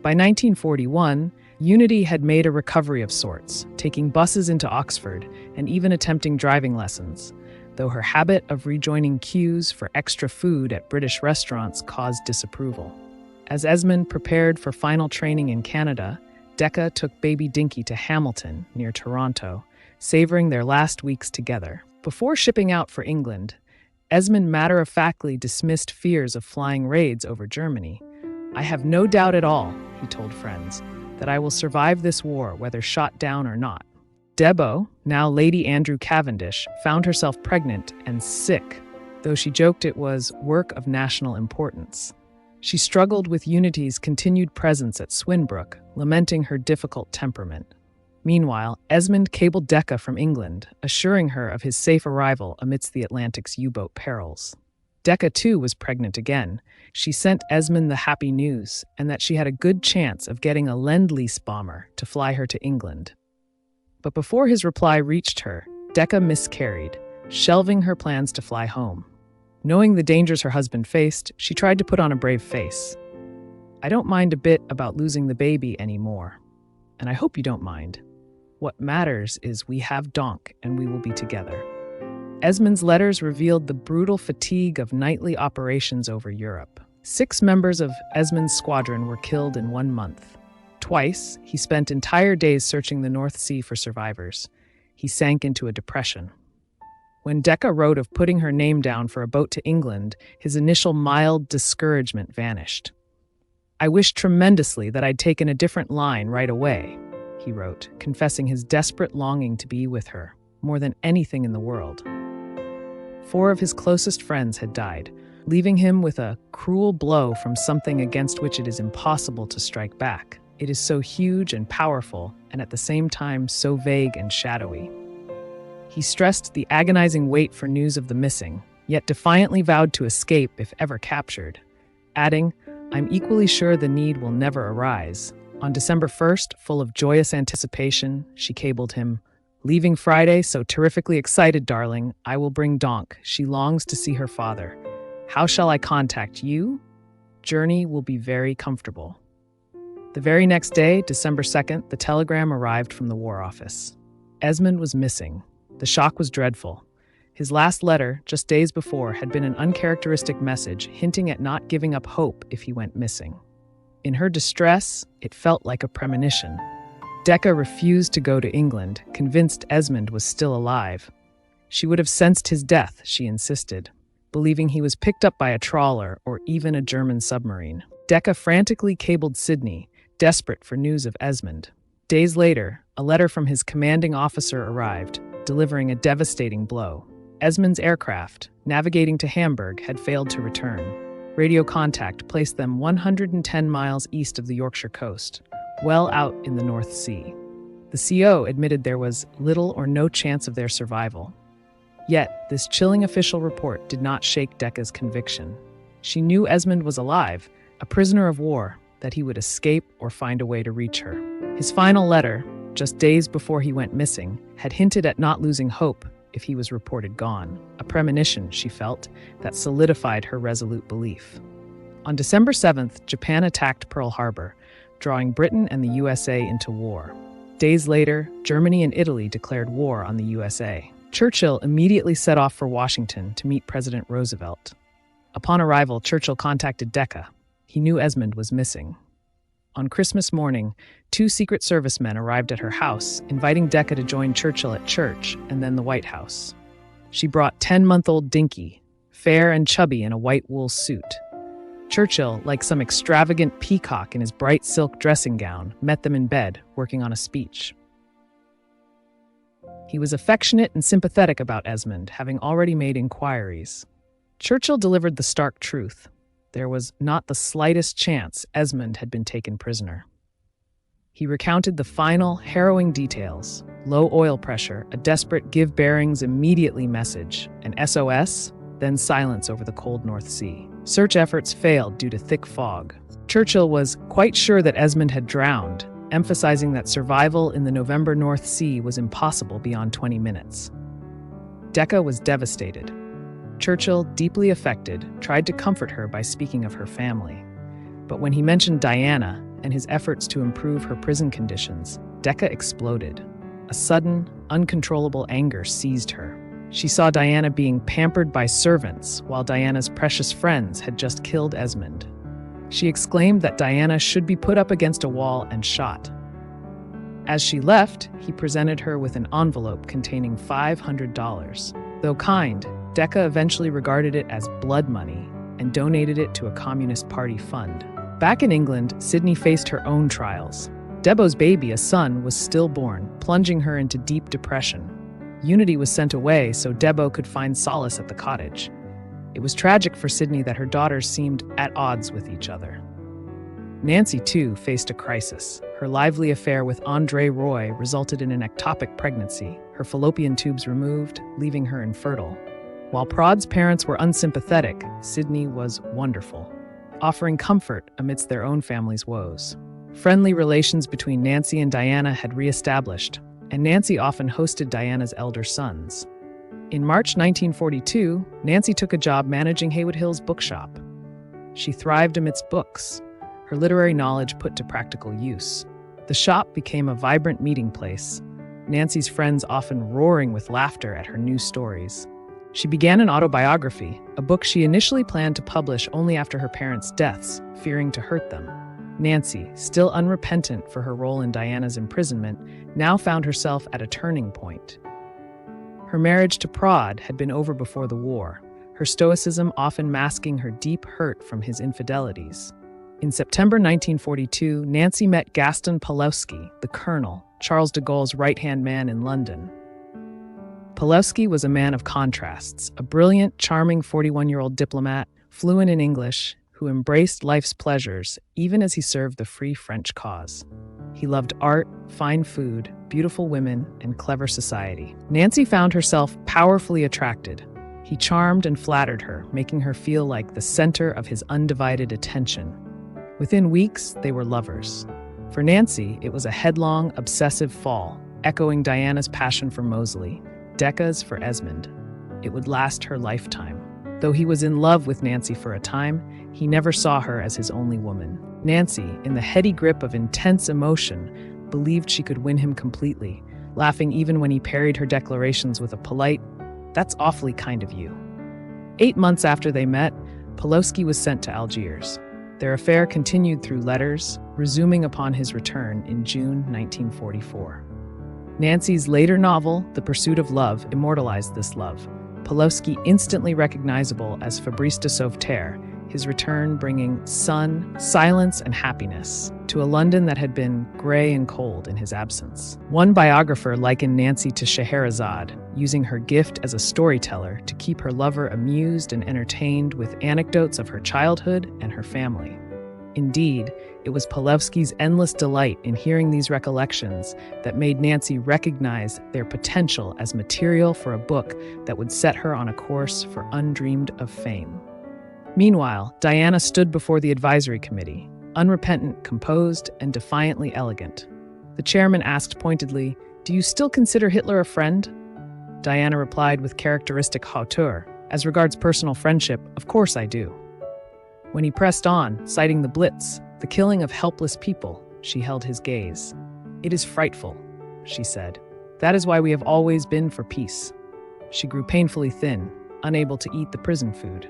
By 1941, Unity had made a recovery of sorts, taking buses into Oxford and even attempting driving lessons, though her habit of rejoining queues for extra food at British restaurants caused disapproval. As Esmond prepared for final training in Canada, Deca took baby Dinky to Hamilton, near Toronto, savoring their last weeks together. Before shipping out for England, Esmond matter-of-factly dismissed fears of flying raids over Germany. "I have no doubt at all," he told friends, "that I will survive this war, whether shot down or not." Debo, now Lady Andrew Cavendish, found herself pregnant and sick, though she joked it was work of national importance. She struggled with Unity's continued presence at Swinbrook, lamenting her difficult temperament. Meanwhile, Esmond cabled Deca from England, assuring her of his safe arrival amidst the Atlantic's U-boat perils. Deca, too, was pregnant again. She sent Esmond the happy news, and that she had a good chance of getting a Lend-Lease bomber to fly her to England. But before his reply reached her, Deca miscarried, shelving her plans to fly home. Knowing the dangers her husband faced, she tried to put on a brave face. "I don't mind a bit about losing the baby anymore, and I hope you don't mind. What matters is we have Donk and we will be together." Esmond's letters revealed the brutal fatigue of nightly operations over Europe. 6 members of Esmond's squadron were killed in 1 month. Twice, he spent entire days searching the North Sea for survivors. He sank into a depression. When Deca wrote of putting her name down for a boat to England, his initial mild discouragement vanished. "I wish tremendously that I'd taken a different line right away," he wrote, confessing his desperate longing to be with her, more than anything in the world. 4 of his closest friends had died, leaving him with a cruel blow from something against which it is impossible to strike back. It is so huge and powerful, and at the same time so vague and shadowy. He stressed the agonizing wait for news of the missing, yet defiantly vowed to escape if ever captured, adding, "I'm equally sure the need will never arise." On December 1st, full of joyous anticipation, she cabled him, "Leaving Friday, so terrifically excited, darling. I will bring Donk. She longs to see her father. How shall I contact you? Journey will be very comfortable." The very next day, December 2nd, the telegram arrived from the War Office. Esmond was missing. The shock was dreadful. His last letter, just days before, had been an uncharacteristic message hinting at not giving up hope if he went missing. In her distress, it felt like a premonition. Deca refused to go to England, convinced Esmond was still alive. She would have sensed his death, she insisted, believing he was picked up by a trawler or even a German submarine. Deca frantically cabled Sydney, desperate for news of Esmond. Days later, a letter from his commanding officer arrived, delivering a devastating blow. Esmond's aircraft, navigating to Hamburg, had failed to return. Radio contact placed them 110 miles east of the Yorkshire coast, well out in the North Sea. The CO admitted there was little or no chance of their survival. Yet, this chilling official report did not shake Deca's conviction. She knew Esmond was alive, a prisoner of war, that he would escape or find a way to reach her. His final letter, just days before he went missing, had hinted at not losing hope if he was reported gone, a premonition, she felt, that solidified her resolute belief. On December 7th, Japan attacked Pearl Harbor, drawing Britain and the USA into war. Days later, Germany and Italy declared war on the USA. Churchill immediately set off for Washington to meet President Roosevelt. Upon arrival, Churchill contacted Deca. He knew Esmond was missing. On Christmas morning, 2 Secret Service men arrived at her house, inviting Deca to join Churchill at church and then the White House. She brought 10-month-old Dinky, fair and chubby in a white wool suit. Churchill, like some extravagant peacock in his bright silk dressing gown, met them in bed, working on a speech. He was affectionate and sympathetic about Esmond, having already made inquiries. Churchill delivered the stark truth. There was not the slightest chance Esmond had been taken prisoner. He recounted the final, harrowing details: low oil pressure, a desperate give bearings immediately message, an SOS, then silence over the cold North Sea. Search efforts failed due to thick fog. Churchill was quite sure that Esmond had drowned, emphasizing that survival in the November North Sea was impossible beyond 20 minutes. Deca was devastated. Churchill, deeply affected, tried to comfort her by speaking of her family. But when he mentioned Diana and his efforts to improve her prison conditions, Deca exploded. A sudden, uncontrollable anger seized her. She saw Diana being pampered by servants while Diana's precious friends had just killed Esmond. She exclaimed that Diana should be put up against a wall and shot. As she left, he presented her with an envelope containing $500. Though kind, Deca eventually regarded it as blood money and donated it to a Communist Party fund. Back in England, Sidney faced her own trials. Debo's baby, a son, was stillborn, plunging her into deep depression. Unity was sent away so Debo could find solace at the cottage. It was tragic for Sidney that her daughters seemed at odds with each other. Nancy, too, faced a crisis. Her lively affair with Andre Roy resulted in an ectopic pregnancy, her fallopian tubes removed, leaving her infertile. While Prod's parents were unsympathetic, Sidney was wonderful, offering comfort amidst their own family's woes. Friendly relations between Nancy and Diana had reestablished, and Nancy often hosted Diana's elder sons. In March 1942, Nancy took a job managing Haywood Hill's bookshop. She thrived amidst books, her literary knowledge put to practical use. The shop became a vibrant meeting place, Nancy's friends often roaring with laughter at her new stories. She began an autobiography, a book she initially planned to publish only after her parents' deaths, fearing to hurt them. Nancy, still unrepentant for her role in Diana's imprisonment, now found herself at a turning point. Her marriage to Prod had been over before the war, her stoicism often masking her deep hurt from his infidelities. In September 1942, Nancy met Gaston Pawlowski, the colonel, Charles de Gaulle's right-hand man in London. Pawlowski was a man of contrasts, a brilliant, charming 41-year-old diplomat, fluent in English, who embraced life's pleasures even as he served the Free French cause. He loved art, fine food, beautiful women, and clever society. Nancy found herself powerfully attracted. He charmed and flattered her, making her feel like the center of his undivided attention. Within weeks, they were lovers. For Nancy, it was a headlong, obsessive fall, echoing Diana's passion for Mosley, Deca's for Esmond. It would last her lifetime. Though he was in love with Nancy for a time, he never saw her as his only woman. Nancy, in the heady grip of intense emotion, believed she could win him completely, laughing even when he parried her declarations with a polite, "That's awfully kind of you." 8 months after they met, Pawlowski was sent to Algiers. Their affair continued through letters, resuming upon his return in June 1944. Nancy's later novel, The Pursuit of Love, immortalized this love. Pawlowski instantly recognizable as Fabrice de Sauveterre, his return bringing sun, silence, and happiness to a London that had been gray and cold in his absence. One biographer likened Nancy to Scheherazade, using her gift as a storyteller to keep her lover amused and entertained with anecdotes of her childhood and her family. Indeed, it was Pawlowski's endless delight in hearing these recollections that made Nancy recognize their potential as material for a book that would set her on a course for undreamed of fame. Meanwhile, Diana stood before the advisory committee, unrepentant, composed, and defiantly elegant. The chairman asked pointedly, "Do you still consider Hitler a friend?" Diana replied with characteristic hauteur, "As regards personal friendship, of course I do." When he pressed on, citing the Blitz, the killing of helpless people, she held his gaze. "It is frightful," she said. "That is why we have always been for peace." She grew painfully thin, unable to eat the prison food.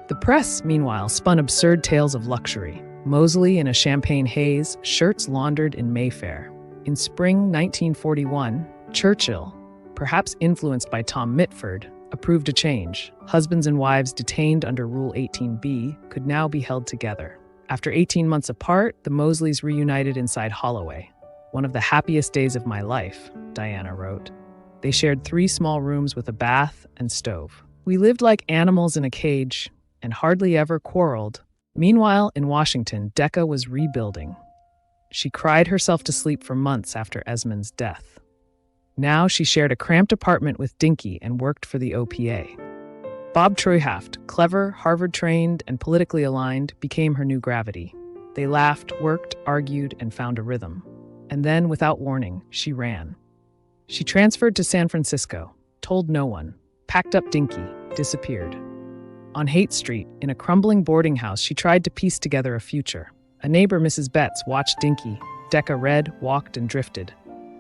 The press, meanwhile, spun absurd tales of luxury. Mosley in a champagne haze, shirts laundered in Mayfair. In spring 1941, Churchill, perhaps influenced by Tom Mitford, approved a change. Husbands and wives detained under Rule 18b could now be held together. After 18 months apart, the Mosleys reunited inside Holloway. "One of the happiest days of my life," Diana wrote. They shared 3 small rooms with a bath and stove. "We lived like animals in a cage and hardly ever quarreled." Meanwhile, in Washington, Deca was rebuilding. She cried herself to sleep for months after Esmond's death. Now she shared a cramped apartment with Dinky and worked for the OPA. Bob Treuhaft, clever, Harvard-trained, and politically aligned, became her new gravity. They laughed, worked, argued, and found a rhythm. And then, without warning, she ran. She transferred to San Francisco, told no one, packed up Dinky, disappeared. On Haight Street, in a crumbling boarding house, she tried to piece together a future. A neighbor, Mrs. Betts, watched Dinky. Deca read, walked, and drifted.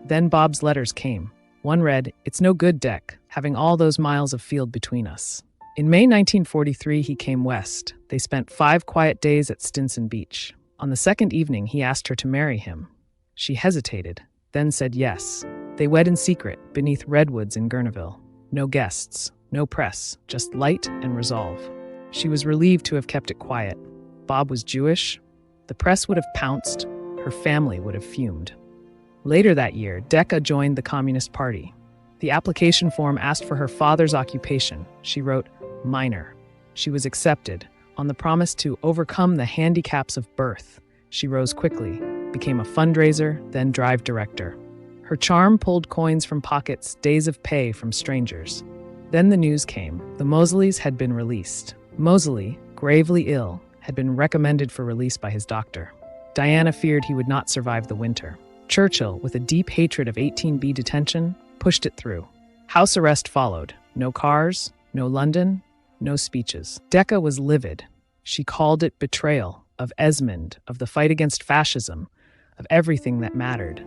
Then Bob's letters came. One read, "It's no good, Dec, having all those miles of field between us." In May 1943, he came west. They spent 5 quiet days at Stinson Beach. On the second evening, he asked her to marry him. She hesitated, then said yes. They wed in secret, beneath redwoods in Gurneville. No guests, no press, just light and resolve. She was relieved to have kept it quiet. Bob was Jewish. The press would have pounced. Her family would have fumed. Later that year, Deca joined the Communist Party. The application form asked for her father's occupation. She wrote, "minor." She was accepted, on the promise to overcome the handicaps of birth. She rose quickly, became a fundraiser, then drive director. Her charm pulled coins from pockets, days of pay from strangers. Then the news came. The Mosleys had been released. Mosley, gravely ill, had been recommended for release by his doctor. Diana feared he would not survive the winter. Churchill, with a deep hatred of 18b detention, pushed it through. House arrest followed. No cars, no London, no speeches. Deca was livid. She called it betrayal of Esmond, of the fight against fascism, of everything that mattered.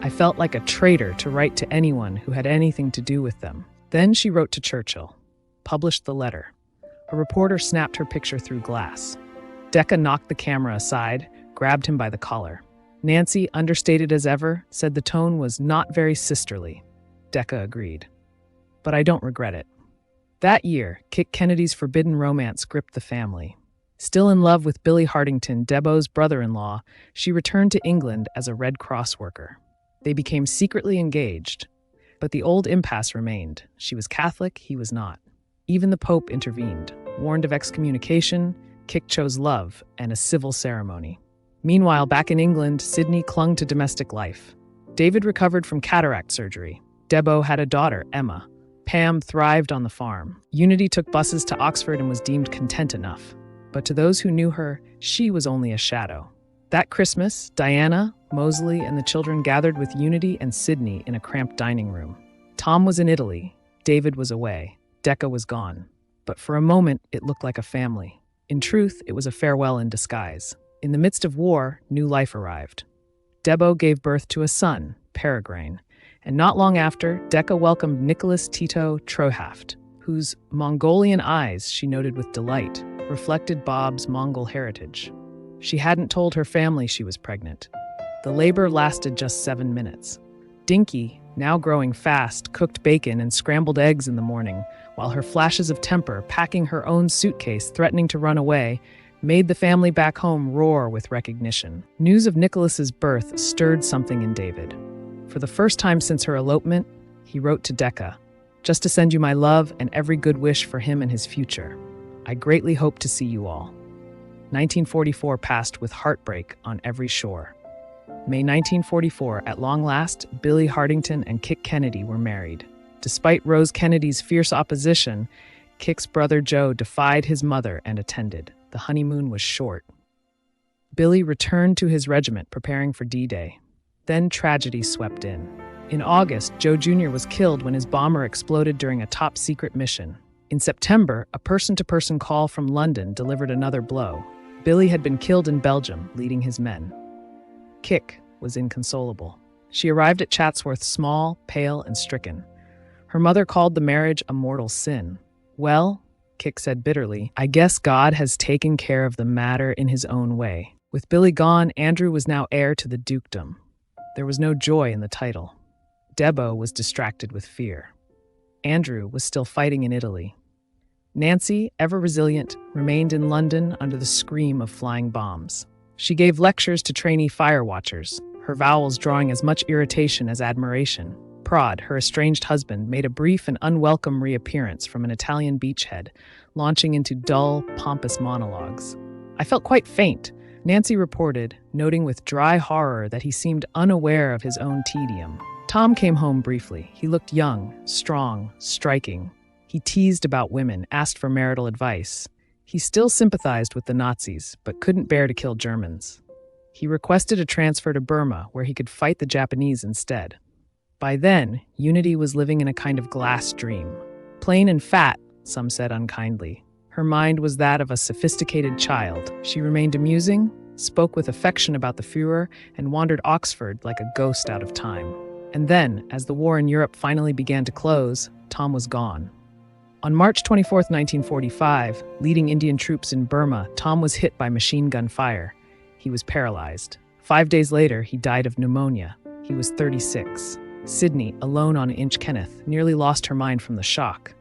"I felt like a traitor to write to anyone who had anything to do with them." Then she wrote to Churchill, published the letter. A reporter snapped her picture through glass. Deca knocked the camera aside, grabbed him by the collar. Nancy, understated as ever, said the tone was not very sisterly. Deca agreed. "But I don't regret it." That year, Kit Kennedy's forbidden romance gripped the family. Still in love with Billy Hartington, Debo's brother-in-law, she returned to England as a Red Cross worker. They became secretly engaged, but the old impasse remained. She was Catholic, he was not. Even the Pope intervened. Warned of excommunication, Kit chose love and a civil ceremony. Meanwhile, back in England, Sidney clung to domestic life. David recovered from cataract surgery. Debo had a daughter, Emma. Pam thrived on the farm. Unity took buses to Oxford and was deemed content enough. But to those who knew her, she was only a shadow. That Christmas, Diana, Mosley, and the children gathered with Unity and Sidney in a cramped dining room. Tom was in Italy. David was away. Deca was gone. But for a moment, it looked like a family. In truth, it was a farewell in disguise. In the midst of war, new life arrived. Debo gave birth to a son, Peregrine, and not long after, Deca welcomed Nicholas Tito Treuhaft, whose Mongolian eyes, she noted with delight, reflected Bob's Mongol heritage. She hadn't told her family she was pregnant. The labor lasted just 7 minutes. Dinky, now growing fast, cooked bacon and scrambled eggs in the morning, while her flashes of temper, packing her own suitcase, threatening to run away, made the family back home roar with recognition. News of Nicholas's birth stirred something in David. For the first time since her elopement, he wrote to Deca, "Just to send you my love and every good wish for him and his future. I greatly hope to see you all." 1944 passed with heartbreak on every shore. May 1944, at long last, Billy Hartington and Kit Kennedy were married. Despite Rose Kennedy's fierce opposition, Kick's brother Joe defied his mother and attended. The honeymoon was short. Billy returned to his regiment, preparing for D-Day. Then tragedy swept in. In August, Joe Jr. was killed when his bomber exploded during a top-secret mission. In September, a person-to-person call from London delivered another blow. Billy had been killed in Belgium, leading his men. Kick was inconsolable. She arrived at Chatsworth small, pale, and stricken. Her mother called the marriage a mortal sin. "Well," Kick said bitterly, "I guess God has taken care of the matter in his own way." With Billy gone, Andrew was now heir to the dukedom. There was no joy in the title. Debo was distracted with fear. Andrew was still fighting in Italy. Nancy, ever resilient, remained in London under the scream of flying bombs. She gave lectures to trainee fire watchers, her vowels drawing as much irritation as admiration. Prod, her estranged husband, made a brief and unwelcome reappearance from an Italian beachhead, launching into dull, pompous monologues. "I felt quite faint," Nancy reported, noting with dry horror that he seemed unaware of his own tedium. Tom came home briefly. He looked young, strong, striking. He teased about women, asked for marital advice. He still sympathized with the Nazis, but couldn't bear to kill Germans. He requested a transfer to Burma, where he could fight the Japanese instead. By then, Unity was living in a kind of glass dream. Plain and fat, some said unkindly. Her mind was that of a sophisticated child. She remained amusing, spoke with affection about the Führer, and wandered Oxford like a ghost out of time. And then, as the war in Europe finally began to close, Tom was gone. On March 24, 1945, leading Indian troops in Burma, Tom was hit by machine gun fire. He was paralyzed. 5 days later, he died of pneumonia. He was 36. Sydney, alone on Inchkenneth, nearly lost her mind from the shock.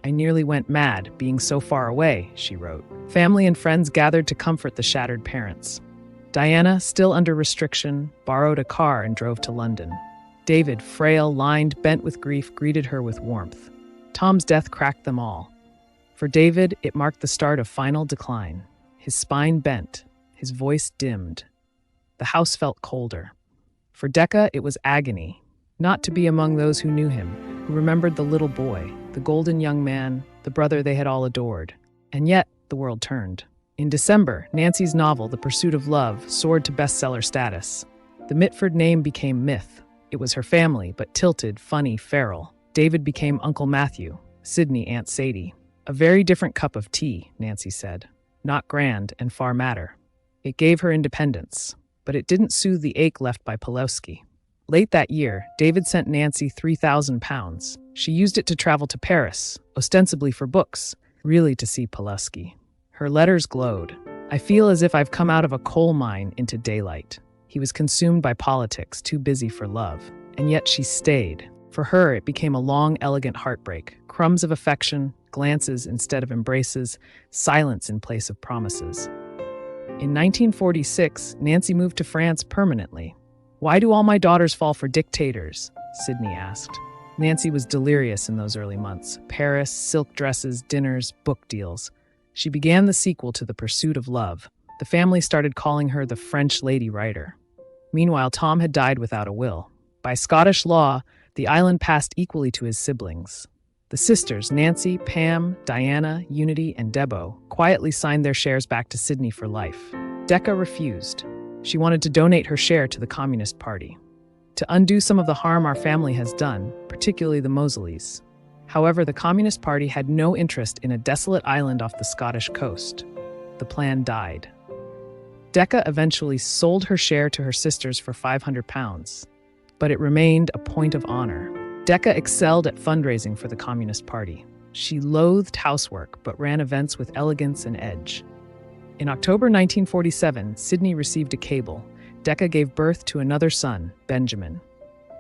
"I nearly went mad, being so far away," she wrote. Family and friends gathered to comfort the shattered parents. Diana, still under restriction, borrowed a car and drove to London. David, frail, lined, bent with grief, greeted her with warmth. Tom's death cracked them all. For David, it marked the start of final decline. His spine bent, his voice dimmed. The house felt colder. For Deca, it was agony. Not to be among those who knew him, who remembered the little boy, the golden young man, the brother they had all adored. And yet, the world turned. In December, Nancy's novel, The Pursuit of Love, soared to bestseller status. The Mitford name became myth. It was her family, but tilted, funny, feral. David became Uncle Matthew, Sydney Aunt Sadie. A very different cup of tea, Nancy said. Not grand and far madder. It gave her independence, but it didn't soothe the ache left by Pulowski. Late that year, David sent Nancy £3,000. She used it to travel to Paris, ostensibly for books, really to see Pulowski. Her letters glowed. "I feel as if I've come out of a coal mine into daylight." He was consumed by politics, too busy for love. And yet she stayed. For her, it became a long, elegant heartbreak. Crumbs of affection, glances instead of embraces, silence in place of promises. In 1946, Nancy moved to France permanently. "Why do all my daughters fall for dictators?" Sydney asked. Nancy was delirious in those early months. Paris, silk dresses, dinners, book deals. She began the sequel to The Pursuit of Love. The family started calling her the French lady writer. Meanwhile, Tom had died without a will. By Scottish law, the island passed equally to his siblings. The sisters, Nancy, Pam, Diana, Unity, and Debo, quietly signed their shares back to Sydney for life. Deca refused. She wanted to donate her share to the Communist Party. To undo some of the harm our family has done, particularly the Mosleys. However, the Communist Party had no interest in a desolate island off the Scottish coast. The plan died. Deca eventually sold her share to her sisters for £500. But it remained a point of honor. Deca excelled at fundraising for the Communist Party. She loathed housework, but ran events with elegance and edge. In October 1947, Sydney received a cable. Deca gave birth to another son, Benjamin.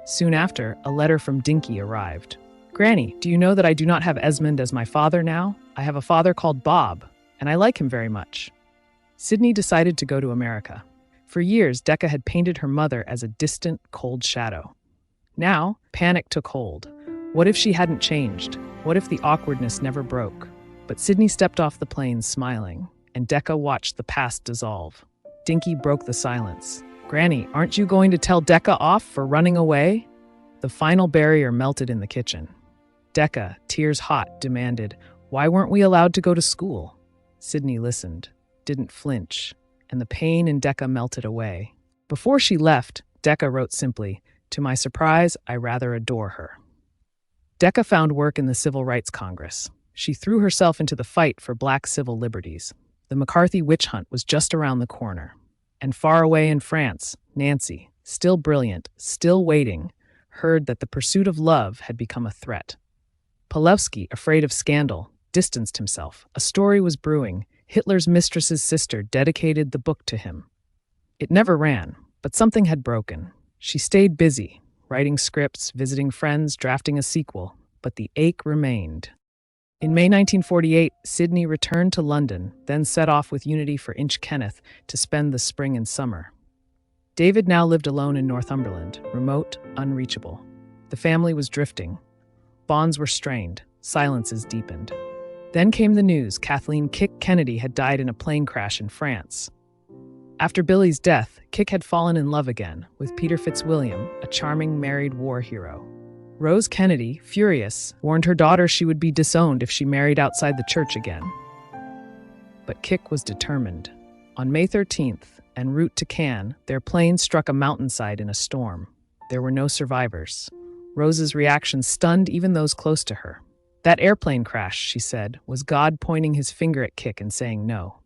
Soon after, a letter from Dinky arrived. "Granny, do you know that I do not have Esmond as my father now? I have a father called Bob, and I like him very much." Sydney decided to go to America. For years, Deca had painted her mother as a distant, cold shadow. Now, panic took hold. What if she hadn't changed? What if the awkwardness never broke? But Sydney stepped off the plane smiling, and Deca watched the past dissolve. Dinky broke the silence. "Granny, aren't you going to tell Deca off for running away?" The final barrier melted in the kitchen. Deca, tears hot, demanded, Why weren't we allowed to go to school? Sydney listened, didn't flinch, and the pain in Deca melted away. Before she left, Deca wrote simply, "To my surprise, I rather adore her." Deca found work in the Civil Rights Congress. She threw herself into the fight for black civil liberties. The McCarthy witch hunt was just around the corner. And far away in France, Nancy, still brilliant, still waiting, heard that the pursuit of love had become a threat. Pawlowski, afraid of scandal, distanced himself. A story was brewing. Hitler's mistress's sister dedicated the book to him. It never ran, but something had broken. She stayed busy, writing scripts, visiting friends, drafting a sequel, but the ache remained. In May 1948, Sydney returned to London, then set off with Unity for Inchkenneth to spend the spring and summer. David now lived alone in Northumberland, remote, unreachable. The family was drifting. Bonds were strained, silences deepened. Then came the news Kathleen "Kick" Kennedy had died in a plane crash in France. After Billy's death, Kick had fallen in love again with Peter Fitzwilliam, a charming married war hero. Rose Kennedy, furious, warned her daughter she would be disowned if she married outside the church again. But Kick was determined. On May 13th, en route to Cannes, their plane struck a mountainside in a storm. There were no survivors. Rose's reaction stunned even those close to her. That airplane crash, she said, was God pointing his finger at Kick and saying no.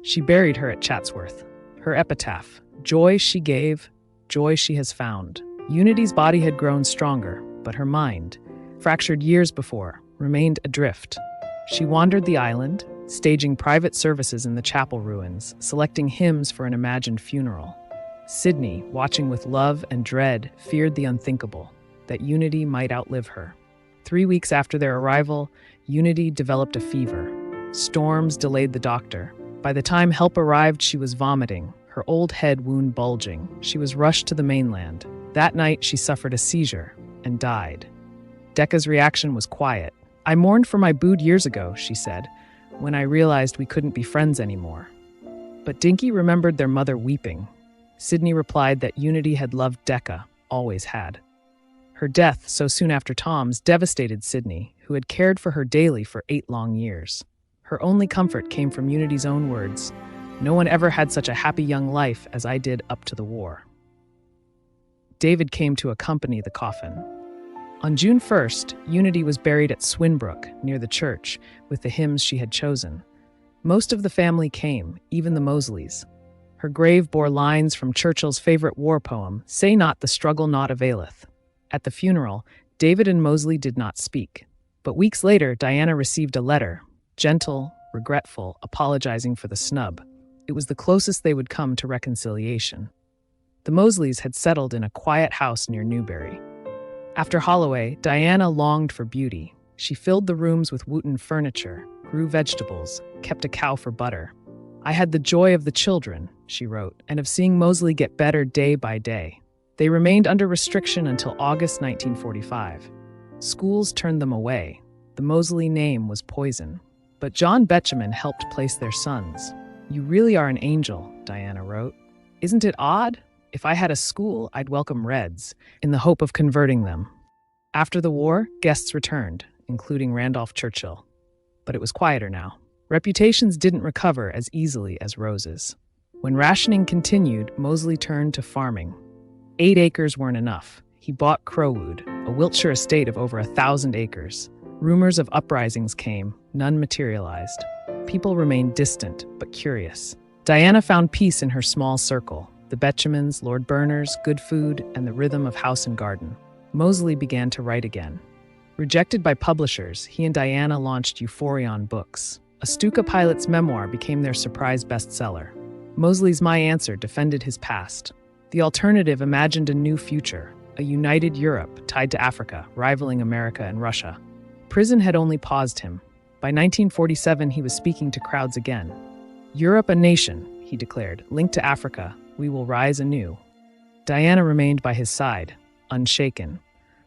She buried her at Chatsworth. Her epitaph, "Joy she gave, joy she has found." Unity's body had grown stronger, but her mind, fractured years before, remained adrift. She wandered the island, staging private services in the chapel ruins, selecting hymns for an imagined funeral. Sydney, watching with love and dread, feared the unthinkable, that Unity might outlive her. 3 weeks after their arrival, Unity developed a fever. Storms delayed the doctor. By the time help arrived, she was vomiting, her old head wound bulging. She was rushed to the mainland. That night, she suffered a seizure and died. Deca's reaction was quiet. "I mourned for my booed years ago," she said, "when I realized we couldn't be friends anymore." But Dinky remembered their mother weeping. Sydney replied that Unity had loved Deca, always had. Her death, so soon after Tom's, devastated Sydney, who had cared for her daily for 8 long years. Her only comfort came from Unity's own words, "No one ever had such a happy young life as I did up to the war." David came to accompany the coffin. On June 1st, Unity was buried at Swinbrook, near the church, with the hymns she had chosen. Most of the family came, even the Mosleys. Her grave bore lines from Churchill's favorite war poem, "Say not the struggle naught availeth." At the funeral, David and Mosley did not speak. But weeks later, Diana received a letter, gentle, regretful, apologizing for the snub. It was the closest they would come to reconciliation. The Mosleys had settled in a quiet house near Newbury. After Holloway, Diana longed for beauty. She filled the rooms with Wooten furniture, grew vegetables, kept a cow for butter. "I had the joy of the children," she wrote, "and of seeing Mosley get better day by day." They remained under restriction until August 1945. Schools turned them away. The Mosley name was poison. But John Betjeman helped place their sons. "You really are an angel," Diana wrote. "Isn't it odd? If I had a school, I'd welcome Reds, in the hope of converting them." After the war, guests returned, including Randolph Churchill. But it was quieter now. Reputations didn't recover as easily as Rose's. When rationing continued, Mosley turned to farming. 8 acres weren't enough. He bought Crowwood, a Wiltshire estate of over 1,000 acres. Rumors of uprisings came, none materialized. People remained distant, but curious. Diana found peace in her small circle. The Betjemans, Lord Berners, good food, and the rhythm of house and garden. Mosley began to write again. Rejected by publishers, he and Diana launched Euphorion Books. A Stuka pilot's memoir became their surprise bestseller. Mosley's My Answer defended his past. The alternative imagined a new future, a united Europe tied to Africa, rivaling America and Russia. Prison had only paused him. By 1947, he was speaking to crowds again. "Europe a nation," he declared, "linked to Africa. We will rise anew." Diana remained by his side, unshaken.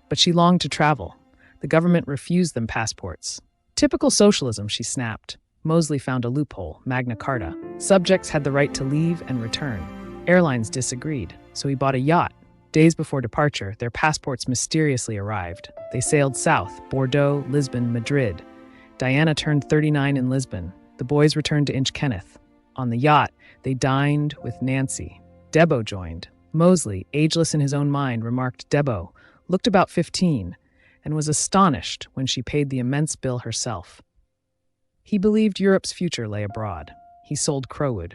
But she longed to travel. The government refused them passports. "Typical socialism," she snapped. Mosley found a loophole, Magna Carta. Subjects had the right to leave and return. Airlines disagreed, so he bought a yacht. Days before departure, their passports mysteriously arrived. They sailed south, Bordeaux, Lisbon, Madrid. Diana turned 39 in Lisbon. The boys returned to Inchkenneth. On the yacht, they dined with Nancy. Debo joined. Mosley, ageless in his own mind, remarked Debo looked about 15 and was astonished when she paid the immense bill herself. He believed Europe's future lay abroad. He sold Crowwood.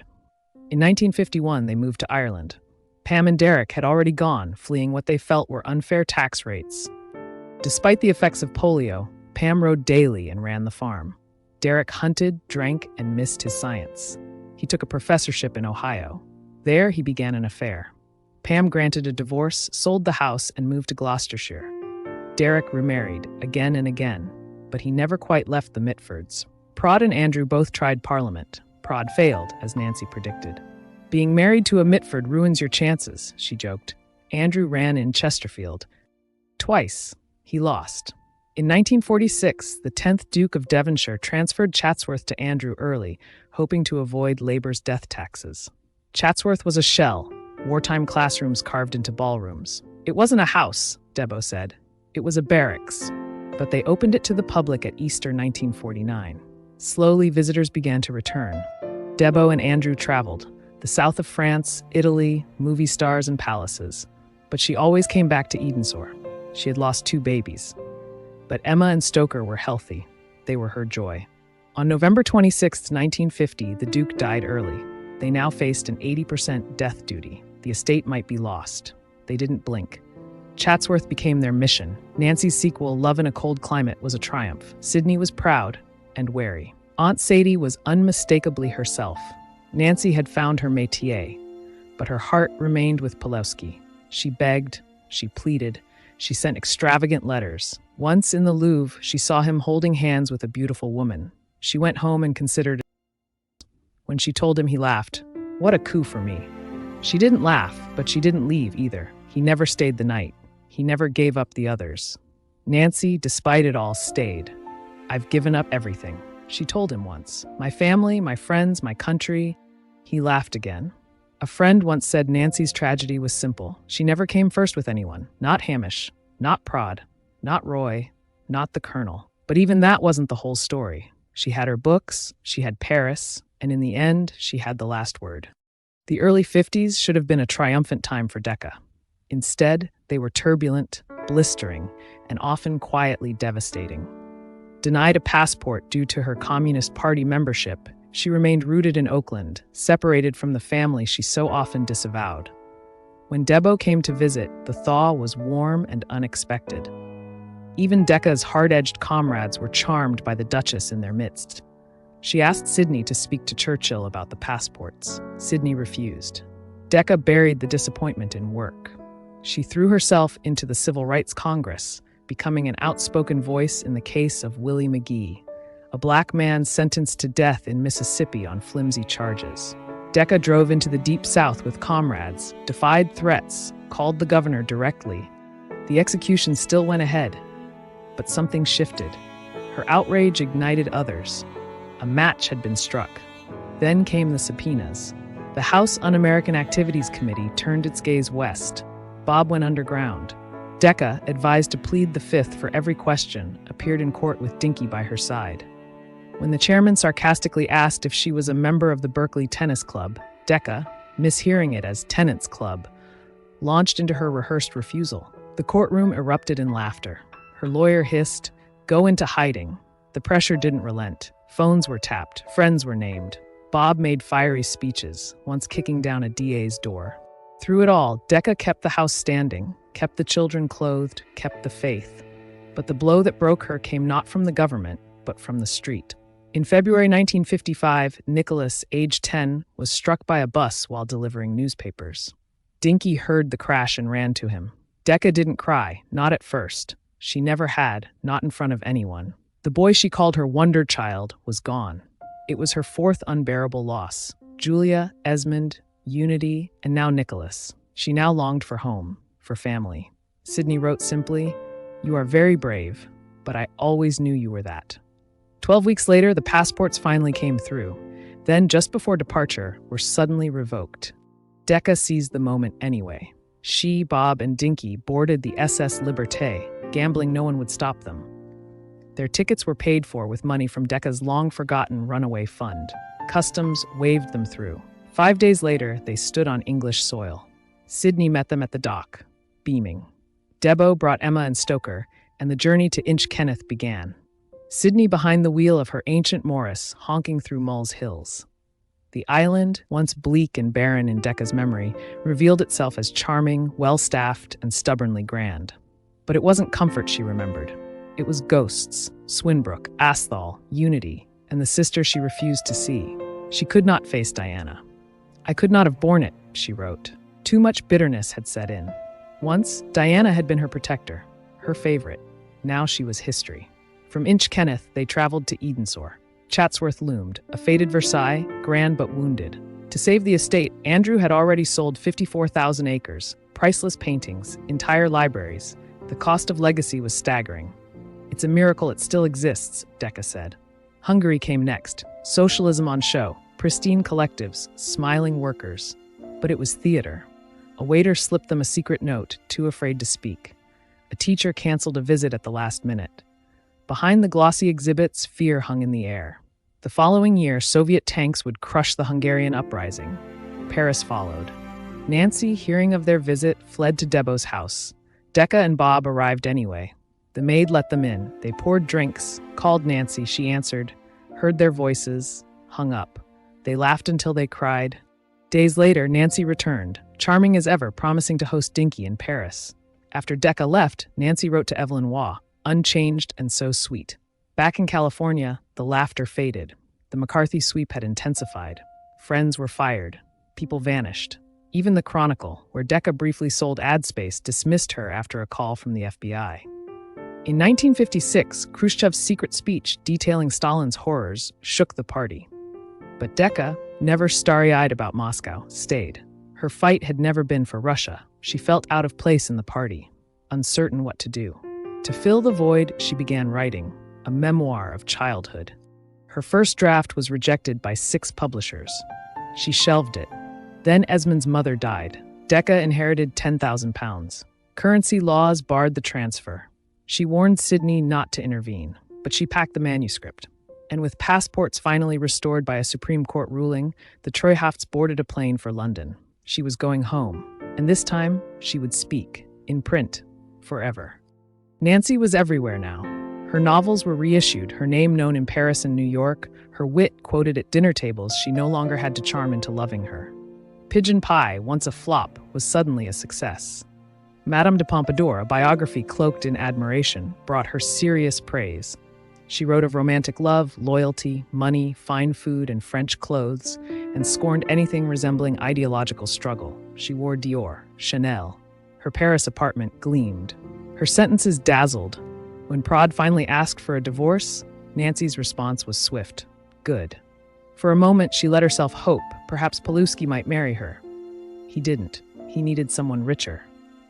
In 1951, they moved to Ireland. Pam and Derek had already gone, fleeing what they felt were unfair tax rates. Despite the effects of polio, Pam rode daily and ran the farm. Derek hunted, drank, and missed his science. He took a professorship in Ohio. There, he began an affair. Pam granted a divorce, sold the house, and moved to Gloucestershire. Derek remarried again and again, but he never quite left the Mitfords. Prod and Andrew both tried Parliament. Prod failed, as Nancy predicted. Being married to a Mitford ruins your chances, she joked. Andrew ran in Chesterfield. Twice, he lost. In 1946, the 10th Duke of Devonshire transferred Chatsworth to Andrew early, hoping to avoid Labour's death taxes. Chatsworth was a shell, wartime classrooms carved into ballrooms. It wasn't a house, Debo said. It was a barracks. But they opened it to the public at Easter 1949. Slowly, visitors began to return. Debo and Andrew traveled. The south of France, Italy, movie stars and palaces. But she always came back to Edensor. She had lost 2 babies. But Emma and Stoker were healthy. They were her joy. On November 26, 1950, the Duke died early. They now faced an 80% death duty. The estate might be lost. They didn't blink. Chatsworth became their mission. Nancy's sequel, Love in a Cold Climate, was a triumph. Sydney was proud and wary. Aunt Sadie was unmistakably herself. Nancy had found her métier, but her heart remained with Pulowski. She begged, she pleaded, she sent extravagant letters. Once in the Louvre, she saw him holding hands with a beautiful woman. She went home and considered it. When she told him, he laughed. What a coup for me. She didn't laugh, but she didn't leave either. He never stayed the night. He never gave up the others. Nancy, despite it all, stayed. I've given up everything, she told him once. My family, my friends, my country. He laughed again. A friend once said Nancy's tragedy was simple. She never came first with anyone. Not Hamish, not Prod, not Roy, not the Colonel. But even that wasn't the whole story. She had her books, she had Paris, and in the end, she had the last word. The early 50s should have been a triumphant time for Deca. Instead, they were turbulent, blistering, and often quietly devastating. Denied a passport due to her Communist Party membership, she remained rooted in Oakland, separated from the family she so often disavowed. When Debo came to visit, the thaw was warm and unexpected. Even Deca's hard-edged comrades were charmed by the Duchess in their midst. She asked Sydney to speak to Churchill about the passports. Sydney refused. Deca buried the disappointment in work. She threw herself into the Civil Rights Congress, becoming an outspoken voice in the case of Willie McGee, a black man sentenced to death in Mississippi on flimsy charges. Deca drove into the Deep South with comrades, defied threats, called the governor directly. The execution still went ahead, but something shifted. Her outrage ignited others. A match had been struck. Then came the subpoenas. The House Un-American Activities Committee turned its gaze west. Bob went underground. Deca, advised to plead the Fifth for every question, appeared in court with Dinky by her side. When the chairman sarcastically asked if she was a member of the Berkeley Tennis Club, Deca, mishearing it as Tenants Club, launched into her rehearsed refusal. The courtroom erupted in laughter. Her lawyer hissed, "Go into hiding." The pressure didn't relent. Phones were tapped. Friends were named. Bob made fiery speeches, once kicking down a DA's door. Through it all, Deca kept the house standing, kept the children clothed, kept the faith. But the blow that broke her came not from the government, but from the street. In February 1955, Nicholas, age 10, was struck by a bus while delivering newspapers. Dinky heard the crash and ran to him. Deca didn't cry, not at first. She never had, not in front of anyone. The boy she called her wonder child was gone. It was her 4th unbearable loss. Julia, Esmond, Unity, and now Nicholas. She now longed for home, for family. Sydney wrote simply, "You are very brave, but I always knew you were that." 12 weeks later, the passports finally came through. Then, just before departure, were suddenly revoked. Deca seized the moment anyway. She, Bob, and Dinky boarded the SS Liberté, gambling no one would stop them. Their tickets were paid for with money from Deca's long-forgotten runaway fund. Customs waved them through. 5 days later, they stood on English soil. Sydney met them at the dock, beaming. Debo brought Emma and Stoker, and the journey to Inchkenneth began. Sydney behind the wheel of her ancient Morris, honking through Mull's Hills. The island, once bleak and barren in Deca's memory, revealed itself as charming, well-staffed, and stubbornly grand. But it wasn't comfort she remembered. It was ghosts, Swinbrook, Asthall, Unity, and the sister she refused to see. She could not face Diana. "I could not have borne it," she wrote. Too much bitterness had set in. Once, Diana had been her protector, her favorite. Now she was history. From Inchkenneth, they traveled to Edensor. Chatsworth loomed, a faded Versailles, grand but wounded. To save the estate, Andrew had already sold 54,000 acres, priceless paintings, entire libraries. The cost of legacy was staggering. "It's a miracle it still exists," Deca said. Hungary came next, socialism on show, pristine collectives, smiling workers. But it was theater. A waiter slipped them a secret note, too afraid to speak. A teacher canceled a visit at the last minute. Behind the glossy exhibits, fear hung in the air. The following year, Soviet tanks would crush the Hungarian uprising. Paris followed. Nancy, hearing of their visit, fled to Debo's house. Deca and Bob arrived anyway. The maid let them in. They poured drinks, called Nancy, she answered, heard their voices, hung up. They laughed until they cried. Days later, Nancy returned, charming as ever, promising to host Dinky in Paris. After Deca left, Nancy wrote to Evelyn Waugh, unchanged and so sweet. Back in California, the laughter faded. The McCarthy sweep had intensified. Friends were fired. People vanished. Even the Chronicle, where Deca briefly sold ad space, dismissed her after a call from the FBI. In 1956, Khrushchev's secret speech detailing Stalin's horrors shook the party. But Deca, never starry-eyed about Moscow, stayed. Her fight had never been for Russia. She felt out of place in the party, uncertain what to do. To fill the void, she began writing, a memoir of childhood. Her first draft was rejected by 6 publishers. She shelved it. Then Esmond's mother died. Deca inherited £10,000. Currency laws barred the transfer. She warned Sydney not to intervene, but she packed the manuscript. And with passports finally restored by a Supreme Court ruling, the Treuhafts boarded a plane for London. She was going home, and this time she would speak, in print, forever. Nancy was everywhere now. Her novels were reissued, her name known in Paris and New York, her wit quoted at dinner tables she no longer had to charm into loving her. Pigeon Pie, once a flop, was suddenly a success. Madame de Pompadour, a biography cloaked in admiration, brought her serious praise. She wrote of romantic love, loyalty, money, fine food, and French clothes, and scorned anything resembling ideological struggle. She wore Dior, Chanel. Her Paris apartment gleamed. Her sentences dazzled. When Prod finally asked for a divorce, Nancy's response was swift. Good. For a moment, she let herself hope. Perhaps Paluski might marry her. He didn't. He needed someone richer.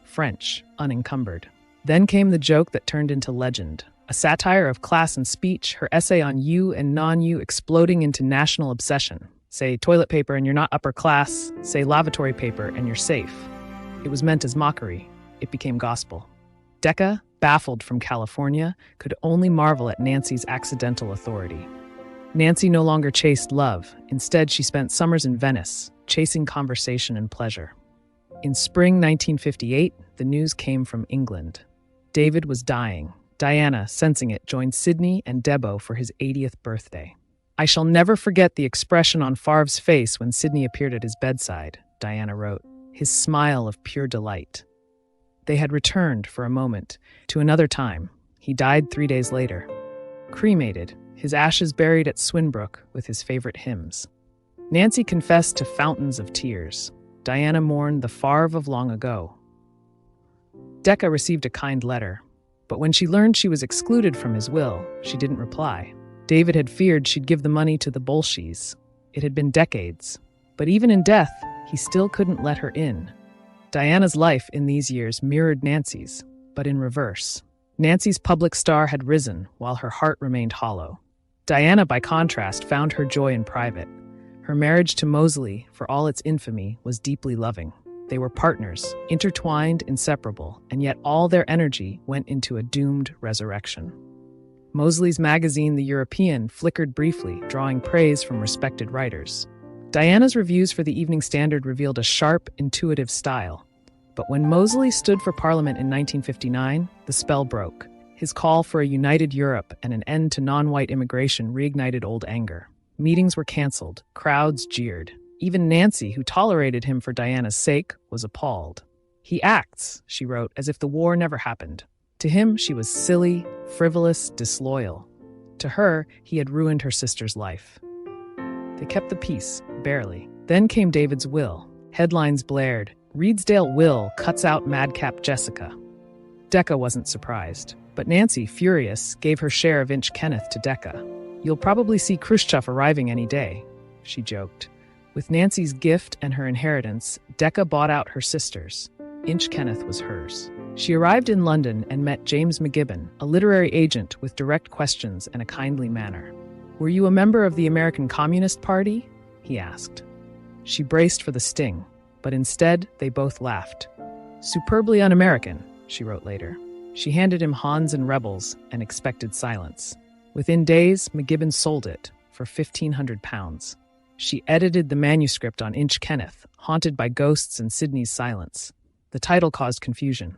French, unencumbered. Then came the joke that turned into legend. A satire of class and speech, her essay on you and non-you exploding into national obsession. Say toilet paper and you're not upper class. Say lavatory paper and you're safe. It was meant as mockery. It became gospel. Deca, baffled from California, could only marvel at Nancy's accidental authority. Nancy no longer chased love. Instead, she spent summers in Venice, chasing conversation and pleasure. In spring 1958, the news came from England. David was dying. Diana, sensing it, joined Sydney and Debo for his 80th birthday. I shall never forget the expression on Favre's face when Sydney appeared at his bedside, Diana wrote, his smile of pure delight. They had returned, for a moment, to another time. He died 3 days later. Cremated, his ashes buried at Swinbrook with his favorite hymns. Nancy confessed to fountains of tears. Diana mourned the Favre of long ago. Deca received a kind letter, but when she learned she was excluded from his will, she didn't reply. David had feared she'd give the money to the Bolsheviks. It had been decades, but even in death, he still couldn't let her in. Diana's life in these years mirrored Nancy's, but in reverse. Nancy's public star had risen, while her heart remained hollow. Diana, by contrast, found her joy in private. Her marriage to Mosley, for all its infamy, was deeply loving. They were partners, intertwined, inseparable, and yet all their energy went into a doomed resurrection. Mosley's magazine, The European, flickered briefly, drawing praise from respected writers. Diana's reviews for the Evening Standard revealed a sharp, intuitive style. But when Mosley stood for Parliament in 1959, the spell broke. His call for a united Europe and an end to non-white immigration reignited old anger. Meetings were cancelled, crowds jeered. Even Nancy, who tolerated him for Diana's sake, was appalled. "He acts," she wrote, "as if the war never happened." To him, she was silly, frivolous, disloyal. To her, he had ruined her sister's life. They kept the peace, barely. Then came David's will. Headlines blared, "Redesdale will cuts out madcap Jessica." Deca wasn't surprised, but Nancy, furious, gave her share of Inch Kenneth to Deca. "You'll probably see Khrushchev arriving any day," she joked. With Nancy's gift and her inheritance, Deca bought out her sisters. Inch Kenneth was hers. She arrived in London and met James McGibbon, a literary agent with direct questions and a kindly manner. "Were you a member of the American Communist Party?" he asked. She braced for the sting, but instead they both laughed. "Superbly un-American," she wrote later. She handed him Hens and Rebels and expected silence. Within days, McGibbon sold it for £1,500. She edited the manuscript on Inch Kenneth, haunted by ghosts and Sydney's silence. The title caused confusion.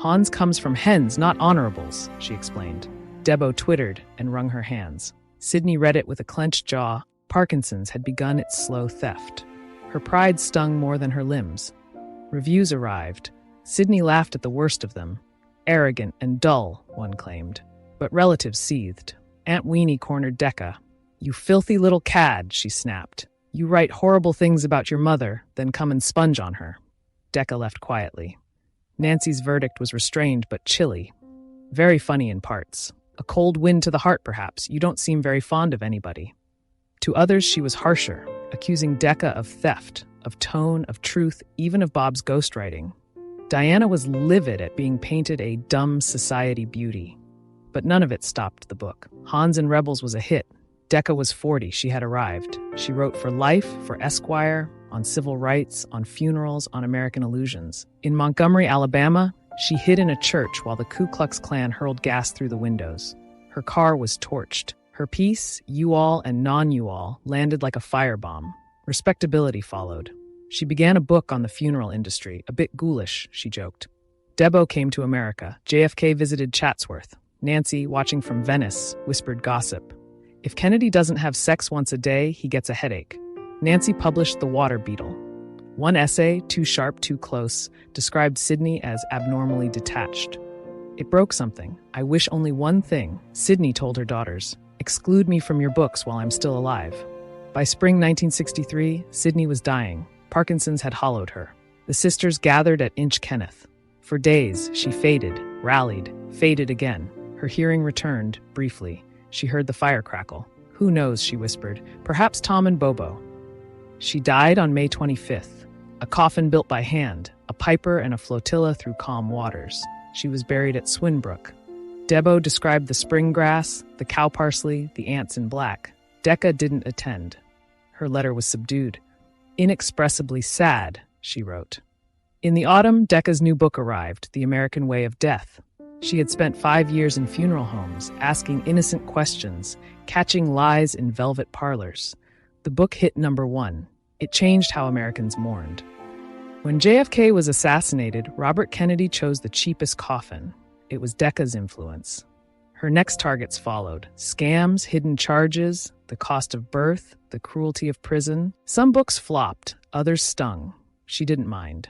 "Hens comes from hens, not honorables," she explained. Debo twittered and wrung her hands. Sydney read it with a clenched jaw. Parkinson's had begun its slow theft. Her pride stung more than her limbs. Reviews arrived. Sydney laughed at the worst of them. Arrogant and dull, one claimed. But relatives seethed. Aunt Weenie cornered Deca. "You filthy little cad," she snapped. "You write horrible things about your mother, then come and sponge on her." Deca left quietly. Nancy's verdict was restrained but chilly. "Very funny in parts. A cold wind to the heart, perhaps. You don't seem very fond of anybody." To others, she was harsher, accusing Deca of theft, of tone, of truth, even of Bob's ghostwriting. Diana was livid at being painted a dumb society beauty. But none of it stopped the book. Hens and Rebels was a hit. Deca was 40. She had arrived. She wrote for Life, for Esquire, on civil rights, on funerals, on American illusions. In Montgomery, Alabama, she hid in a church while the Ku Klux Klan hurled gas through the windows. Her car was torched. Her piece, you-all and non-you-all, landed like a firebomb. Respectability followed. She began a book on the funeral industry, a bit ghoulish, she joked. Debo came to America. JFK visited Chatsworth. Nancy, watching from Venice, whispered gossip. If Kennedy doesn't have sex once a day, he gets a headache. Nancy published The Water Beetle. One essay, Too Sharp, Too Close, described Sydney as abnormally detached. It broke something. "I wish only one thing," Sydney told her daughters. "Exclude me from your books while I'm still alive." By spring 1963, Sydney was dying. Parkinson's had hollowed her. The sisters gathered at Inch Kenneth. For days, she faded, rallied, faded again. Her hearing returned, briefly. She heard the fire crackle. "Who knows," she whispered. "Perhaps Tom and Bobo." She died on May 25th. A coffin built by hand, a piper and a flotilla through calm waters. She was buried at Swinbrook. Debo described the spring grass, the cow parsley, the ants in black. Deca didn't attend. Her letter was subdued. "Inexpressibly sad," she wrote. In the autumn, Deca's new book arrived, The American Way of Death. She had spent 5 years in funeral homes, asking innocent questions, catching lies in velvet parlors. The book hit #1. It changed how Americans mourned. When JFK was assassinated, Robert Kennedy chose the cheapest coffin. It was Deca's influence. Her next targets followed. Scams, hidden charges, the cost of birth, the cruelty of prison. Some books flopped, others stung. She didn't mind.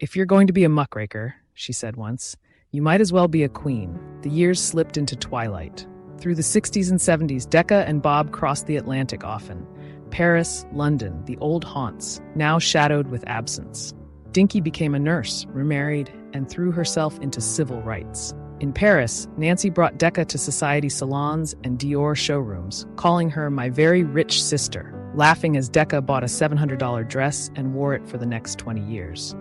"If you're going to be a muckraker," she said once, "you might as well be a queen." The years slipped into twilight. Through the 60s and 70s, Deca and Bob crossed the Atlantic often. Paris, London, the old haunts, now shadowed with absence. Dinky became a nurse, remarried, and threw herself into civil rights. In Paris, Nancy brought Deca to society salons and Dior showrooms, calling her my very rich sister, laughing as Deca bought a $700 dress and wore it for the next 20 years.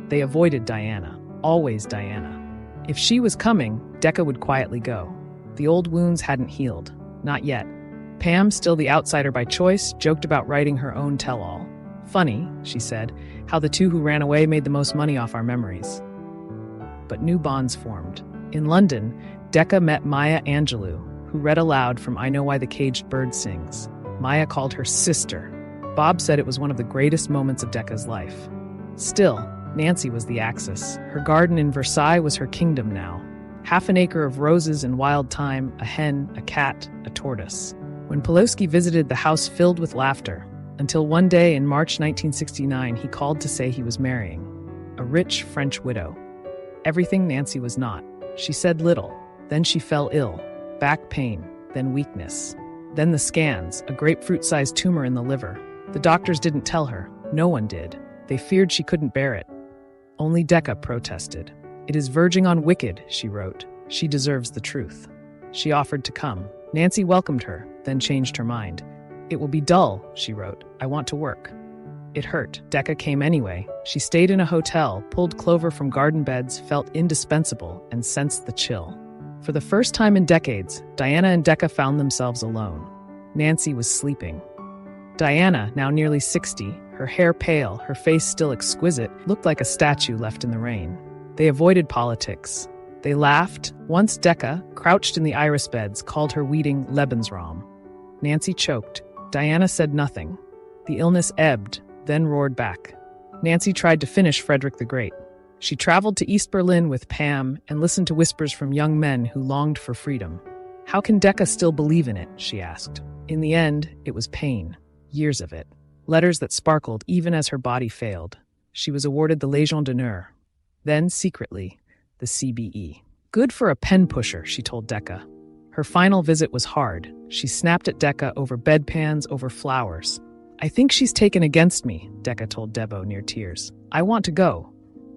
They avoided Diana, always Diana. If she was coming, Deca would quietly go. The old wounds hadn't healed, not yet. Pam, still the outsider by choice, joked about writing her own tell-all. "Funny," she said, "how the two who ran away made the most money off our memories." But new bonds formed. In London, Deca met Maya Angelou, who read aloud from I Know Why the Caged Bird Sings. Maya called her sister. Bob said it was one of the greatest moments of Deca's life. Still, Nancy was the axis. Her garden in Versailles was her kingdom now. Half an acre of roses and wild thyme, a hen, a cat, a tortoise. When Pulaski visited, the house filled with laughter, until one day in March 1969 he called to say he was marrying a rich French widow. Everything Nancy was not. She said little. Then she fell ill. Back pain, then weakness. Then the scans, a grapefruit-sized tumor in the liver. The doctors didn't tell her. No one did. They feared she couldn't bear it. Only Deca protested. It is verging on wicked, she wrote. She deserves the truth. She offered to come. Nancy welcomed her, then changed her mind. It will be dull, she wrote. I want to work. It hurt. Deca came anyway. She stayed in a hotel, pulled clover from garden beds, felt indispensable, and sensed the chill. For the first time in decades, Diana and Deca found themselves alone. Nancy was sleeping. Diana, now nearly 60, her hair pale, her face still exquisite, looked like a statue left in the rain. They avoided politics. They laughed. Once Deca, crouched in the iris beds, called her weeding Lebensraum. Nancy choked. Diana said nothing. The illness ebbed, then roared back. Nancy tried to finish Frederick the Great. She traveled to East Berlin with Pam and listened to whispers from young men who longed for freedom. How can Deca still believe in it, she asked. In the end, it was pain. Years of it. Letters that sparkled even as her body failed. She was awarded the Légion d'honneur. Then, secretly, the CBE. Good for a pen pusher, she told Deca. Her final visit was hard. She snapped at Deca over bedpans, over flowers. I think she's taken against me, Deca told Debo near tears. I want to go,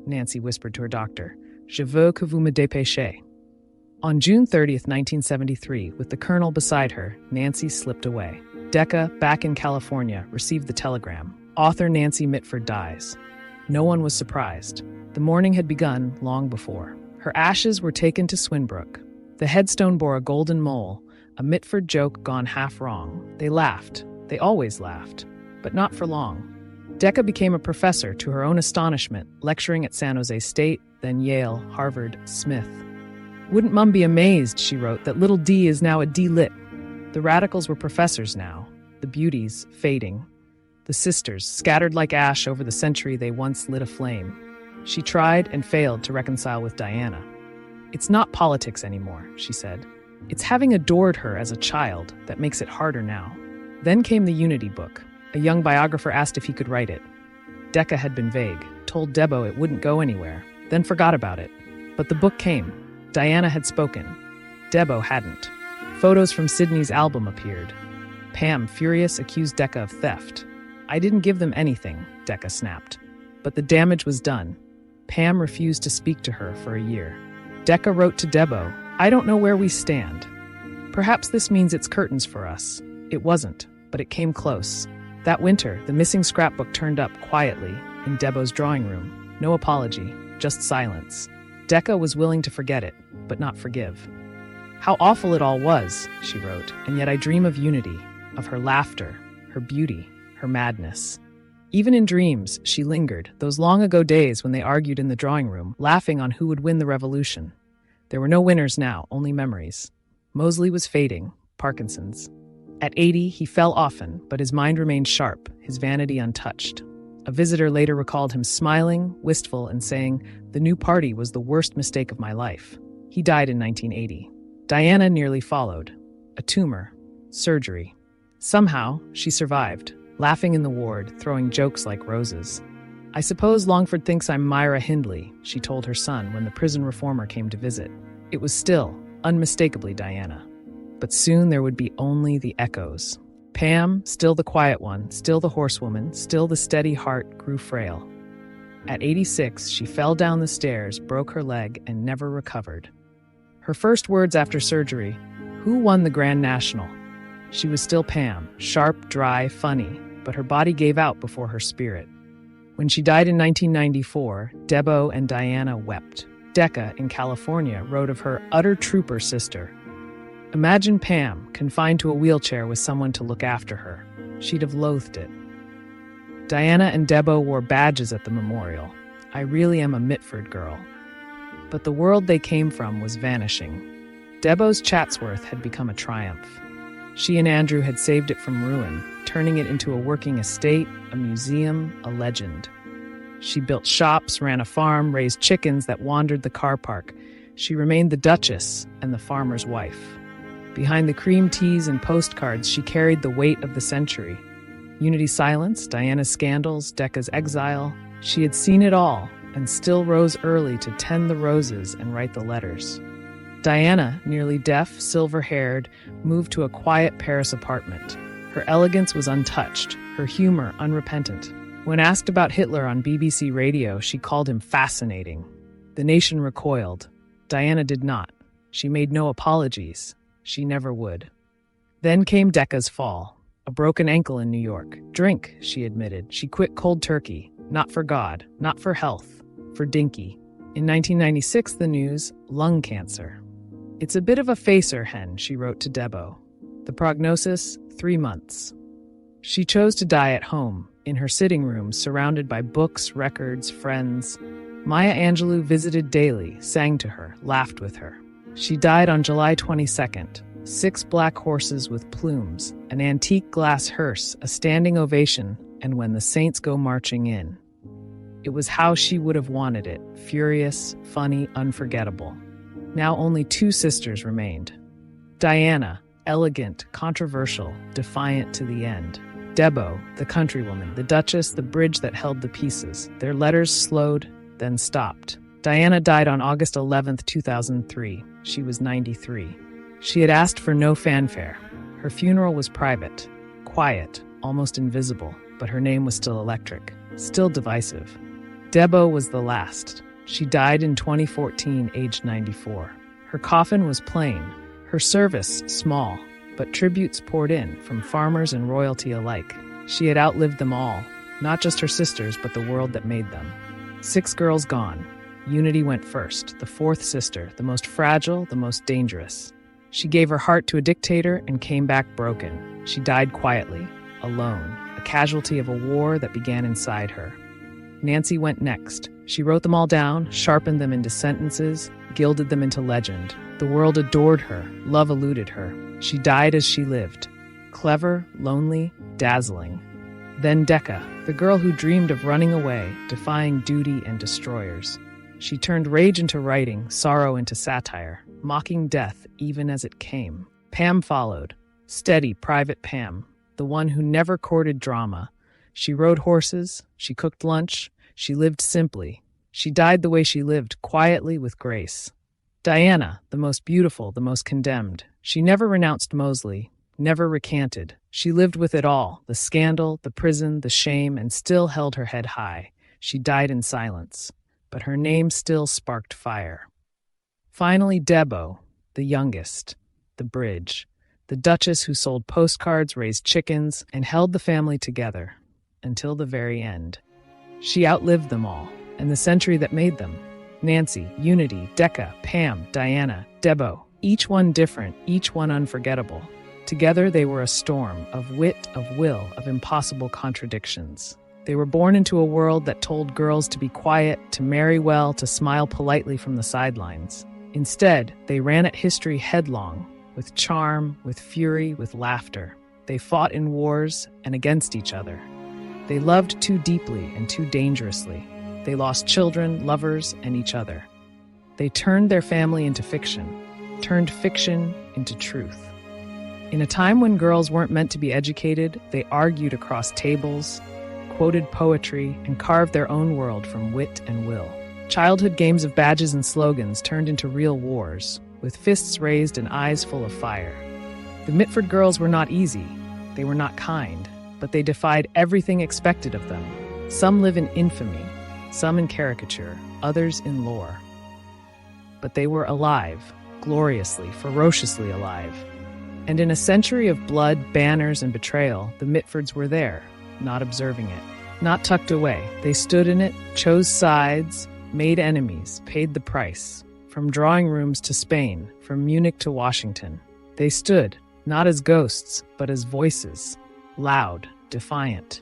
Nancy whispered to her doctor. Je veux que vous me dépêchez. On June 30th, 1973, with the colonel beside her, Nancy slipped away. Deca, back in California, received the telegram. Author Nancy Mitford dies. No one was surprised. The mourning had begun long before. Her ashes were taken to Swinbrook. The headstone bore a golden mole, a Mitford joke gone half wrong. They laughed. They always laughed. But not for long. Deca became a professor to her own astonishment, lecturing at San Jose State, then Yale, Harvard, Smith. Wouldn't Mum be amazed, she wrote, that little D is now a D-Lit. The radicals were professors now, the beauties fading. The sisters, scattered like ash over the century they once lit aflame. She tried and failed to reconcile with Diana. It's not politics anymore, she said. It's having adored her as a child that makes it harder now. Then came the Unity book. A young biographer asked if he could write it. Deca had been vague, told Debo it wouldn't go anywhere, then forgot about it. But the book came. Diana had spoken. Debo hadn't. Photos from Sydney's album appeared. Pam, furious, accused Deca of theft. I didn't give them anything, Deca snapped. But the damage was done. Pam refused to speak to her for a year. Deca wrote to Debo, I don't know where we stand. Perhaps this means it's curtains for us. It wasn't, but it came close. That winter, the missing scrapbook turned up quietly in Debo's drawing room. No apology, just silence. Deca was willing to forget it, but not forgive. How awful it all was, she wrote, and yet I dream of Unity, of her laughter, her beauty, her madness. Even in dreams, she lingered, those long-ago days when they argued in the drawing room, laughing on who would win the revolution. There were no winners now, only memories. Mosley was fading, Parkinson's. At 80, he fell often, but his mind remained sharp, his vanity untouched. A visitor later recalled him smiling, wistful, and saying, the new party was the worst mistake of my life. He died in 1980. Diana nearly followed. A tumor. Surgery. Somehow, she survived, laughing in the ward, throwing jokes like roses. I suppose Longford thinks I'm Myra Hindley, she told her son when the prison reformer came to visit. It was still, unmistakably Diana. But soon there would be only the echoes. Pam, still the quiet one, still the horsewoman, still the steady heart, grew frail. At 86, she fell down the stairs, broke her leg, and never recovered. Her first words after surgery, who won the Grand National? She was still Pam, sharp, dry, funny, but her body gave out before her spirit. When she died in 1994, Debo and Diana wept. Deca, in California, wrote of her utter trooper sister. Imagine Pam, confined to a wheelchair with someone to look after her. She'd have loathed it. Diana and Debo wore badges at the memorial. I really am a Mitford girl. But the world they came from was vanishing. Debo's Chatsworth had become a triumph. She and Andrew had saved it from ruin, turning it into a working estate, a museum, a legend. She built shops, ran a farm, raised chickens that wandered the car park. She remained the Duchess and the farmer's wife. Behind the cream teas and postcards, she carried the weight of the century. Unity's silence, Diana's scandals, Deca's exile. She had seen it all and still rose early to tend the roses and write the letters. Diana, nearly deaf, silver-haired, moved to a quiet Paris apartment. Her elegance was untouched, her humor unrepentant. When asked about Hitler on BBC radio, she called him fascinating. The nation recoiled. Diana did not. She made no apologies. She never would. Then came Deca's fall. A broken ankle in New York. Drink, she admitted. She quit cold turkey. Not for God, not for health, for Dinky. In 1996, the news, lung cancer. It's a bit of a facer, Hen, she wrote to Debo. The prognosis, 3 months. She chose to die at home, in her sitting room, surrounded by books, records, friends. Maya Angelou visited daily, sang to her, laughed with her. She died on July 22nd. 6 black horses with plumes, an antique glass hearse, a standing ovation, and when the saints go marching in. It was how she would have wanted it, furious, funny, unforgettable. Now only 2 sisters remained. Diana, elegant, controversial, defiant to the end. Debo, the countrywoman, the Duchess, the bridge that held the pieces. Their letters slowed, then stopped. Diana died on August 11th, 2003. She was 93. She had asked for no fanfare. Her funeral was private, quiet, almost invisible, but her name was still electric, still divisive. Debo was the last. She died in 2014, aged 94. Her coffin was plain, her service small, but tributes poured in from farmers and royalty alike. She had outlived them all, not just her sisters, but the world that made them. 6 girls gone. Unity went first, the 4th sister, the most fragile, the most dangerous. She gave her heart to a dictator and came back broken. She died quietly, alone, a casualty of a war that began inside her. Nancy went next. She wrote them all down, sharpened them into sentences, gilded them into legend. The world adored her, love eluded her. She died as she lived, clever, lonely, dazzling. Then Deca, the girl who dreamed of running away, defying duty and destroyers. She turned rage into writing, sorrow into satire, mocking death even as it came. Pam followed, steady, private Pam, the one who never courted drama. She rode horses, she cooked lunch, she lived simply. She died the way she lived, quietly with grace. Diana, the most beautiful, the most condemned. She never renounced Mosley, never recanted. She lived with it all, the scandal, the prison, the shame, and still held her head high. She died in silence, but her name still sparked fire. Finally, Debo, the youngest, the bridge, the Duchess who sold postcards, raised chickens, and held the family together until the very end. She outlived them all, and the century that made them. Nancy, Unity, Deca, Pam, Diana, Debo, each one different, each one unforgettable. Together they were a storm of wit, of will, of impossible contradictions. They were born into a world that told girls to be quiet, to marry well, to smile politely from the sidelines. Instead, they ran at history headlong, with charm, with fury, with laughter. They fought in wars and against each other. They loved too deeply and too dangerously. They lost children, lovers, and each other. They turned their family into fiction, turned fiction into truth. In a time when girls weren't meant to be educated, they argued across tables, quoted poetry, and carved their own world from wit and will. Childhood games of badges and slogans turned into real wars, with fists raised and eyes full of fire. The Mitford Girls were not easy, they were not kind, but they defied everything expected of them. Some live in infamy, some in caricature, others in lore. But they were alive, gloriously, ferociously alive. And in a century of blood, banners, and betrayal, the Mitfords were there, not observing it, not tucked away. They stood in it, chose sides, made enemies, paid the price. From drawing rooms to Spain, from Munich to Washington. They stood, not as ghosts, but as voices, loud, defiant.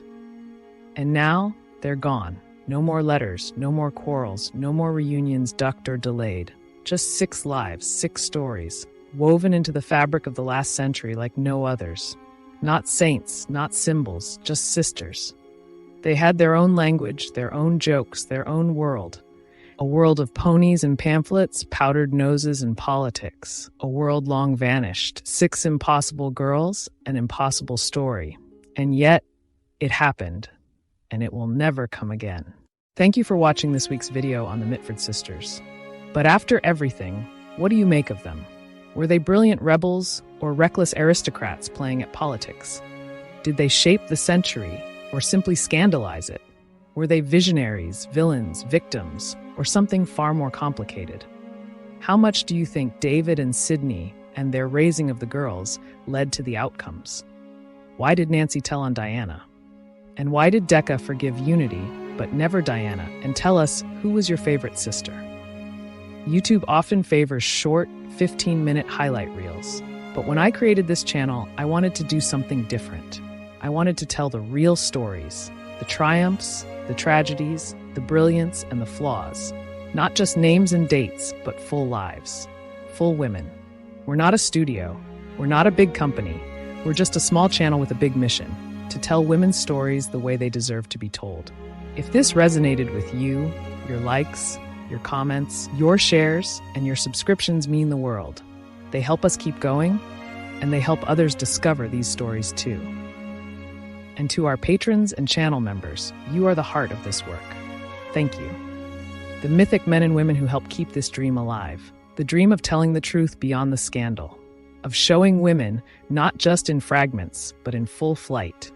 And now, they're gone. No more letters, no more quarrels, no more reunions ducked or delayed. Just 6 lives, 6 stories, woven into the fabric of the last century like no others. Not saints, not symbols, just sisters. They had their own language, their own jokes, their own world. A world of ponies and pamphlets, powdered noses and politics. A world long vanished. 6 impossible girls, an impossible story. And yet, it happened, and it will never come again. Thank you for watching this week's video on the Mitford Sisters. But after everything, what do you make of them? Were they brilliant rebels or reckless aristocrats playing at politics? Did they shape the century or simply scandalize it? Were they visionaries, villains, victims, or something far more complicated? How much do you think David and Sydney and their raising of the girls led to the outcomes? Why did Nancy tell on Diana? And why did Deca forgive Unity, but never Diana, and tell us who was your favorite sister? YouTube often favors short, 15-minute highlight reels. But when I created this channel, I wanted to do something different. I wanted to tell the real stories, the triumphs, the tragedies, the brilliance, and the flaws. Not just names and dates, but full lives. Full women. We're not a studio. We're not a big company. We're just a small channel with a big mission, to tell women's stories the way they deserve to be told. If this resonated with you, your likes, your comments, your shares, and your subscriptions mean the world. They help us keep going, and they help others discover these stories too. And to our patrons and channel members, you are the heart of this work. Thank you. The mythic men and women who help keep this dream alive. The dream of telling the truth beyond the scandal. Of showing women not just in fragments, but in full flight.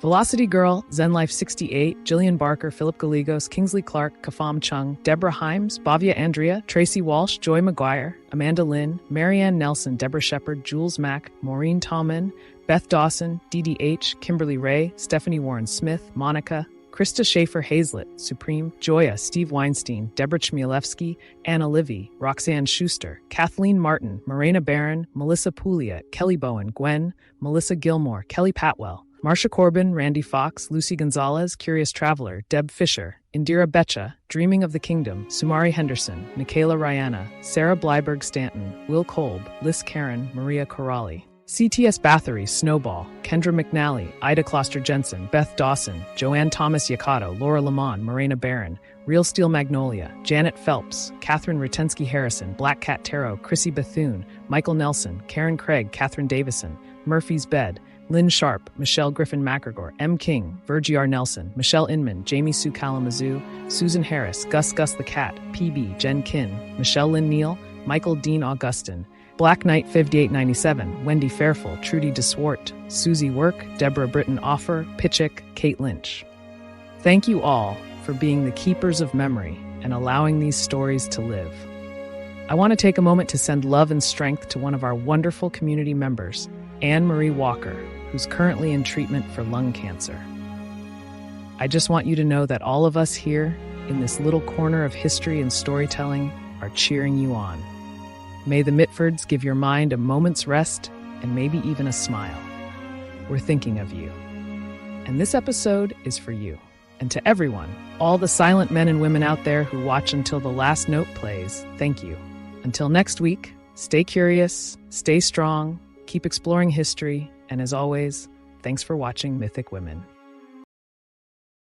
Velocity Girl, Zenlife 68, Jillian Barker, Philip Gallegos, Kingsley Clark, Kafam Chung, Deborah Himes, Bavia Andrea, Tracy Walsh, Joy McGuire, Amanda Lynn, Marianne Nelson, Deborah Shepard, Jules Mack, Maureen Tallman, Beth Dawson, DDH, Kimberly Ray, Stephanie Warren Smith, Monica, Krista Schaefer Hazlett, Supreme, Joya, Steve Weinstein, Deborah Chmielewski, Anna Livy, Roxanne Schuster, Kathleen Martin, Morena Barron, Melissa Puglia, Kelly Bowen, Gwen, Melissa Gilmore, Kelly Patwell, Marsha Corbin, Randy Fox, Lucy Gonzalez, Curious Traveler, Deb Fisher, Indira Becha, Dreaming of the Kingdom, Sumari Henderson, Michaela Ryana, Sarah Blyberg Stanton, Will Kolb, Liz Karen, Maria Corrali, CTS Bathory, Snowball, Kendra McNally, Ida Kloster Jensen, Beth Dawson, Joanne Thomas Yakato, Laura Lamont, Morena Barron, Real Steel Magnolia, Janet Phelps, Catherine Rotensky Harrison, Black Cat Tarot, Chrissy Bethune, Michael Nelson, Karen Craig, Catherine Davison, Murphy's Bed, Lynn Sharp, Michelle Griffin McGregor, M. King, Virgie R. Nelson, Michelle Inman, Jamie Sue Kalamazoo, Susan Harris, Gus the Cat, PB, Jen Kin, Michelle Lynn Neal, Michael Dean Augustin, Black Knight 5897, Wendy Fairfull, Trudy DeSwart, Susie Work, Deborah Britton Offer, Pitchick, Kate Lynch. Thank you all for being the keepers of memory and allowing these stories to live. I want to take a moment to send love and strength to one of our wonderful community members, Anne Marie Walker, who's currently in treatment for lung cancer. I just want you to know that all of us here in this little corner of history and storytelling are cheering you on. May the Mitfords give your mind a moment's rest and maybe even a smile. We're thinking of you. And this episode is for you. And to everyone, all the silent men and women out there who watch until the last note plays, thank you. Until next week, stay curious, stay strong, keep exploring history, and as always, thanks for watching Mythic Women.